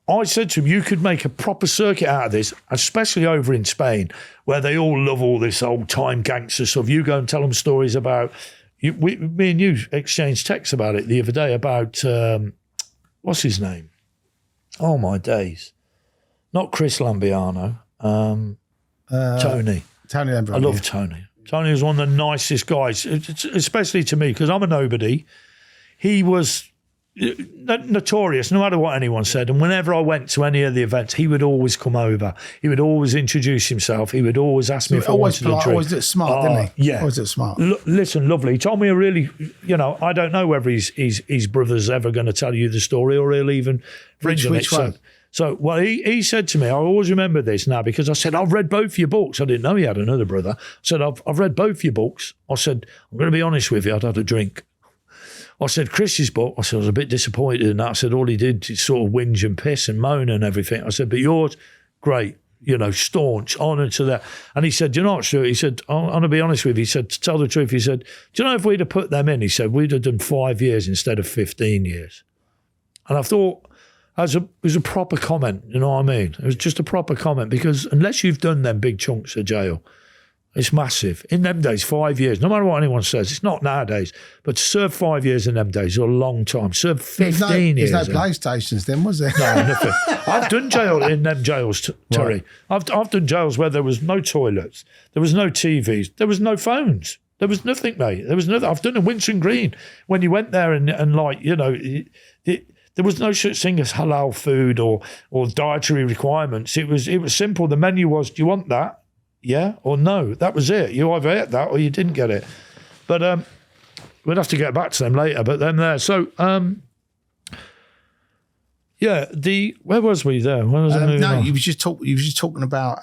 I said to him, you could make a proper circuit out of this, especially over in Spain, where they all love all this old-time gangster stuff. You go and tell them stories about... me and you exchanged texts about it the other day about, what's his name? Oh, my days. Not Chris Lambiano. Tony. Tony Lambiano. I love Tony. Tony was one of the nicest guys, especially to me, because I'm a nobody. He was notorious, no matter what anyone said. And whenever I went to any of the events, he would always come over. He would always introduce himself. He would always ask me if I wanted a drink. Always looked smart, didn't he? Yeah. Always looked smart. Listen, lovely. He told me a really, I don't know whether his brother's ever going to tell you the story or he'll even fringe on it. Which one? So, he said to me, I always remember this now, because I said, I've read both your books. I didn't know he had another brother. I said, I've read both your books. I said, I'm going to be honest with you, I'd had a drink. I said, Chris's book, I said, I was a bit disappointed in that. I said, all he did is sort of whinge and piss and moan and everything. I said, but yours, great, staunch, honour to that. And he said, you're not sure. He said, I'm going to be honest with you. He said, to tell the truth, he said, do you know if we'd have put them in, he said, we'd have done 5 years instead of 15 years. And I thought, it was a proper comment, you know what I mean? It was just a proper comment, because unless you've done them big chunks of jail, it's massive. In them days, 5 years, no matter what anyone says, it's not nowadays, but to serve 5 years in them days is a long time. Serve 15 years. There's no PlayStations then, was there? No, nothing. I've done jail in them jails, Terry. Right. I've done jails where there was no toilets, there was no TVs, there was no phones. There was nothing, mate. There was nothing. I've done in Winson Green when you went there and there was no such thing as halal food or dietary requirements. It was simple. The menu was, do you want that? Yeah or no? That was it. You either ate that or you didn't get it. But we'll have to get back to them later. But then there. So where was we there? Where was you was just talking about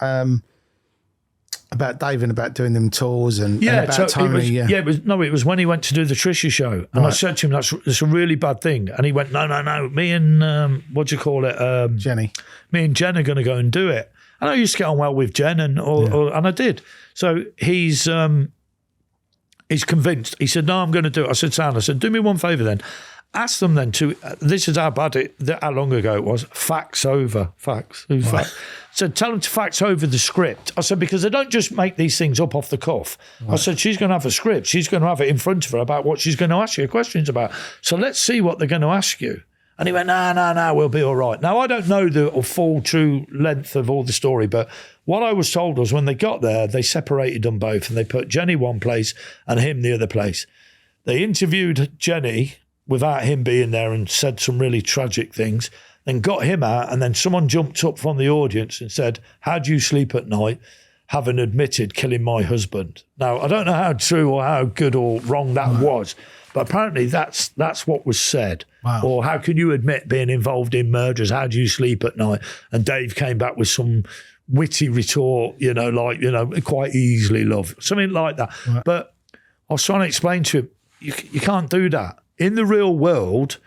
Dave and about doing them tours and about Tony. It was when he went to do the Trisha show, and I said to him, that's a really bad thing. And he went, no. Me and Jenny. Me and Jen are going to go and do it. And I used to get on well with Jen, and I did. So he's convinced. He said, no, I'm going to do it. I said, Sam, do me one favour then. Ask them then to, this is how long ago it was, fax over. Fax. So tell them to fax over the script. I said, because they don't just make these things up off the cuff. Right. I said, she's going to have a script. She's going to have it in front of her about what she's going to ask you questions about. So let's see what they're going to ask you. And he went, no, we'll be all right. Now, I don't know the full true length of all the story, but what I was told was when they got there, they separated them both and they put Jenny one place and him the other place. They interviewed Jenny without him being there and said some really tragic things, then got him out, and then someone jumped up from the audience and said, how do you sleep at night? having admitted killing my husband. Now, I don't know how true or how good or wrong that was, but apparently that's what was said. Wow. Or how can you admit being involved in murders? How do you sleep at night? And Dave came back with some witty retort, quite easily, love, something like that. Right. But I was trying to explain to him, you can't do that. In the real world,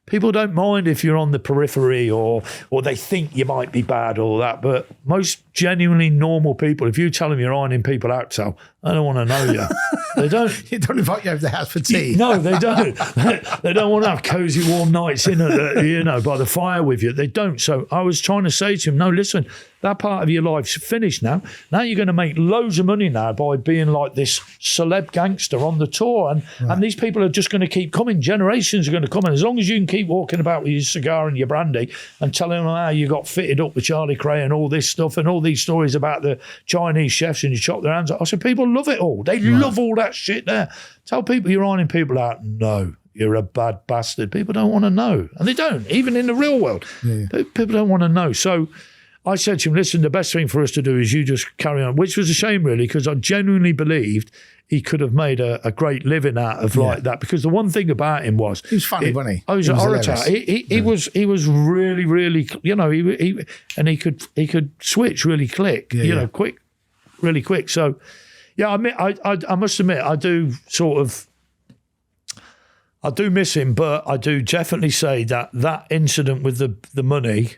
people don't mind if you're on the periphery or they think you might be bad or that, but most genuinely normal people, if you tell them you're ironing people out, so I don't want to know you. They don't. You don't invite you over to the house for tea. No, they don't. They don't want to have cosy warm nights in by the fire with you. They don't. So I was trying to say to him, no, listen, that part of your life's finished now. Now you're going to make loads of money now by being like this celeb gangster on the tour. And these people are just going to keep coming. Generations are going to come. And as long as you can keep walking about with your cigar and your brandy and telling them how you got fitted up with Charlie Cray and all this stuff and all these stories about the Chinese chefs and you chop their hands off. I said, people love it all. They love all that shit there. Tell people you're ironing people out. No, you're a bad bastard. People don't want to know. And they don't, even in the real world. Yeah. People don't want to know. So I said to him, listen, the best thing for us to do is you just carry on, which was a shame, really, because I genuinely believed he could have made a great living out of like that. Because the one thing about him was... He was funny, wasn't he? Oh, he was an orator. He was really, really, he could switch really quick, really quick. So, yeah, I must admit, I do miss him, but I do definitely say that incident with the money,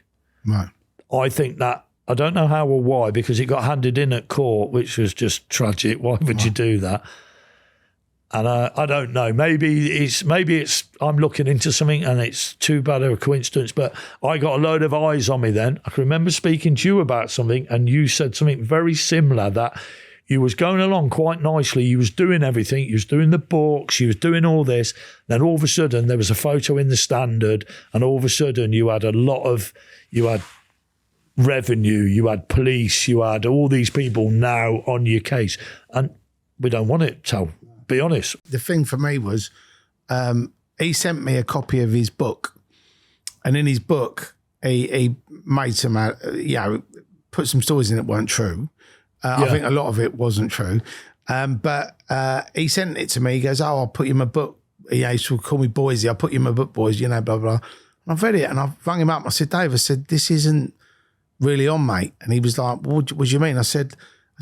right. I think that, I don't know how or why, because it got handed in at court, which was just tragic. Why would you do that? And I don't know. Maybe it's I'm looking into something and it's too bad of a coincidence, but I got a load of eyes on me then. I can remember speaking to you about something and you said something very similar, that you was going along quite nicely. You was doing everything. You was doing the books. You was doing all this. Then all of a sudden there was a photo in the Standard and all of a sudden you had revenue, you had police, you had all these people now on your case. And we don't want it, so be honest. The thing for me was he sent me a copy of his book, and in his book he made some put some stories in that weren't true. I think a lot of it wasn't true, but he sent it to me. He goes, I'll put you in my book. He used to call me Boise. I'll put you in my book, boys, blah blah. And I've read it and I've rung him up. I said, Dave, this isn't really on, mate. And he was like, what do you mean? I said,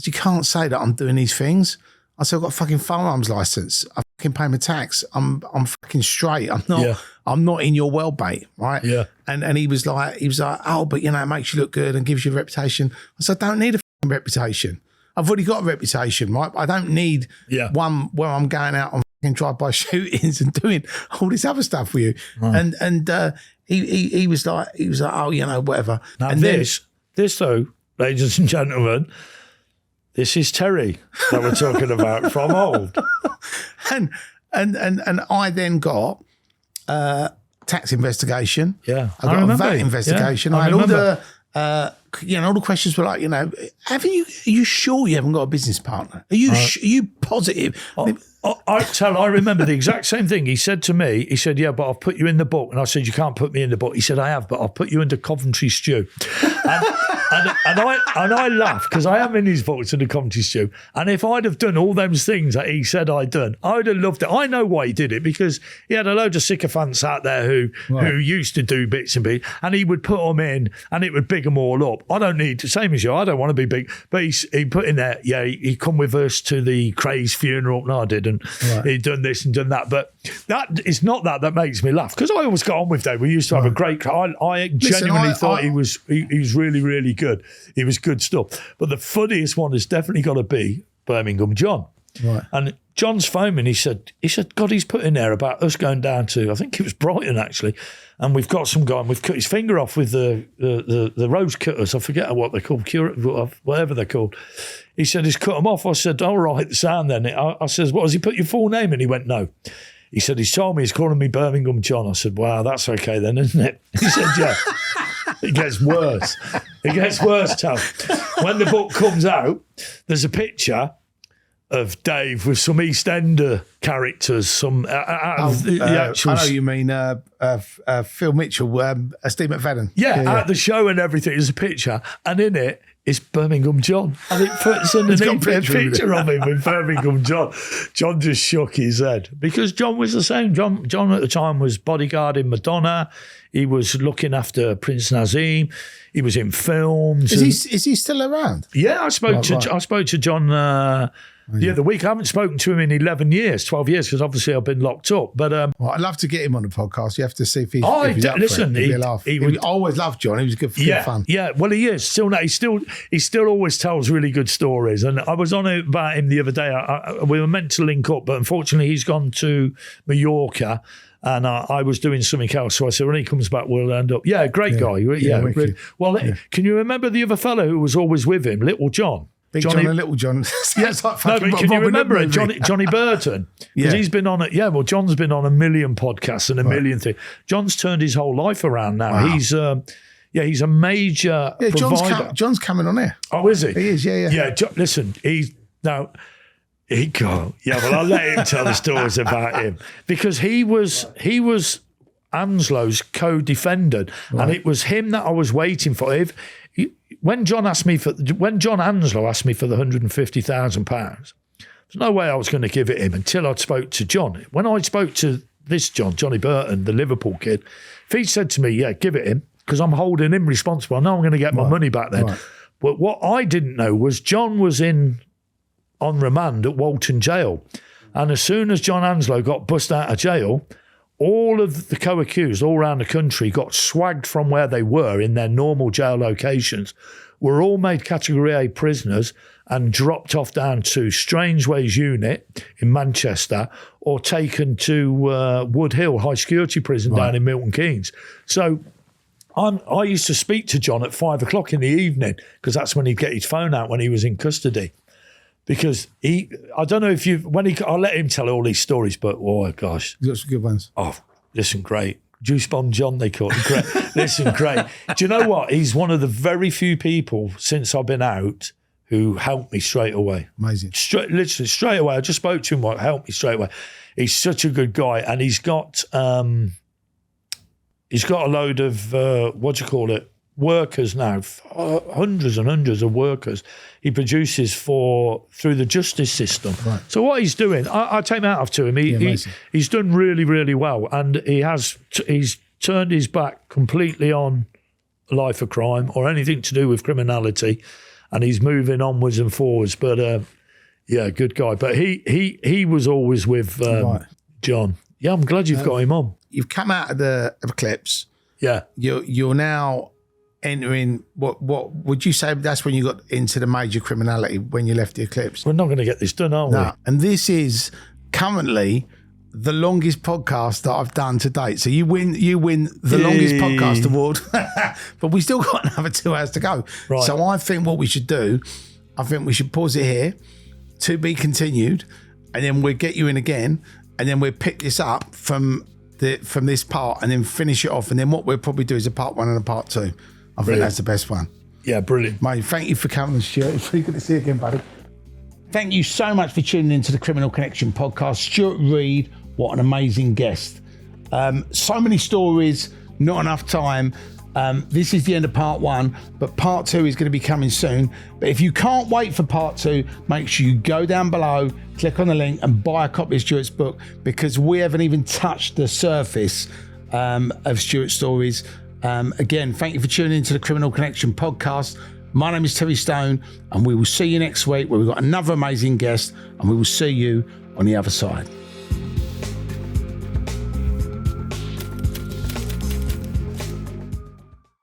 you can't say that I'm doing these things. I said, I've got a fucking firearms license. I fucking pay my tax. I'm fucking straight. I'm not in your well bait, right? Yeah. And he was like, oh, but it makes you look good and gives you a reputation. I said, I don't need a fucking reputation. I've already got a reputation, right? I don't need one where I'm going out on fucking drive-by shootings and doing all this other stuff for you. Right. And he was like, oh, whatever. Now and this though, ladies and gentlemen, this is Terry that we're talking about from old. And I then got tax investigation. Yeah. I got a VAT investigation. Yeah, I had all the all the questions were like, are you sure you haven't got a business partner? Are you are you positive? I remember the exact same thing. He said to me, yeah, but I've put you in the book. And I said, you can't put me in the book. He said, I have, but I'll put you into Coventry Stew. And I laugh because I am in his books in the Coventry Stew. And if I'd have done all those things that he said I'd done, I would have loved it. I know why he did it, because he had a load of sycophants out there who used to do bits and bits, and he would put them in and it would big them all up. I don't need to, same as you, I don't want to be big. But he put in there, he come with us to the Cray's funeral. No, I didn't. He'd done this and done that. But that is not that makes me laugh, because I always got on with Dave. We used to have a great, I genuinely thought he was really, really good. He was good stuff. But the funniest one has definitely got to be Birmingham John. Right. And John's phoned me. He said, God, he's put in there about us going down to, I think it was Brighton actually, and we've got some guy and we've cut his finger off with the rose cutters. I forget what they're called, whatever they're called. He said he's cut them off. I said, all right, the sound then. I says, what, has he put your full name? And he went, no. He said, he's told me he's calling me Birmingham John. I said, wow, that's okay then, isn't it? He said, yeah. It gets worse. It gets worse, Tom. When the book comes out, there's a picture of Dave with some EastEnder characters, some the actual... I know you mean Phil Mitchell, Steve McFadden. Yeah, at the show and everything, there's a picture, and in it, it's Birmingham John. And it puts underneath a picture of him with Birmingham John. John just shook his head because John was the same. John at the time was bodyguarding Madonna. He was looking after Prince Nazim. He was in films. Is he still around? Yeah, I spoke to John the other week. I haven't spoken to him in 12 years, because obviously I've been locked up. But well, I'd love to get him on the podcast. You have to see if he's up listen. For it. It'd be a laugh. I always loved John. He was good fun. Yeah, well, he is still. He still always tells really good stories. And I was on about him the other day. We were meant to link up, but unfortunately, he's gone to Mallorca. And I was doing something else, so I said, when he comes back, we'll end up. Yeah, great guy. Yeah, really. Well, can you remember the other fellow who was always with him, Little John? Big John and Little John. Yes, like no, but can you remember it? Johnny Burton? Because he's been on it. Yeah, well, John's been on a million podcasts and a million things. John's turned his whole life around now. Wow. He's a major provider. John's coming on here. Oh, is he? He is, yeah. Yeah, listen, well, I'll let him tell the stories about him because he was Anslow's co-defendant, and it was him that I was waiting for. When John Anslow asked me for the £150,000, there's no way I was going to give it him until I'd spoke to John. When I spoke to this Johnny Burton, the Liverpool kid, if he said to me, "Yeah, give it him," because I'm holding him responsible, I know I'm going to get my money back then. Right. But what I didn't know was John was on remand at Walton Jail. And as soon as John Anslow got bussed out of jail, all of the co-accused all around the country got swagged from where they were in their normal jail locations, were all made Category A prisoners and dropped off down to Strangeways Unit in Manchester or taken to Wood Hill High Security Prison down in Milton Keynes. So I used to speak to John at 5 o'clock in the evening because that's when he'd get his phone out when he was in custody. Because I don't know if I'll let him tell all these stories, but oh gosh. He's got some good ones. Oh, listen, great. Juice Bomb John, they call him. Great. Listen, great. Do you know what? He's one of the very few people since I've been out who helped me straight away. Amazing. Literally straight away. I just spoke to him, helped me straight away. He's such a good guy, and he's got a load of, workers now, hundreds and hundreds of workers he produces through the justice system. Right. So what he's doing, I take my hat off to him. He's done really, really well, and he's turned his back completely on life of crime or anything to do with criminality, and he's moving onwards and forwards. But good guy. But he was always with John. Yeah, I'm glad you've got him on. You've come out of Eclipse. Yeah, you're now entering what would you say that's when you got into the major criminality, when you left the Eclipse? We're not going to get this done, are we? And this is currently the longest podcast that I've done to date. So you win the longest podcast award, but we still got another 2 hours to go. Right. So I think what we should do, we should pause it here, to be continued, and then we'll get you in again, and then we'll pick this up from this part and then finish it off. And then what we'll probably do is a part 1 and a part 2. I think that's the best one. Yeah, brilliant. Mate, thank you for coming, Stuart. It's really good to see you again, buddy. Thank you so much for tuning into the Criminal Connection podcast. Stuart Reid, what an amazing guest. So many stories, not enough time. This is the end of part 1, but part 2 is going to be coming soon. But if you can't wait for part 2, make sure you go down below, click on the link and buy a copy of Stuart's book, because we haven't even touched the surface of Stuart's stories. Again, thank you for tuning into the Criminal Connection podcast. My name is Terry Stone, and we will see you next week where we've got another amazing guest, and we will see you on the other side.